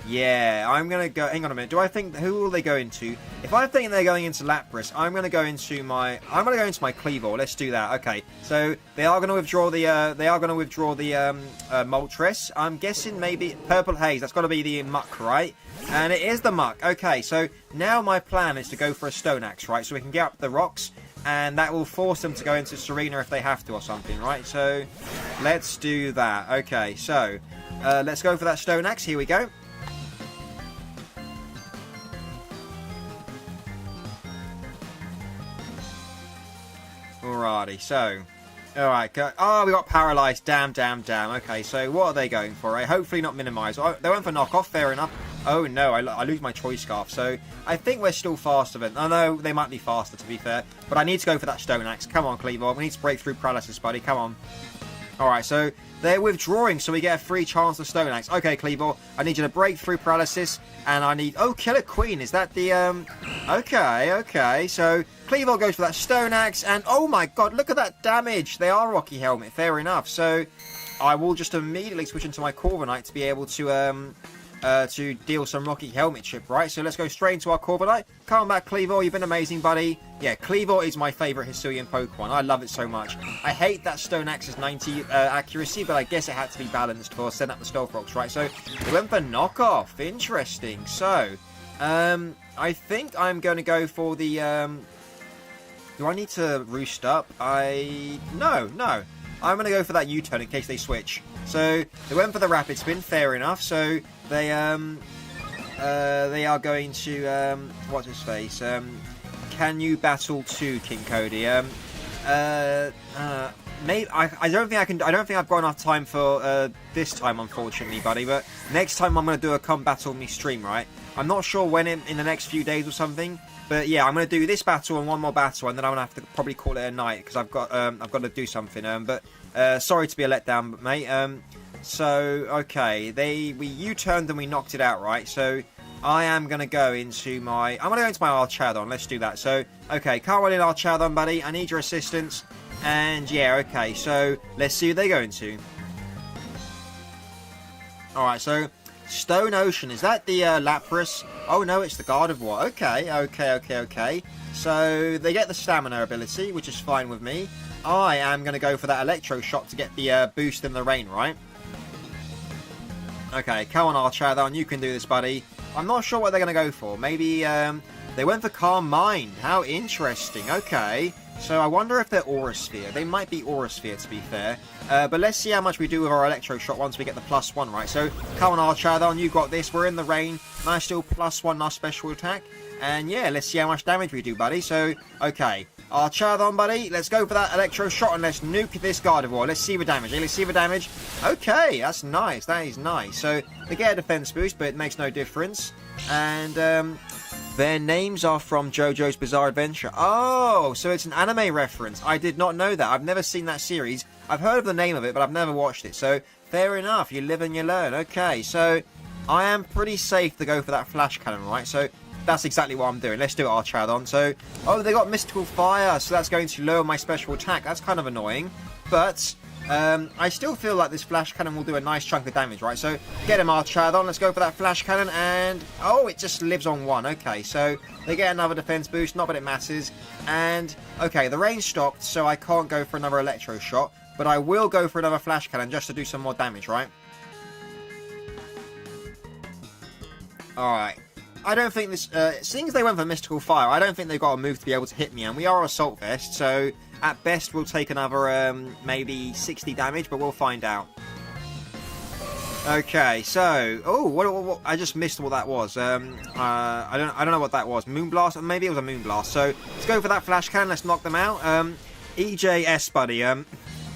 [SPEAKER 2] Yeah, I'm going to go... Hang on a minute. Do I think... Who will they go into? If I think they're going into Lapras, I'm going to go into my... Kleavor. Let's do that. Okay. So, they are going to withdraw the... Moltres. I'm guessing maybe... Purple Haze. That's got to be the Muck, right? And it is the Muck. Okay, so now my plan is to go for a Stone Axe, right? So we can get up the rocks, and that will force them to go into Serena if they have to or something, right? So, let's do that. Okay, so... let's go for that Stone Axe. Here we go. Alrighty, so... Alright, oh, we got Paralyzed. Damn. Okay, so what are they going for, right? Hopefully not Minimize. Oh, they went for Knockoff, fair enough. Oh, no, I lose my Choice Scarf, so I think we're still faster than... Oh, no, they might be faster, to be fair. But I need to go for that Stone Axe. Come on, Kleavor. We need to break through Paralysis, buddy. Come on. Alright, so they're withdrawing, so we get a free chance of Stone Axe. Okay, Kleavor, I need you to break through Paralysis, and I need... Oh, Killer Queen, is that the... Okay, so Kleavor goes for that Stone Axe, and oh my god, look at that damage! They are Rocky Helmet, fair enough. So I will just immediately switch into my Corviknight to be able to deal some Rocky Helmet chip, right? So let's go straight into our Corviknight. Come back, Kleavor, you've been amazing, buddy. Yeah, Kleavor is my favourite Hisuian Pokemon. I love it so much. I hate that Stone Axe's 90 accuracy, but I guess it had to be balanced for setting up the Stealth Rocks, right? So we went for Knockoff. Interesting. So, I think I'm going to go for the... Do I need to roost up? No. I'm going to go for that U-turn in case they switch. So, they went for the Rapid Spin, fair enough. So, they are going to, what's his face? Can you battle 2, King Cody? Maybe, I don't think I can, I don't think I've got enough time for, this time, unfortunately, buddy. But next time I'm going to do a Come Battle Me stream, right? I'm not sure when in the next few days or something. But yeah, I'm going to do this battle and one more battle, and then I'm going to have to probably call it a night, because I've got to do something. But sorry to be a letdown, mate. So, okay, we U-turned and we knocked it out, right? So, I am going to go into my... I'm going to go into my Archadon. Let's do that. So, okay, can't run in Archadon, buddy. I need your assistance. And, yeah, okay, so let's see who they go into. Alright, so... Stone Ocean, is that the Lapras? Oh no, it's the Gardevoir. Okay. So they get the Stamina ability, which is fine with me. I am going to go for that Electro Shock to get the boost in the rain, right? Okay, come on Archadon, you can do this, buddy. I'm not sure what they're going to go for. Maybe they went for Calm Mind. How interesting. Okay. So I wonder if they're Aura Sphere. They might be Aura Sphere, to be fair. But let's see how much we do with our Electro Shot once we get the +1, right? So, come on, Archadon, you got this. We're in the rain. Nice still +1 our special attack. And yeah, let's see how much damage we do, buddy. So, okay. Archadon, buddy, let's go for that Electro Shot and let's nuke this Gardevoir. Let's see the damage. Let's see the damage. Okay, that's nice. That is nice. So, they get a defense boost, but it makes no difference. And, their names are from JoJo's Bizarre Adventure. Oh, so it's an anime reference. I did not know that. I've never seen that series. I've heard of the name of it, but I've never watched it. So, fair enough. You live and you learn. Okay, so I am pretty safe to go for that Flash Cannon, right? So, that's exactly what I'm doing. Let's do it, Archadon. So, oh, they got Mystical Fire, so that's going to lower my special attack. That's kind of annoying. But... I still feel like this Flash Cannon will do a nice chunk of damage, right? So, get him, Archadon. Let's go for that Flash Cannon, and... Oh, it just lives on 1. Okay, so they get another defense boost, not that it matters. And, okay, the rain stopped, so I can't go for another Electro Shot. But I will go for another Flash Cannon just to do some more damage, right? Alright. I don't think this... seeing as they went for Mystical Fire, I don't think they've got a move to be able to hit me, and we are Assault Vest, so... At best, we'll take another, maybe 60 damage, but we'll find out. Okay, so... Oh, what I just missed what that was. I don't know what that was. Moonblast? Maybe it was a Moonblast. So, let's go for that Flash Cannon. Let's knock them out. EJS, buddy.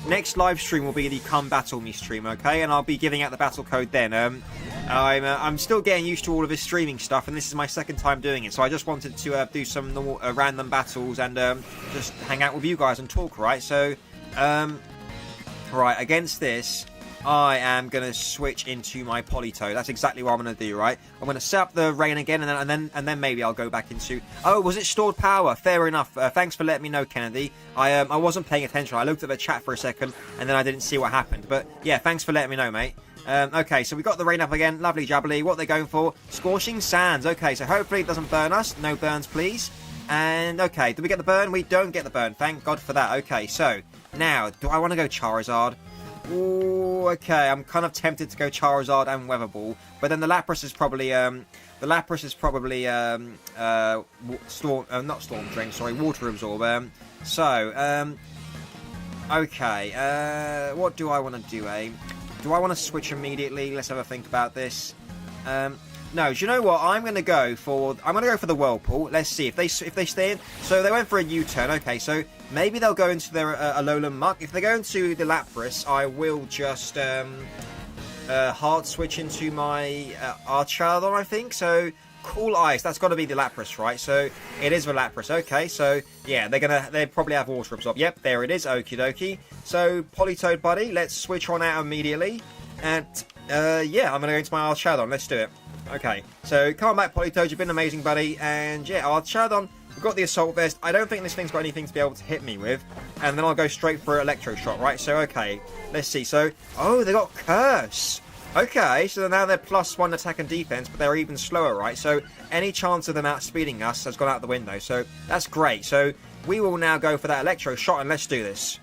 [SPEAKER 2] Next live stream will be the Come Battle Me stream, okay? And I'll be giving out the battle code then. I'm still getting used to all of this streaming stuff, and this is my second time doing it, so I just wanted to do some normal, random battles and just hang out with you guys and talk, right? So, right, against this, I am going to switch into my Politoed. That's exactly what I'm going to do, right? I'm going to set up the rain again, and then maybe I'll go back into... Oh, was it stored power? Fair enough. Thanks for letting me know, Kennedy. I wasn't paying attention. I looked at the chat for a second, and then I didn't see what happened. But, yeah, thanks for letting me know, mate. Okay, so we got the rain up again. Lovely jubbly. What they're going for? Scorching sands. Okay, so hopefully it doesn't burn us. No burns, please. And, okay, do we get the burn? We don't get the burn. Thank God for that. Okay, so, now, do I want to go Charizard? Ooh, okay, I'm kind of tempted to go Charizard and Weather Ball, but then the Lapras is probably, not Storm Drink, sorry, Water Absorb. Okay, what do I want to do, eh? Do I want to switch immediately? Let's have a think about this. No, do you know what? I'm gonna go for the Whirlpool. Let's see if they stay in. So they went for a U-turn. Okay, so maybe they'll go into their Alolan Muck. If they go into the Lapras, I will just hard switch into my Archarodon, I think. So Cool Ice. That's got to be the Lapras, right? So it is the Lapras. Okay, so yeah, they probably have Water Absorb. Yep, there it is. Okie dokie. So Politoed, buddy, let's switch on out immediately. And yeah, I'm gonna go into my Archarodon. Let's do it. Okay, so come on back, Politoed. You've been amazing, buddy. And yeah, Archarodon, we've got the Assault Vest. I don't think this thing's got anything to be able to hit me with. And then I'll go straight for Electro Shot, right? So, okay, let's see. So, oh, they got Curse. Okay, so now they're +1 attack and defense, but they're even slower, right? So, any chance of them outspeeding us has gone out the window. So, that's great. So, we will now go for that Electro Shot, and let's do this.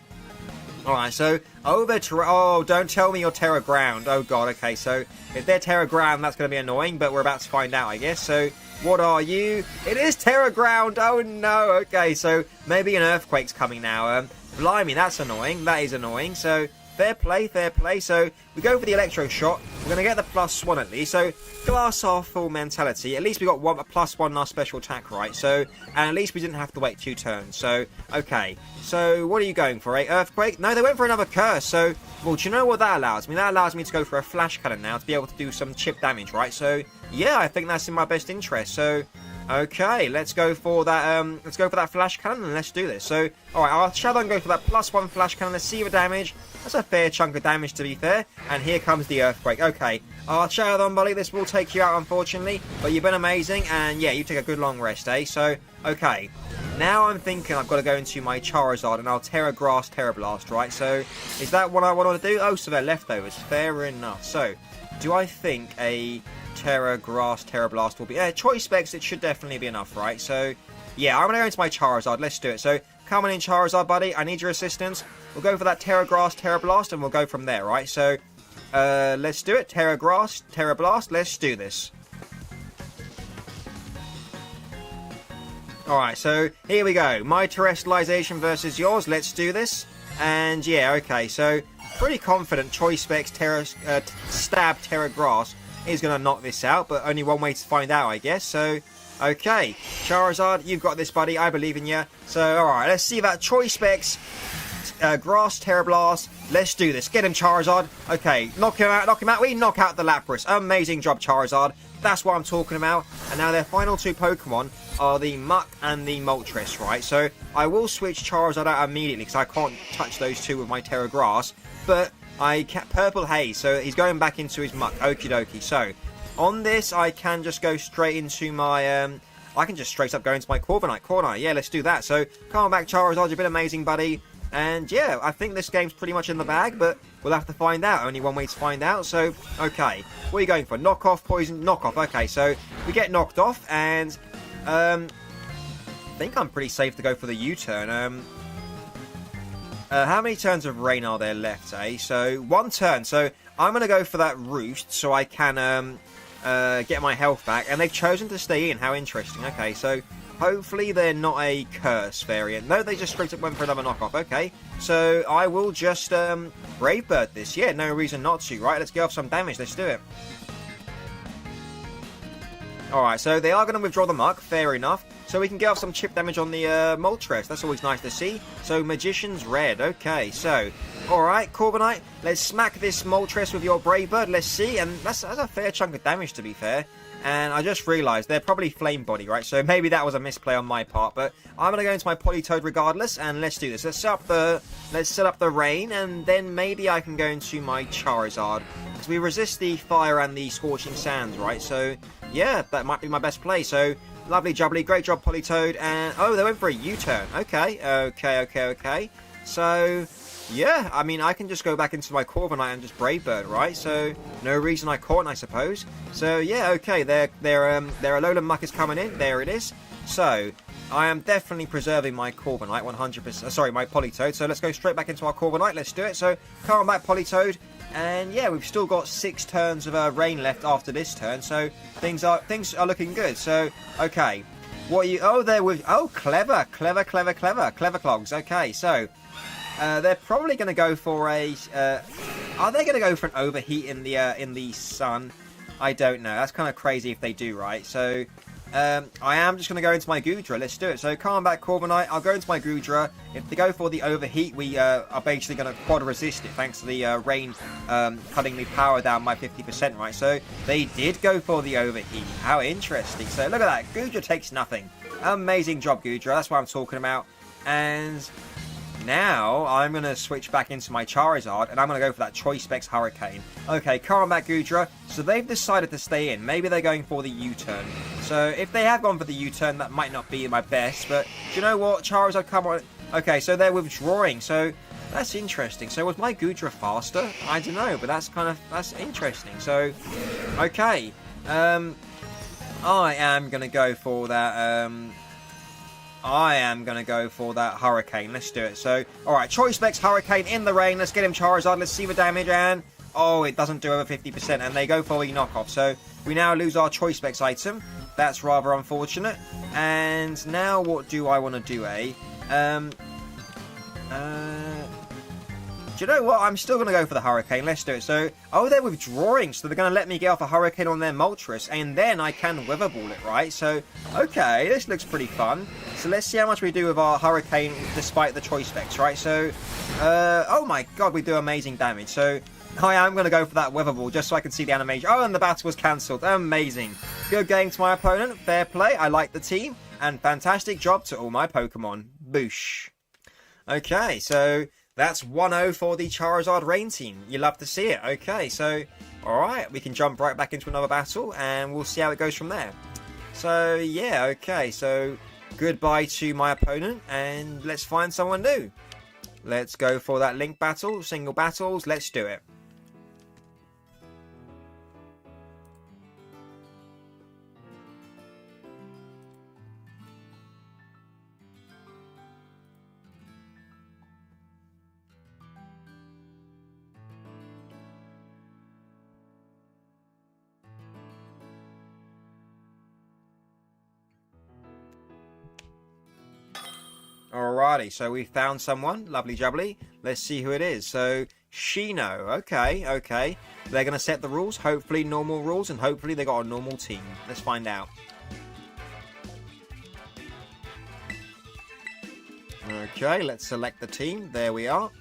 [SPEAKER 2] Alright, so, oh, don't tell me you're Terra Ground. Oh, God, okay, so, if they're Terra Ground, that's going to be annoying, but we're about to find out, I guess. So, what are you? It is Terra Ground! Oh, no, okay, so, maybe an Earthquake's coming now. Blimey, that's annoying. That is annoying, so... Fair play, fair play. So, we go for the Electro Shot. We're going to get the +1 at least. So, glass half full mentality. At least we got a +1 in our special attack, right? So, and at least we didn't have to wait 2 turns. So, okay. So, what are you going for, eh? Earthquake? No, they went for another Curse. So, well, do you know what that allows me? That allows me to go for a Flash Cannon now to be able to do some chip damage, right? So, yeah, I think that's in my best interest. So... Okay, let's go for that Flash Cannon and let's do this. So, alright, I'll Shadow go for that +1 Flash Cannon. Let's see the damage. That's a fair chunk of damage, to be fair. And here comes the Earthquake. Okay, I'll Shadow buddy. This will take you out, unfortunately. But you've been amazing. And yeah, you take a good long rest, eh? So, okay. Now I'm thinking I've got to go into my Charizard and I'll Terra Grass, Terra Blast, right? So, is that what I want to do? Oh, so they're leftovers. Fair enough. So, do I think a... Terra Grass, Terra Blast will be... choice specs, it should definitely be enough, right? So, yeah, I'm going to go into my Charizard. Let's do it. So, come on in, Charizard, buddy. I need your assistance. We'll go for that Terra Grass, Terra Blast, and we'll go from there, right? So, let's do it. Terra Grass, Terra Blast. Let's do this. Alright, so, here we go. My Terrestrialization versus yours. Let's do this. And, yeah, okay. So, pretty confident choice specs, Stab, Terra Grass is going to knock this out, but only one way to find out, I guess. So, okay, Charizard, you've got this, buddy. I believe in you. So, alright, let's see that choice specs. Grass, Terra Blast. Let's do this. Get him, Charizard. Okay, knock him out, knock him out. We knock out the Lapras. Amazing job, Charizard. That's what I'm talking about. And now their final 2 Pokemon are the Muck and the Moltres, right? So, I will switch Charizard out immediately because I can't touch those 2 with my Terra Grass. But... Purple Haze, so he's going back into his Muck. Okie dokie. So, on this, I can just go straight into my, I can just straight up go into my Corviknight, can't I? Yeah, let's do that. So, come on back, Charizard, you've been amazing, buddy. And, yeah, I think this game's pretty much in the bag, but we'll have to find out. Only one way to find out, so, okay. What are you going for? Knock off, poison, knock off. Okay, so, we get knocked off, and, I think I'm pretty safe to go for the U-turn. How many turns of rain are there left, eh? So, 1 turn. So, I'm going to go for that Roost so I can get my health back. And they've chosen to stay in. How interesting. Okay, so hopefully they're not a Curse variant. No, they just straight up went for another knockoff. Okay, so I will just Brave Bird this. Yeah, no reason not to, right? Let's get off some damage. Let's do it. Alright, so they are going to withdraw the Muck. Fair enough. So we can get off some chip damage on the Moltres. That's always nice to see. So Magician's Red. Okay, so Alright, Corviknight, let's smack this Moltres with your Brave Bird. Let's see. And that's a fair chunk of damage, to be fair. And I just realised they're probably Flame Body, right? So maybe that was a misplay on my part. But I'm going to go into my Politoed regardless. And let's do this. Let's set up the Rain. And then maybe I can go into my Charizard. Because we resist the Fire and the Scorching Sands, right? So, yeah, that might be my best play. So, lovely jubbly. Great job, Politoed. And, oh, they went for a U-turn. Okay. So, yeah, I mean, I can just go back into my Corviknight and just Brave Bird, right? So, no reason I can't, I suppose. So, yeah, okay, their Alolan Muck is coming in. There it is. So, I am definitely preserving my Corviknight, 100%. Sorry, my Politoed. So, let's go straight back into our Corviknight. Let's do it. So, come on back, Politoed. And, yeah, we've still got 6 turns of Rain left after this turn. So, things are looking good. So, okay. What are you... Oh, they're with... Oh, clever. Clogs. Okay, so... they're probably going to go for a... are they going to go for an overheat in the sun? I don't know. That's kind of crazy if they do, right? So, I am just going to go into my Goodra. Let's do it. So, calm back, Corviknight. I'll go into my Goodra. If they go for the overheat, we are basically going to quad resist it, thanks to the Rain cutting the power down by 50%, right? So, they did go for the overheat. How interesting. So, look at that. Goodra takes nothing. Amazing job, Goodra. That's what I'm talking about. And... now, I'm going to switch back into my Charizard, and I'm going to go for that Choice Specs Hurricane. Okay, calm back, Goodra. So they've decided to stay in. Maybe they're going for the U-turn. So if they have gone for the U-turn, that might not be my best. But do you know what? Charizard, come on. Okay, so they're withdrawing. So that's interesting. So was my Goodra faster? I don't know, but that's interesting. So, okay. I am going to go for that... I am going to go for that Hurricane. Let's do it. So, alright, Choice Specs Hurricane in the rain. Let's get him Charizard. Let's see the damage. And, oh, it doesn't do over 50%. And they go for a knockoff. So, we now lose our Choice Specs item. That's rather unfortunate. And now what do I want to do, eh? Do you know what? I'm still going to go for the Hurricane. Let's do it. So, oh, they're withdrawing. So, they're going to let me get off a Hurricane on their Moltres. And then I can Weather Ball it, right? So, okay, this looks pretty fun. So, let's see how much we do with our Hurricane despite the Choice Specs, right? So, oh my god, we do amazing damage. So, I am going to go for that Weather Ball just so I can see the animation. Oh, and the battle was cancelled. Amazing. Good game to my opponent. Fair play. I like the team. And fantastic job to all my Pokemon. Boosh. Okay, so... that's 1-0 for the Charizard Rain team. You love to see it. Okay, so, alright, we can jump right back into another battle, and we'll see how it goes from there. So, yeah, okay, so, goodbye to my opponent, and let's find someone new. Let's go for that Link battle, single battles, let's do it. Alrighty, so we found someone. Lovely jubbly. Let's see who it is. So, Shino. Okay. They're going to set the rules. Hopefully normal rules, and hopefully they got a normal team. Let's find out. Okay, let's select the team. There we are.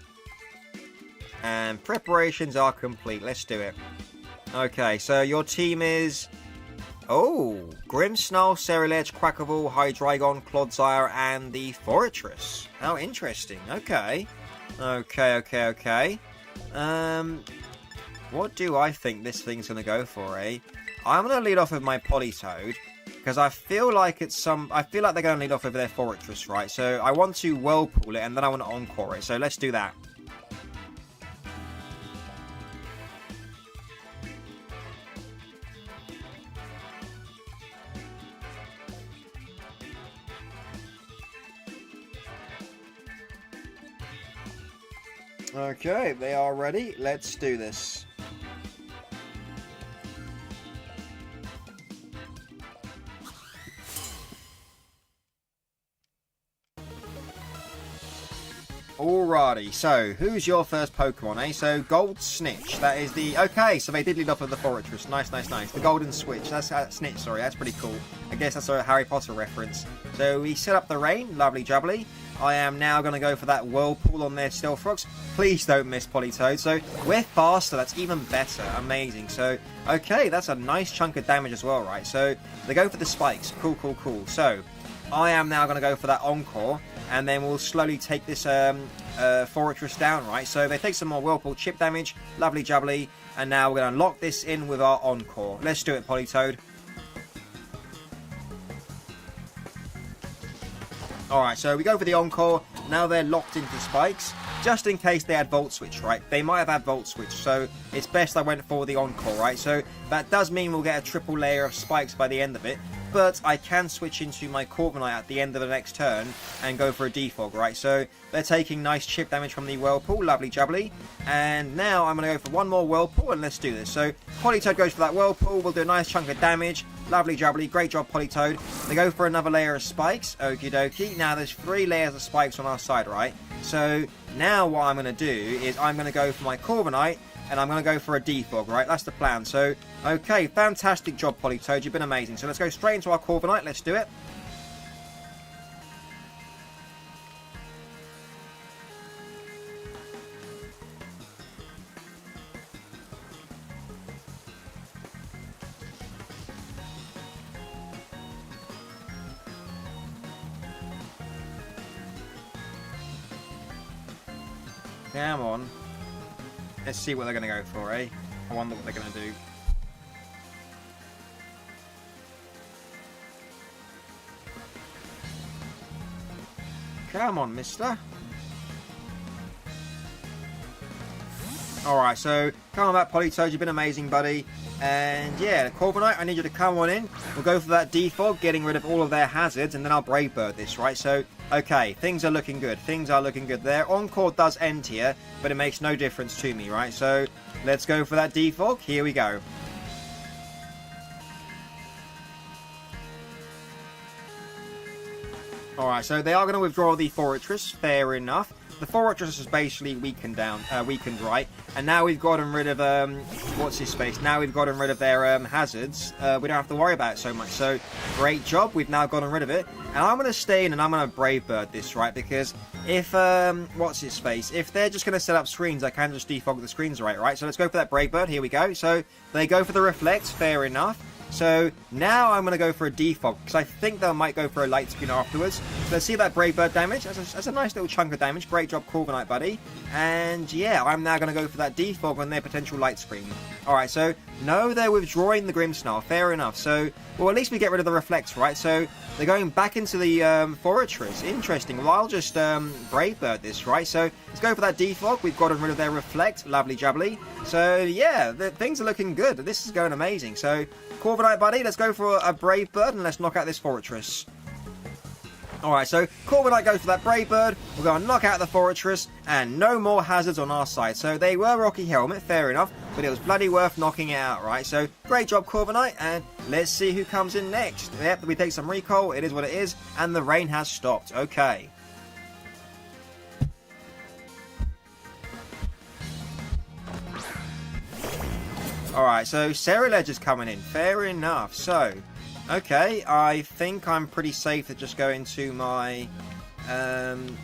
[SPEAKER 2] And preparations are complete. Let's do it. Okay, so your team is... oh, Grimmsnarl, Ceruledge, Quackable, Hydreigon, Clodsire, and the Forretress. How interesting. Okay. What do I think this thing's going to go for, eh? I'm going to lead off with my Politoed, because I feel like they're going to lead off with their Forretress, right? So I want to Whirlpool it, and then I want to Encore it. So let's do that. Okay, they are ready. Let's do this. Alrighty, so who's your first Pokemon, eh? So Gold Snitch, that is the... Okay, so they did lead off with the Fortress. Nice. The Golden Switch, that's Snitch, sorry, that's pretty cool. I guess that's a Harry Potter reference. So we set up the rain, lovely jubbly. I am now going to go for that Whirlpool on their Stealth Rocks. Please don't miss Politoed. So we're faster, that's even better, amazing. So, okay, that's a nice chunk of damage as well, right? So they go for the spikes, cool. So I am now going to go for that Encore. And then we'll slowly take this Fortress down, right? So they take some more Whirlpool chip damage. Lovely jubbly. And now we're going to lock this in with our Encore. Let's do it, Politoed. Alright, so we go for the Encore. Now they're locked into spikes. Just in case they had Volt Switch, right? They might have had Volt Switch, so it's best I went for the Encore, right? So that does mean we'll get a triple layer of spikes by the end of it. But I can switch into my Corviknight at the end of the next turn and go for a Defog, right? So they're taking nice chip damage from the Whirlpool, lovely jubbly. And now I'm going to go for one more Whirlpool, and let's do this. So Politoed goes for that Whirlpool, we'll do a nice chunk of damage. Lovely jubbly, great job Politoed. They go for another layer of spikes, okie dokie. Now there's 3 layers of spikes on our side, right? So now what I'm going to do is I'm going to go for my Corviknight, and I'm going to go for a Defog, right? That's the plan. So, okay, fantastic job, Politoed. You've been amazing. So let's go straight into our Corviknight. Let's do it. Come on. Let's see what they're going to go for, eh? I wonder what they're going to do. Come on, mister. Alright, so come on back, Politoed. You've been amazing, buddy. And yeah, Corviknight, I need you to come on in. We'll go for that Defog, getting rid of all of their hazards, and then I'll Brave Bird this, right? So, okay, things are looking good. Things are looking good there. Encore does end here, but it makes no difference to me, right? So, let's go for that Defog. Here we go. Alright, so they are going to withdraw the Fortress. Fair enough. The Fortress is basically weakened, right? And now we've gotten rid of, what's his face? Now we've gotten rid of their hazards. We don't have to worry about it so much. So, great job. We've now gotten rid of it. And I'm going to stay in and I'm going to Brave Bird this, right? Because if, what's his face? If they're just going to set up screens, I can just defog the screens, right? So let's go for that Brave Bird. Here we go. So, they go for the Reflect. Fair enough. So now I'm going to go for a Defog, because I think they might go for a Light Screen afterwards. So let's see that Brave Bird damage. That's a nice little chunk of damage. Great job, Corviknight, buddy. And yeah, I'm now going to go for that Defog on their potential Light Screen. Alright, so no, they're withdrawing the Grimmsnarl. Fair enough. So, well, at least we get rid of the Reflects, right? So they're going back into the Fortress. Interesting. Well, I'll just Brave Bird this, right? So let's go for that Defog. We've gotten rid of their Reflect. Lovely jubbly. So yeah, things are looking good. This is going amazing. So Corviknight, buddy, let's go for a Brave Bird and let's knock out this Fortress. Alright, so Corviknight goes for that Brave Bird. We're going to knock out the Fortress and no more hazards on our side. So they were Rocky Helmet, fair enough, but it was bloody worth knocking it out, right? So great job, Corviknight, and let's see who comes in next. Yep, we take some recoil, it is what it is, and the rain has stopped. Okay. Alright, so Ceruledge is coming in. Fair enough. So, okay, I think I'm pretty safe to just go into my... I'm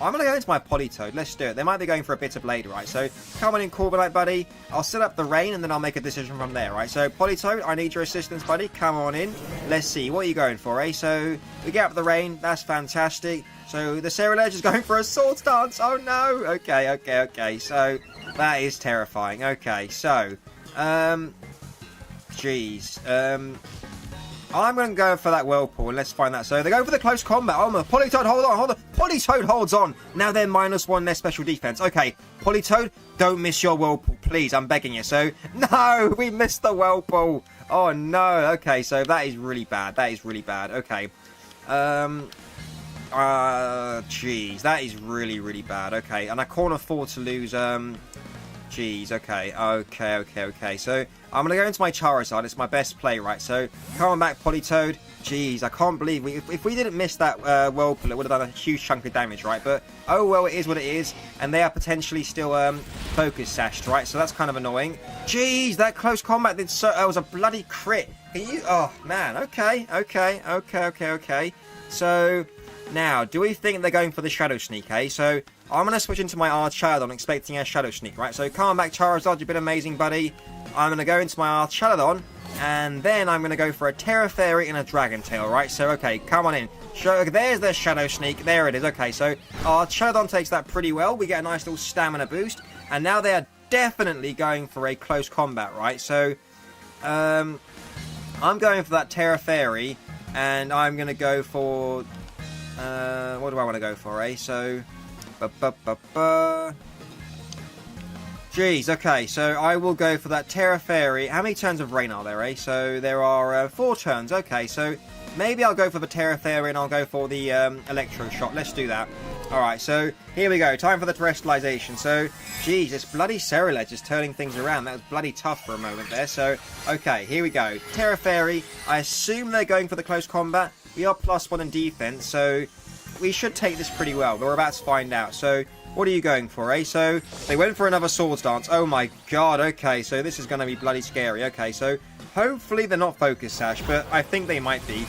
[SPEAKER 2] going to go into my Politoed. Let's do it. They might be going for a Bitter Blade, right? So, come on in, Corviknight, buddy. I'll set up the rain, and then I'll make a decision from there, right? So, Politoed, I need your assistance, buddy. Come on in. Let's see. What are you going for, eh? So, we get up the rain. That's fantastic. So, the Ceruledge is going for a Swords Dance. Oh, no. Okay. So... that is terrifying. Okay, so, jeez, I'm going to go for that Whirlpool, and let's find that. So, they go for the close combat. Oh, my Politoed, hold on. Politoed holds on. Now they're -1 their special defense. Okay, Politoed, don't miss your Whirlpool, please. I'm begging you. So, no, we missed the Whirlpool. Oh, no. Okay, so that is really bad. Okay. Jeez, that is really, really bad. Okay, and I can't afford to lose, Jeez, okay. So, I'm going to go into my Charizard. It's my best play, right? So, come on back, Politoed. Jeez, I can't believe if we didn't miss that Whirlpool, it would have done a huge chunk of damage, right? But, oh well, it is what it is. And they are potentially still focus sashed, right? So, that's kind of annoying. Jeez, that close combat did so... It was a bloody crit. Can you... Oh, man. Okay. So, now, do we think they're going for the Shadow Sneak, eh? So... I'm going to switch into my Archaladon, expecting a Shadow Sneak, right? So, come on back, Charizard, you've been amazing, buddy. I'm going to go into my Archaladon, and then I'm going to go for a Terra Fairy and a Dragon Tail, right? So, okay, come on in. There's the Shadow Sneak. There it is. Okay, so Archaladon takes that pretty well. We get a nice little stamina boost, and now they are definitely going for a close combat, right? So, I'm going for that Terra Fairy, and I'm going to go for... what do I want to go for, eh? So... Jeez, okay, so I will go for that Terra Fairy. How many turns of Rain are there, eh? So there are 4 turns, okay, so maybe I'll go for the Terra Fairy and I'll go for the Electro Shot. Let's do that. Alright, so here we go, time for the Terrestrialization. So, geez, this bloody Ceruledge is turning things around. That was bloody tough for a moment there, so, okay, here we go. Terra Fairy, I assume they're going for the close combat. We are +1 in defense, so... we should take this pretty well, but we're about to find out. So, what are you going for, eh? So, they went for another Swords Dance. Oh my god, okay, so this is going to be bloody scary. Okay, so, hopefully they're not Focus Sash, but I think they might be.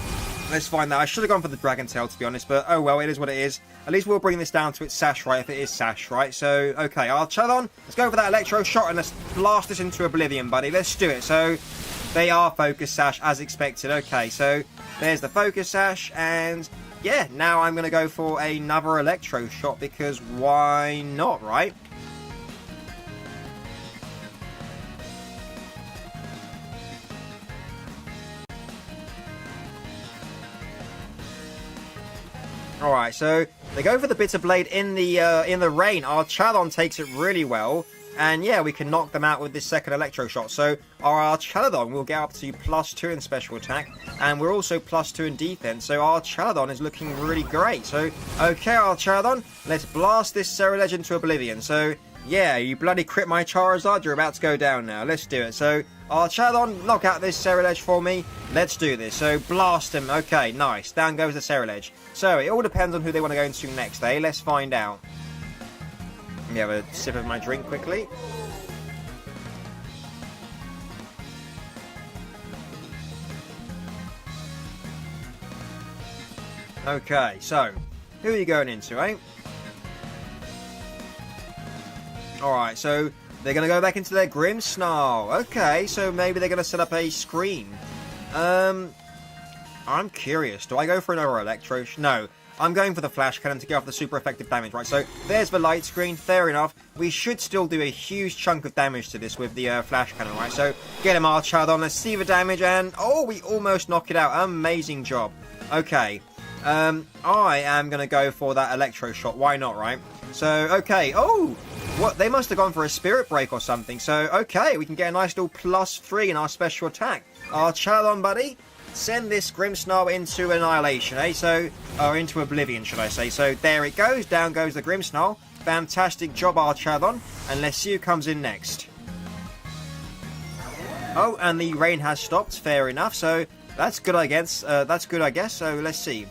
[SPEAKER 2] Let's find out. I should have gone for the Dragon Tail, to be honest, but oh well, it is what it is. At least we'll bring this down to its Sash, right, if it is Sash, right? So, okay, Archaladon, let's go for that Electro Shot and let's blast this into oblivion, buddy. Let's do it. So, they are Focus Sash, as expected. Okay, so, there's the Focus Sash, and... yeah, now I'm going to go for another Electro Shot because why not, right? Alright, so they go for the Bitter Blade in the rain. Archaladon takes it really well. And yeah, we can knock them out with this second Electro Shot. So our Archaladon will get up to +2 in special attack. And we're also +2 in defense. So Archaladon is looking really great. So, okay, Archaladon, let's blast this Ceruledge into oblivion. So, yeah, you bloody crit my Charizard. You're about to go down now. Let's do it. So, Archaladon, knock out this Ceruledge for me. Let's do this. So, blast him. Okay, nice. Down goes the Ceruledge. So, it all depends on who they want to go into next, eh? Let's find out. Let me have a sip of my drink quickly. Okay, so, who are you going into, eh? Alright, so, they're going to go back into their Grimmsnarl. Okay, so maybe they're going to set up a screen. I'm curious. Do I go for another Electro? No. I'm going for the Flash Cannon to get off the super effective damage, right? So, there's the light screen. Fair enough. We should still do a huge chunk of damage to this with the Flash Cannon, right? So, get him, Archaladon. Let's see the damage, and... oh, we almost knock it out. Amazing job. Okay. I am going to go for that Electro Shot. Why not, right? So, okay. Oh! What? They must have gone for a Spirit Break or something. So, okay. We can get a nice little +3 in our special attack. Archaladon, buddy. Send this Grimmsnarl into Annihilation, eh? So, or into Oblivion, should I say. So, there it goes. Down goes the Grimmsnarl. Fantastic job, Archaladon. And let's see who comes in next. Oh, and the rain has stopped. Fair enough. So, that's good, I guess. So, let's see.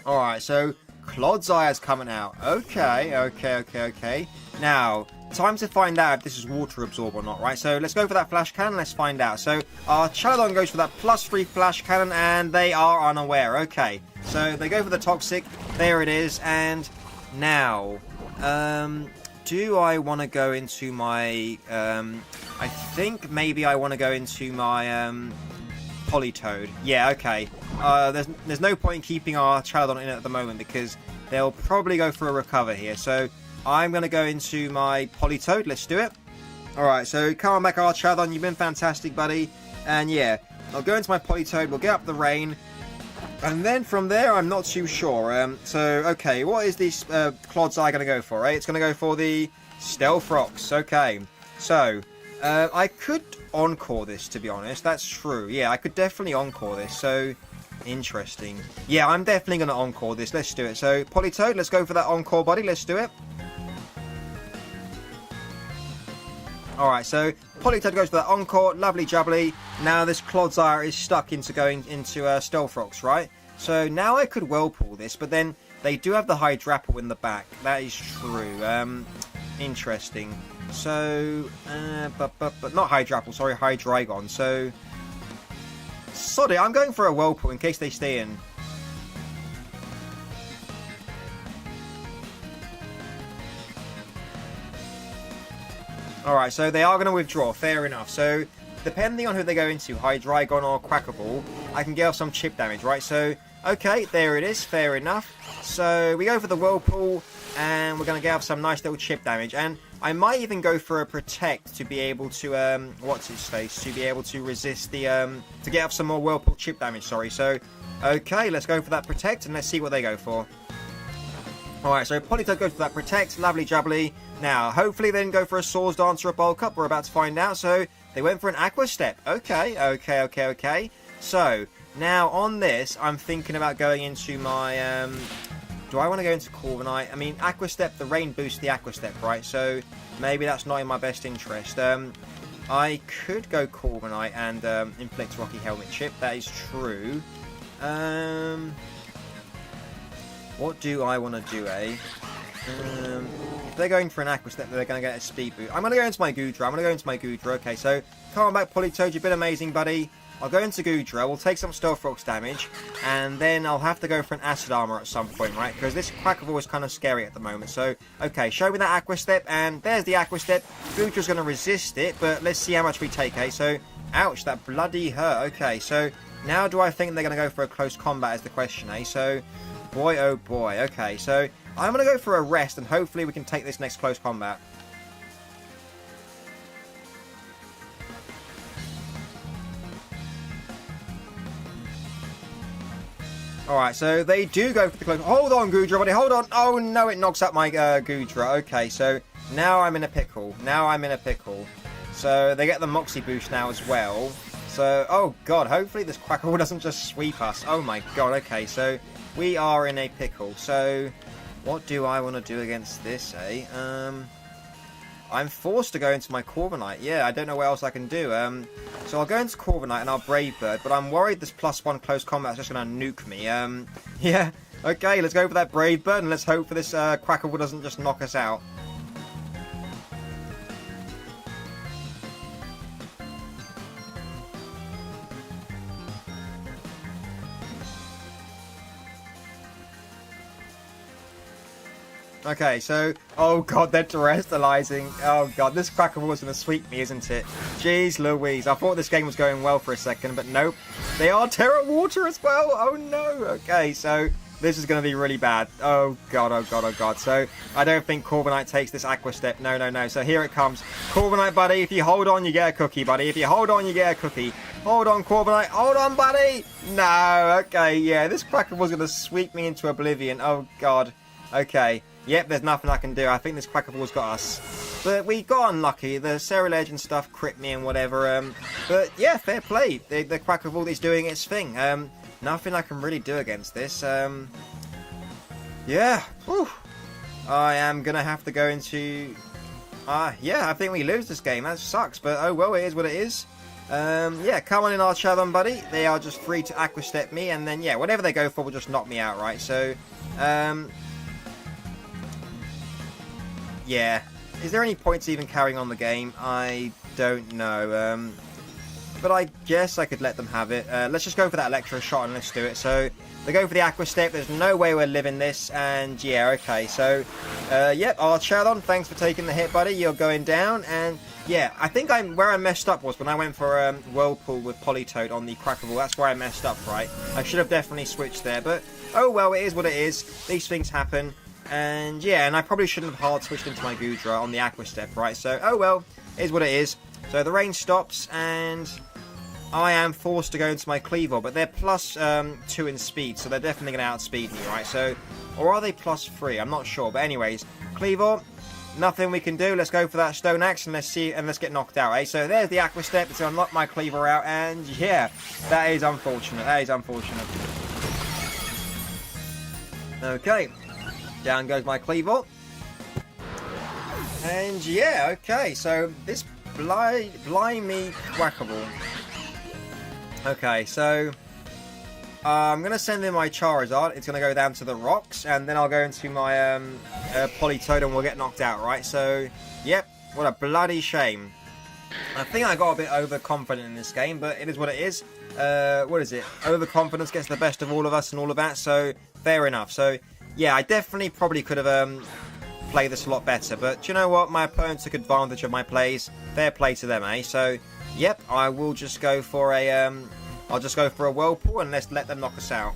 [SPEAKER 2] Alright, so Clodsire is coming out. Okay. Now, time to find out if this is Water Absorb or not, right? So, let's go for that Flash Cannon, let's find out. So, our Charizard goes for that +3 Flash Cannon, and they are unaware. Okay, so they go for the Toxic. There it is, and now, do I want to go into my, I think maybe I want to go into my, Politoed. Yeah, okay. There's no point in keeping our Charizard in at the moment because they'll probably go for a recover here. So I'm going to go into my Politoed. Let's do it. Alright, so come on back, our Charizard. You've been fantastic, buddy. And yeah, I'll go into my Politoed. We'll get up the rain. And then from there, I'm not too sure. So, okay, what is this Clodsire going to go for, eh? It's going to go for the Stealth Rocks. Okay. So, I could encore this, to be honest. That's true. Yeah, I could definitely encore this. So, interesting. Yeah, I'm definitely going to encore this. Let's do it. So, Politoed, let's go for that encore, buddy. Let's do it. Alright, so Politoed goes for that encore. Lovely jubbly. Now this Clodsire is stuck into going into Stealth Rocks, right? So now I could Whirlpool this, but then they do have the Hydrapple in the back. That is true. Interesting. So, but not Hydrapple, sorry, Hydreigon. So, sod it, I'm going for a Whirlpool in case they stay in. Alright, so they are going to withdraw, fair enough. So, depending on who they go into, Hydreigon or Quackable, I can get off some chip damage, right? So, okay, there it is, fair enough. So, we go for the Whirlpool, and we're going to get off some nice little chip damage. And I might even go for a Protect to be able to, what's its face? To be able to resist the, to get off some more Whirlpool chip damage, sorry. So, okay, let's go for that Protect, and let's see what they go for. Alright, so Politoed goes for that Protect, lovely jubbly. Now, hopefully they didn't go for a Swords Dance or a Bulk Up, we're about to find out. So, they went for an Aqua Step. Okay. So, now on this, I'm thinking about going into my, do I want to go into Corviknight? I mean, Aqua Step, the rain boosts the Aqua Step, right? So, maybe that's not in my best interest. I could go Corviknight and inflict Rocky Helmet Chip, that is true. What do I want to do, eh? If they're going for an Aqua Step, they're going to get a Speed Boot. I'm going to go into my Goodra. Okay, so come on back, Politoed. You've been amazing, buddy. I'll go into Goodra. We'll take some Stealth Rocks damage. And then I'll have to go for an Acid Armor at some point, right? Because this Quackable is kind of scary at the moment. So, okay, show me that Aqua Step. And there's the Aqua Step. Goodra's going to resist it. But let's see how much we take, eh? So, ouch, that bloody hurt. Okay, so now do I think they're going to go for a close combat is the question, eh? So, boy, oh boy. Okay, so I'm going to go for a rest, and hopefully we can take this next close combat. Alright, so they do go for the close... Hold on, Goodra, buddy, hold on! Oh, no, it knocks up my Goodra. Okay, so now I'm in a pickle. So they get the Moxie boost now as well. So, oh god, hopefully this Quackable doesn't just sweep us. Oh my god, okay, so we are in a pickle. So, what do I want to do against this, eh? I'm forced to go into my Corviknight. Yeah, I don't know what else I can do. So I'll go into Corviknight and I'll Brave Bird, but I'm worried this +1 close combat is just going to nuke me. Yeah, okay, let's go for that Brave Bird and let's hope for this Quackable doesn't just knock us out. Okay, so, oh god, they're terrestrializing. Oh god, this Quackable is going to sweep me, isn't it? Jeez Louise, I thought this game was going well for a second, but nope. They are Terra Water as well. Oh no. Okay, so this is going to be really bad. Oh god, oh god, oh god. So, I don't think Corviknight takes this Aqua Step. No. So here it comes. Corviknight, buddy, if you hold on, you get a cookie, buddy. If you hold on, you get a cookie. Hold on, Corviknight. Hold on, buddy. No, okay, yeah, this Quackable's going to sweep me into oblivion. Oh god. Okay. Yep, there's nothing I can do. I think this Quackable's got us. But we got unlucky. The Ceruledge and stuff crit me and whatever. But yeah, fair play. The Quackable is doing its thing. Nothing I can really do against this. Yeah. Whew. I am going to have to go into... yeah, I think we lose this game. That sucks. But oh well, it is what it is. Yeah, come on in, Archadon, buddy. They are just free to Aqua Step me. And then, yeah, whatever they go for will just knock me out, right? So, yeah. Is there any points even carrying on the game? I don't know. But I guess I could let them have it. Let's just go for that Electro Shot and let's do it. So, they go for the Aqua Step. There's no way we're living this. And, yeah, okay. So, yep, Archadon, thanks for taking the hit, buddy. You're going down. And, yeah, I think where I messed up was when I went for Whirlpool with Politoed on the Quackable. That's where I messed up, right? I should have definitely switched there. But, oh well, it is what it is. These things happen. And yeah, and I probably shouldn't have hard switched into my Goodra on the Aqua Step, right? So, oh well, it is what it is. So the rain stops, and I am forced to go into my Cleavor, but they're +2 in speed, so they're definitely going to outspeed me, right? So, or are they +3? I'm not sure, but anyways, Cleavor, nothing we can do. Let's go for that stone axe and let's see, and let's get knocked out, eh? So there's the aqua step. It's unlocked my cleaver out, and yeah, that is unfortunate. That is unfortunate. Okay, down goes my cleaver. And yeah, okay, so this blimey Quackable. Okay, so I'm going to send in my Charizard. It's going to go down to the rocks, and then I'll go into my Politoed and we'll get knocked out, right? So, yep, what a bloody shame. I think I got a bit overconfident in this game, but it is what it is. What is it? Overconfidence gets the best of all of us and all of that, so fair enough. So, yeah, I definitely probably could have played this a lot better, but do you know what? My opponent took advantage of my plays. Fair play to them, eh? So, yep, I will just go for a... I'll just go for a Whirlpool and let's let them knock us out.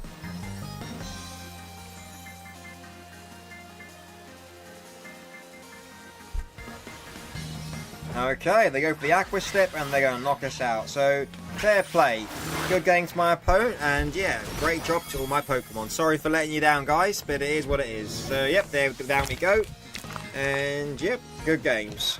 [SPEAKER 2] Okay, they go for the Aqua Step and they're going to knock us out. So, fair play. Good game to my opponent, and yeah, great job to all my Pokemon. Sorry for letting you down, guys, but it is what it is. So, yep, there, down we go. And, yep, good games.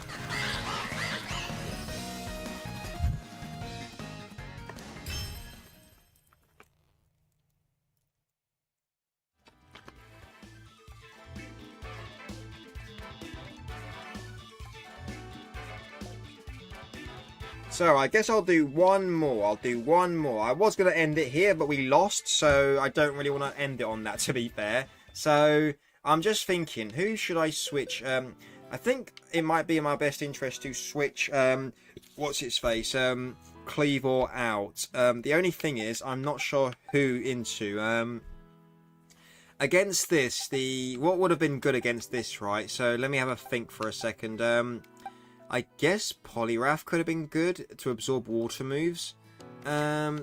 [SPEAKER 2] So, I guess I'll do one more. I was going to end it here, but we lost, so I don't really want to end it on that, to be fair. So, I'm just thinking, who should I switch? I think it might be in my best interest to switch, what's its face, Cleavor out. The only thing is, I'm not sure who into. Against this, what would have been good against this, right? So, let me have a think for a second. I guess Poliwrath could have been good to absorb water moves. Yeah,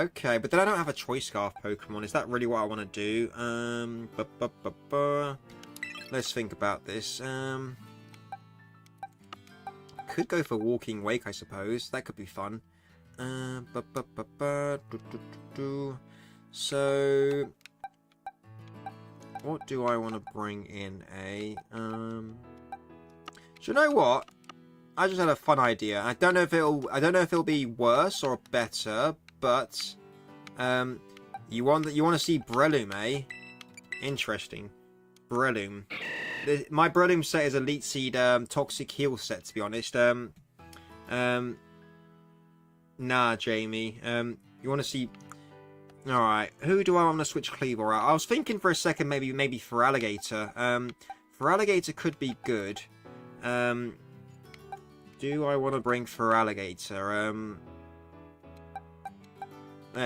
[SPEAKER 2] okay. But then I don't have a Choice Scarf Pokemon. Is that really what I want to do? Let's think about this. Could go for Walking Wake, I suppose. That could be fun. So, what do I want to bring in? Do you know what? I just had a fun idea. I don't know if it'll be worse or better, but you want to see Breloom, eh? Interesting. Breloom. My Breloom set is Elite Seed Toxic Heal set, to be honest. Nah, Jamie. You want to see? All right. Who do I want to switch Cleavor out? I was thinking for a second maybe for Alligator. For Alligator could be good. Do I want to bring for Alligator?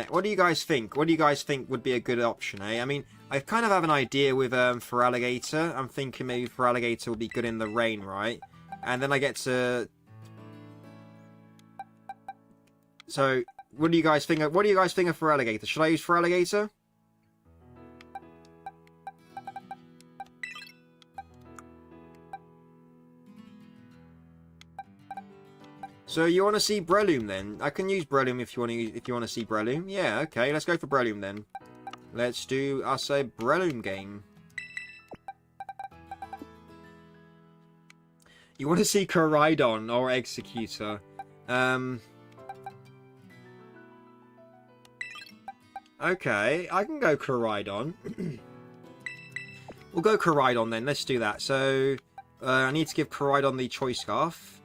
[SPEAKER 2] What do you guys think? What do you guys think would be a good option, eh? I mean, I kind of have an idea with for Alligator. I'm thinking maybe for Alligator would be good in the rain, right? And then I get to... So, what do you guys think? What do you guys think of for Alligator? Should I use for Alligator? So you want to see Breloom then? I can use Breloom if you want to see Breloom. Yeah, okay, let's go for Breloom then. Let's do us a Breloom game. You want to see Koraidon or Executor? Okay, I can go Koraidon. We'll go Koraidon then. Let's do that. So I need to give Koraidon the Choice Scarf.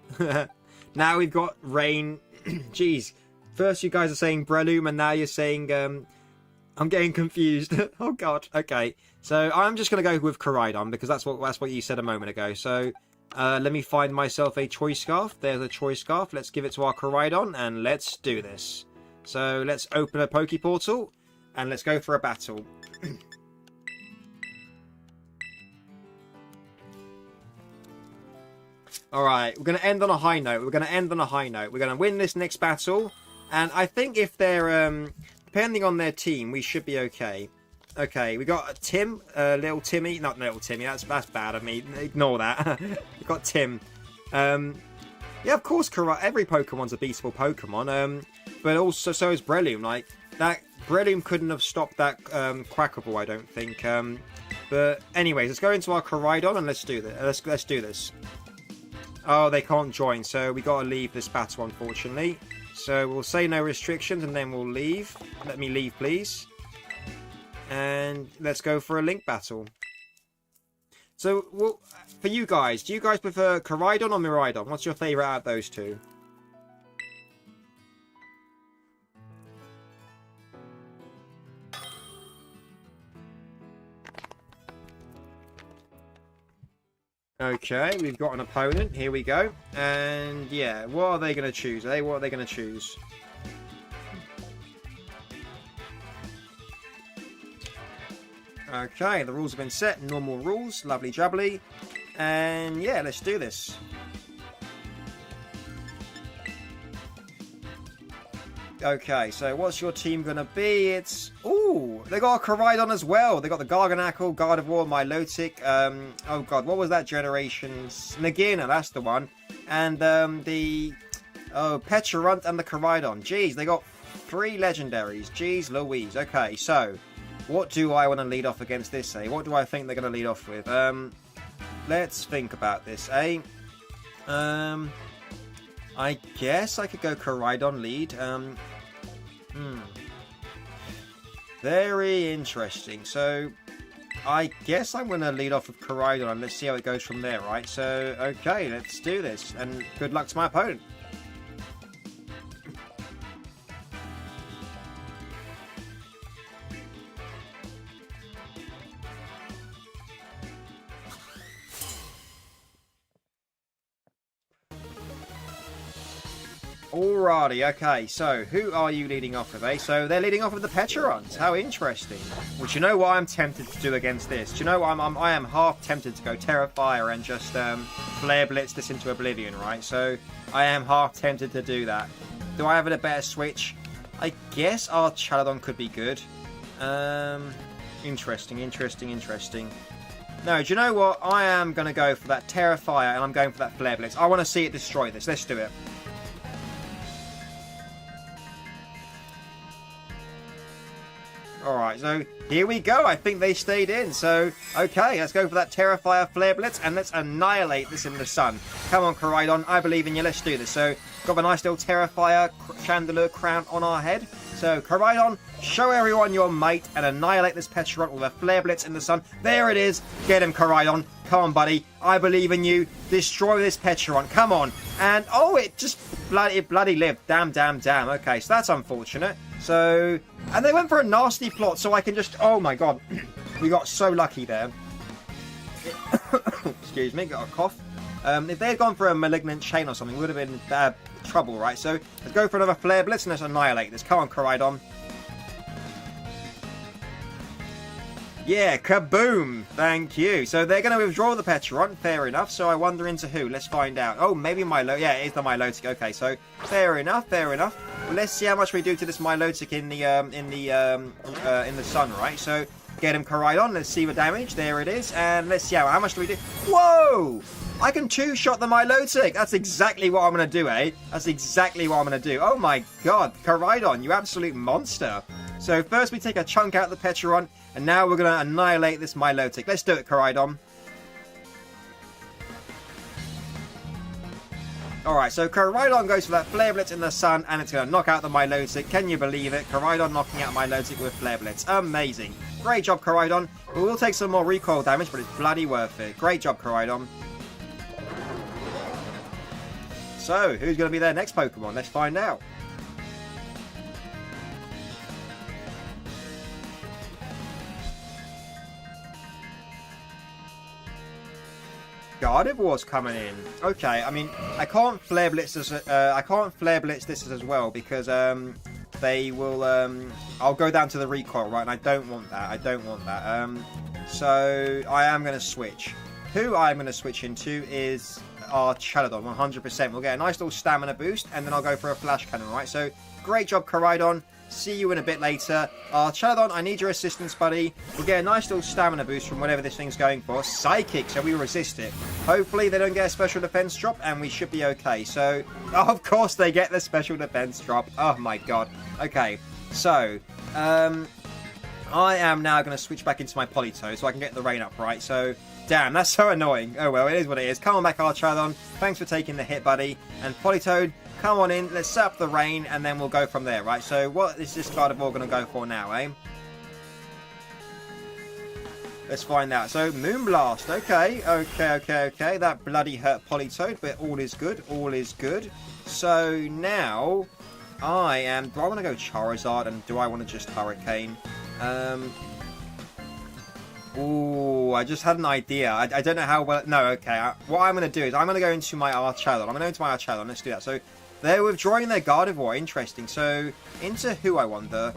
[SPEAKER 2] Now we've got Rain. Jeez. First you guys are saying Breloom and now you're saying... I'm getting confused. Oh god. Okay. So I'm just going to go with Koraidon because that's what you said a moment ago. So let me find myself a Choice Scarf. There's a Choice Scarf. Let's give it to our Koraidon and let's do this. So let's open a Poke Portal and let's go for a battle. Alright, we're going to end on a high note. We're going to win this next battle. And I think if they're, depending on their team, we should be okay. Okay, we got Tim, little Timmy. Not little Timmy, that's bad of me. Ignore that. We got Tim. Yeah, of course, every Pokemon's a beastable Pokemon. But also, so is Breloom. Like, that Breloom couldn't have stopped that Quackable, I don't think. But anyways, let's go into our Koraidon and let's do this. Let's do this. Oh, they can't join, so we got to leave this battle, unfortunately. So we'll say no restrictions and then we'll leave. Let me leave, please. And let's go for a link battle. So, well, for you guys, do you guys prefer Koraidon or Miraidon? What's your favourite out of those two? Okay, we've got an opponent. Here we go. And yeah, what are they going to choose? What are they going to choose? Okay, the rules have been set. Normal rules. Lovely jubbly. And yeah, let's do this. Okay, so what's your team going to be? It's... Ooh, they got a Koraidon as well. They got the Garganacl, Gardevoir, Milotic. Oh god, what was that generation's? Nagina, that's the one. And the... Oh, Pecharunt and the Koraidon. Jeez, they got 3 legendaries. Jeez Louise. Okay, so... What do I want to lead off against this, eh? What do I think they're going to lead off with? Let's think about this, eh? I guess I could go Koraidon lead. Very interesting. So, I guess I'm going to lead off with Koraidon and let's see how it goes from there, right? So, okay, let's do this. And good luck to my opponent. Alrighty, okay, so who are you leading off with, eh? So they're leading off with the Pecharunt. How interesting. Well, do you know what I'm tempted to do against this? Do you know what I am half tempted to go Terrafire and just Flare Blitz this into Oblivion, right? So I am half tempted to do that. Do I have a better switch? I guess our Chaladon could be good. Interesting. No, do you know what? I am going to go for that Terrafire and I'm going for that Flare Blitz. I want to see it destroy this. Let's do it. Alright, so here we go. I think they stayed in. So, okay, let's go for that Terrafire Flare Blitz and let's annihilate this in the sun. Come on, Koraidon. I believe in you. Let's do this. So, got a nice little Terrafire Chandelier crown on our head. So, Koraidon, show everyone your might and annihilate this Pecharunt with a Flare Blitz in the sun. There it is. Get him, Koraidon. Come on, buddy. I believe in you. Destroy this Pecharunt. Come on. And, oh, it just bloody lived. Damn. Okay, so that's unfortunate. So, and they went for a nasty plot, so I can just... Oh, my God. We got so lucky there. Excuse me, got a cough. If they had gone for a Malignant Chain or something, it would have been bad trouble, right? So, let's go for another Flare Blitz and let's annihilate this. Come on, Koraidon. Yeah, kaboom! Thank you. So they're going to withdraw the Pecharunt, fair enough. So I wonder into who. Let's find out. Oh, maybe Milotic. Yeah, it is the Milotic. Okay, so fair enough. Well, let's see how much we do to this Milotic in the sun, right? So get him, Koraidon. Let's see the damage. There it is, and let's see how much do we do. Whoa! I can two-shot the Milotic. That's exactly what I'm going to do, eh? That's exactly what I'm going to do. Oh my God, Koraidon, you absolute monster. So first we take a chunk out of the Pecharunt, and now we're going to annihilate this Milotic. Let's do it, Koraidon. Alright, so Koraidon goes for that Flare Blitz in the sun, and it's going to knock out the Milotic. Can you believe it? Koraidon knocking out Milotic with Flare Blitz. Amazing. Great job, Koraidon. We will take some more recoil damage, but it's bloody worth it. Great job, Koraidon. So, who's going to be their next Pokemon? Let's find out. Gardevoir's coming in. Okay, I mean, I can't Flare Blitz this. As well because they will. I'll go down to the recoil, right? And I don't want that. So I am going to switch. Who I'm going to switch into is our Chaladon, 100%. We'll get a nice little stamina boost, and then I'll go for a flash cannon, right? So great job, Koraidon. See you in a bit later. Chaladon, I need your assistance, buddy. We'll get a nice little stamina boost from whatever this thing's going for. Psychic, so we resist it. Hopefully they don't get a special defense drop, and we should be okay. So, of course they get the special defense drop. Oh my God. Okay, so, I am now going to switch back into my Politoed so I can get the rain up, right? So, damn, that's so annoying. Oh well, it is what it is. Come on back, Archarodon. Thanks for taking the hit, buddy. And Politoed, come on in. Let's set up the rain, and then we'll go from there, right? So, what is this Gardevoir going to go for now, eh? Let's find out. So, Moonblast. Okay. That bloody hurt Politoed, but all is good. All is good. So, now, do I want to go Charizard, and do I want to just Hurricane? Ooh, I just had an idea. I don't know how well... No, okay. What I'm going to do is I'm going to go into my Archarodon. I'm going to go into my Archarodon. Let's do that. So, they're withdrawing their Gardevoir. Interesting. So, into who, I wonder?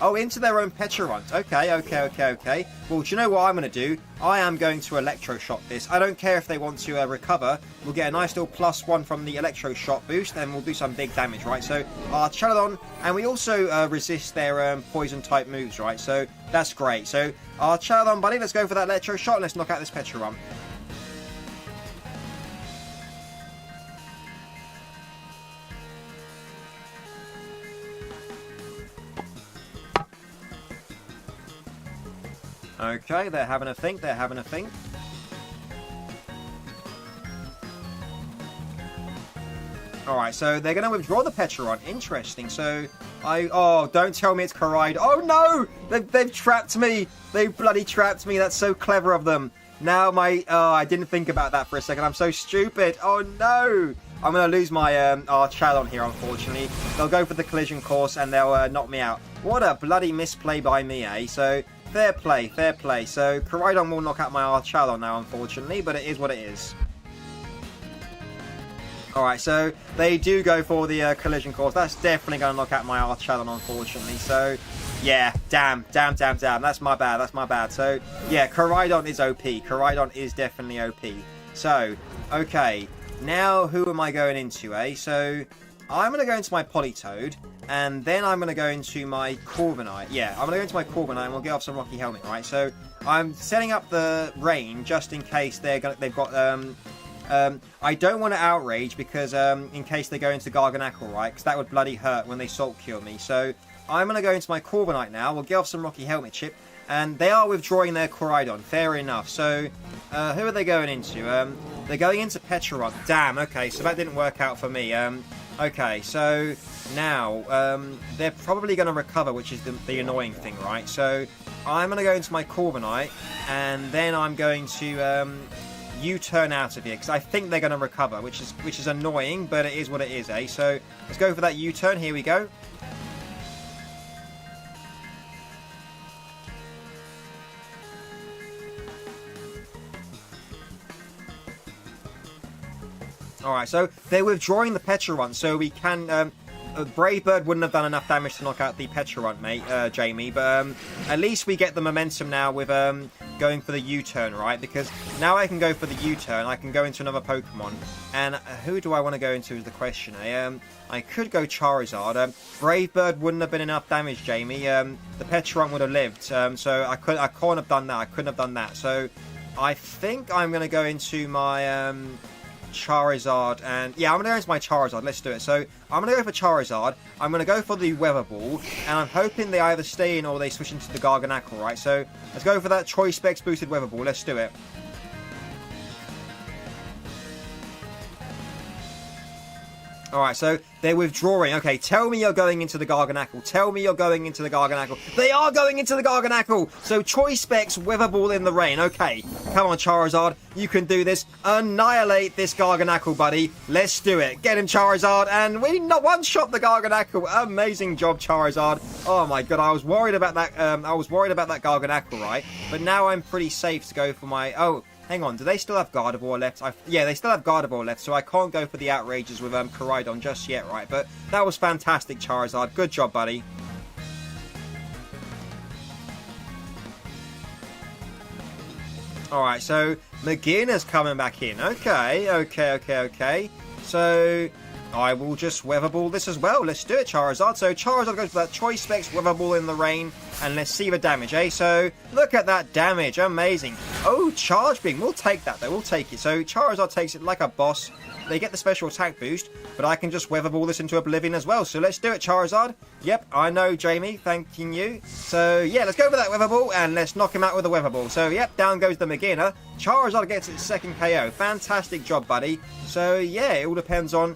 [SPEAKER 2] Oh, into their own Pecharunt. Okay. Well, do you know what I'm going to do? I am going to Electro Shock this. I don't care if they want to recover. We'll get a nice little +1 from the Electro Shock boost, and we'll do some big damage, right? So, Archarodon, and we also resist their Poison-type moves, right? So, that's great. So, Archarodon, buddy, let's go for that Electro Shock, and let's knock out this Pecharunt. Okay, they're having a think. Alright, so they're going to withdraw the Pecharunt. Interesting. So, oh, don't tell me it's Koraidon. Oh, no! They've trapped me. They bloody trapped me. That's so clever of them. Now I didn't think about that for a second. I'm so stupid. Oh, no! I'm going to lose my Archarodon here, unfortunately. They'll go for the collision course, and they'll knock me out. What a bloody misplay by me, eh? So... Fair play. So, Koraidon will knock out my Archarodon now, unfortunately, but it is what it is. Alright, so they do go for the collision course. That's definitely going to knock out my Archarodon, unfortunately. So, yeah, damn. That's my bad. So, yeah, Koraidon is OP. Koraidon is definitely OP. So, okay, now who am I going into, eh? So, I'm going to go into my Politoed, and then I'm going to go into my Corviknight. Yeah, I'm going to go into my Corviknight, and we'll get off some Rocky Helmet, right? So, I'm setting up the rain just in case they've got... I don't want to Outrage because in case they go into Garganacl, right? Because that would bloody hurt when they Salt Cure me. So, I'm going to go into my Corviknight now. We'll get off some Rocky Helmet chip, and they are withdrawing their Koraidon. Fair enough. So, who are they going into? They're going into Pecharunt. Damn, okay, so that didn't work out for me. Okay, so now they're probably going to recover, which is the annoying thing, right? So I'm going to go into my Corviknight, and then I'm going to U-turn out of here because I think they're going to recover, which is annoying, but it is what it is, eh? So let's go for that U-turn. Here we go. Alright, so they're withdrawing the Pecharunt, so we can... Brave Bird wouldn't have done enough damage to knock out the Pecharunt, mate, Jamie, but at least we get the momentum now with going for the U-turn, right? Because now I can go for the U-turn, I can go into another Pokemon, and who do I want to go into is the question, eh? I could go Charizard. Brave Bird wouldn't have been enough damage, Jamie. The Pecharunt would have lived, so I couldn't have done that. I couldn't have done that. So I think I'm going to go into my... Charizard, and yeah, I'm going to go into my Charizard. Let's do it. So I'm going to go for Charizard. I'm going to go for the Weather Ball, and I'm hoping they either stay in or they switch into the Garganacl, right? So let's go for that Choice Specs boosted Weather Ball. Let's do it. Alright, so they're withdrawing. Okay, tell me you're going into the Garganacl. Tell me you're going into the Garganacl. They are going into the Garganacl! So, Choice Specs, Weather Ball in the rain. Okay, come on, Charizard. You can do this. Annihilate this Garganacl, buddy. Let's do it. Get him, Charizard. And we one-shot the Garganacl. Amazing job, Charizard. Oh, my God. I was worried about that Garganacl, right? But now I'm pretty safe to go for my... Oh... Hang on, do they still have Gardevoir left? Yeah, they still have Gardevoir left, so I can't go for the Outrages with Koraidon just yet, right? But that was fantastic, Charizard. Good job, buddy. Alright, so McGinn is coming back in. Okay. So, I will just Weather Ball this as well. Let's do it, Charizard. So Charizard goes for that Choice Specs Weather Ball in the rain. And let's see the damage, eh? So look at that damage. Amazing. Oh, Charge Beam. We'll take that, though. We'll take it. So Charizard takes it like a boss. They get the special attack boost, but I can just Weather Ball this into oblivion as well. So let's do it, Charizard. Yep, I know, Jamie. Thanking you. So, yeah, let's go for that Weather Ball, and let's knock him out with a Weather Ball. So, yep, down goes the beginner. Charizard gets its second KO. Fantastic job, buddy. So, yeah, it all depends on...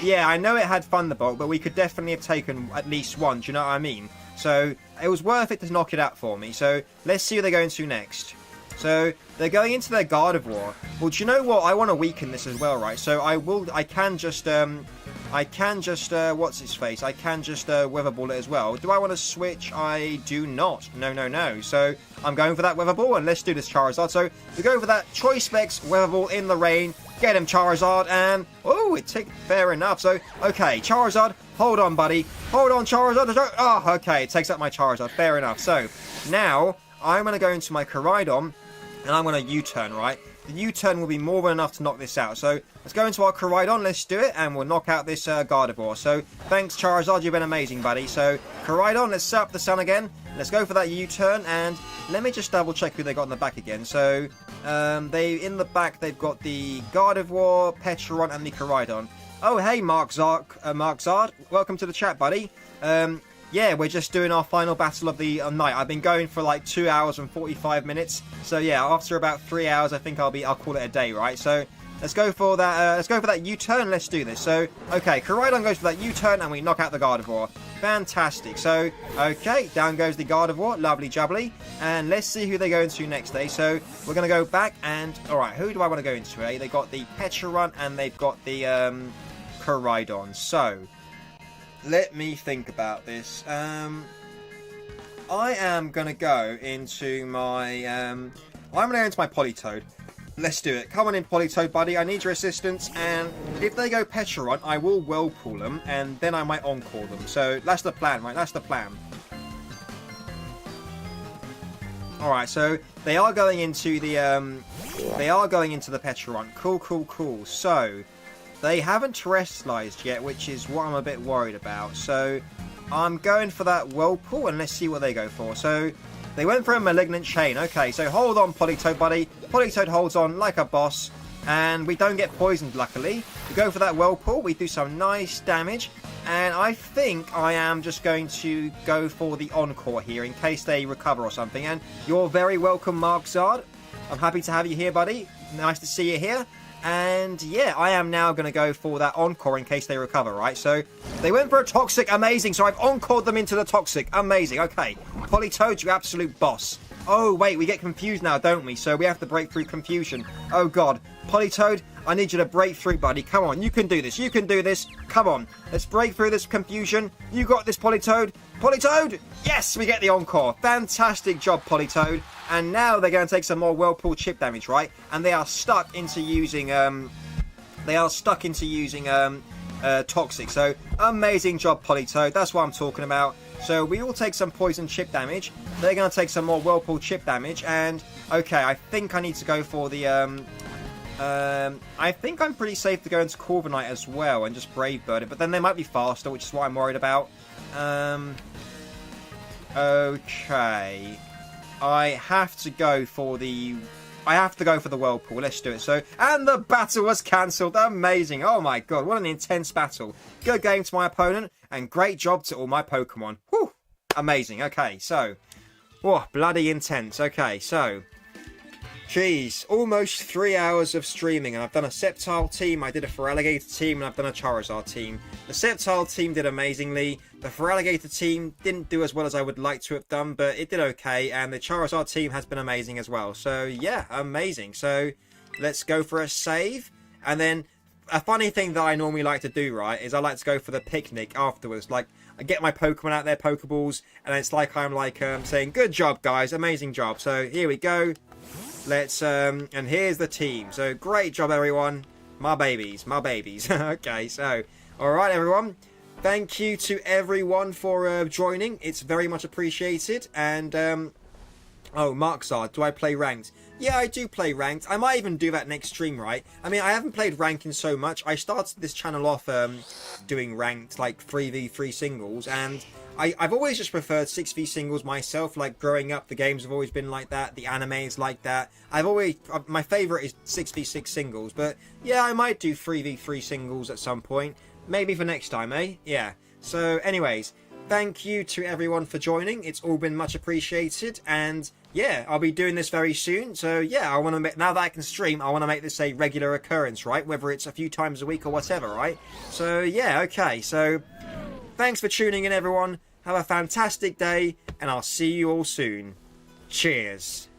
[SPEAKER 2] yeah, I know it had Thunderbolt, but we could definitely have taken at least one. Do you know what I mean? So, it was worth it to knock it out for me. So, let's see who they're going to next. So, they're going into their Gardevoir. Well, do you know what? I want to weaken this as well, right? So, I can just, what's his face? I can just, Weather Ball it as well. Do I want to switch? I do not. No. So, I'm going for that Weather Ball, and let's do this, Charizard. So, we go for that Choice Specs Weather Ball in the rain. Get him, Charizard, and... Oh, it ticked. Fair enough. So, okay, Charizard, hold on, buddy. Hold on, Charizard. Oh, okay, it takes up my Charizard. Fair enough. So, now, I'm going to go into my Koraidon, and I'm going to U-turn, right? The U-turn will be more than enough to knock this out. So, let's go into our Koraidon, let's do it, and we'll knock out this Gardevoir. So, thanks, Charizard, you've been amazing, buddy. So, Koraidon, let's set up the sun again. Let's go for that U-turn, and let me just double-check who they got in the back again. So, in the back, they've got the Gardevoir, Petron, and the Koraidon. Oh, hey, Mark Zard. Welcome to the chat, buddy. Yeah, we're just doing our final battle of the night. I've been going for like 2 hours and 45 minutes. So yeah, after about 3 hours, I think I'll call it a day, right? So let's go for that. Let's go for that U-turn. Let's do this. So okay, Koraidon goes for that U-turn, and we knock out the Gardevoir. Fantastic. So okay, down goes the Gardevoir. Lovely jubbly. And let's see who they go into next, eh? So we're gonna go back and all right, who do I want to go into? Eh? They got the Petron and they've got the Koraidon. So. Let me think about this. I am going to go into my... I'm going to go into my Politoed. Let's do it. Come on in, Politoed, buddy. I need your assistance. And if they go Petron, I will Whirlpool them. And then I might Encore them. So that's the plan, right? That's the plan. Alright, so they are going into the... They are going into the Petron. Cool. So... They haven't terrestrialized yet, which is what I'm a bit worried about. So, I'm going for that Whirlpool, and let's see what they go for. So, they went for a Malignant Chain. Okay, so hold on, Politoed, buddy. Politoed holds on like a boss, and we don't get poisoned, luckily. We go for that Whirlpool, we do some nice damage, and I think I am just going to go for the Encore here, in case they recover or something. And you're very welcome, Mark Zard. I'm happy to have you here, buddy. Nice to see you here. And yeah, I am now going to go for that Encore in case they recover, right? So they went for a Toxic. Amazing. So I've Encored them into the Toxic. Amazing. Okay. Politoed, you absolute boss. Oh, wait. We get confused now, don't we? So we have to break through confusion. Oh, God. Politoed, I need you to break through, buddy. Come on. You can do this. You can do this. Come on. Let's break through this confusion. You got this, Politoed. Politoed! Yes, we get the Encore. Fantastic job, Politoed. And now they're going to take some more Whirlpool chip damage, right? And they are stuck into using Toxic. So amazing job, Politoed. That's what I'm talking about. So we all take some poison chip damage. They're going to take some more Whirlpool chip damage. And okay, I think I need to go for the I think I'm pretty safe to go into Corviknight as well and just Brave Bird it. But then they might be faster, which is what I'm worried about. Okay. I have to go for the Whirlpool. Let's do it. So, and the battle was cancelled. Amazing. Oh my god, what an intense battle. Good game to my opponent, and great job to all my Pokemon. Whew. Amazing. Okay, so, oh, bloody intense. Okay, so, jeez, almost 3 hours of streaming, and I've done a Sceptile team, I did a Feraligatr team, and I've done a Charizard team. The Sceptile team did amazingly. The Feraligatr team didn't do as well as I would like to have done, but it did okay, and the Charizard team has been amazing as well. So, yeah, amazing. So, let's go for a save, and then a funny thing that I normally like to do, right, is I like to go for the picnic afterwards. Like, I get my Pokemon out their Pokeballs, and it's like I'm like saying, good job, guys, amazing job. So, here we go. Let's, and here's the team. So, great job, everyone. My babies. Okay, so, alright, everyone. Thank you to everyone for joining. It's very much appreciated. And, oh, Mark Zard, do I play ranked?
[SPEAKER 3] Yeah, I do play ranked. I might even do that next stream, right? I mean, I haven't played ranked in so much. I started this channel off doing ranked, like 3v3 singles, and I've always just preferred 6v singles myself. Like, growing up, the games have always been like that. The anime is like that. My favourite is 6v6 singles, but yeah, I might do 3v3 singles at some point. Maybe for next time, eh? Yeah. So, anyways, thank you to everyone for joining. It's all been much appreciated, and yeah, I'll be doing this very soon. So yeah, I want to now that I can stream, I want to make this a regular occurrence, right? Whether it's a few times a week or whatever, right? So yeah, okay. So thanks for tuning in, everyone. Have a fantastic day, and I'll see you all soon. Cheers.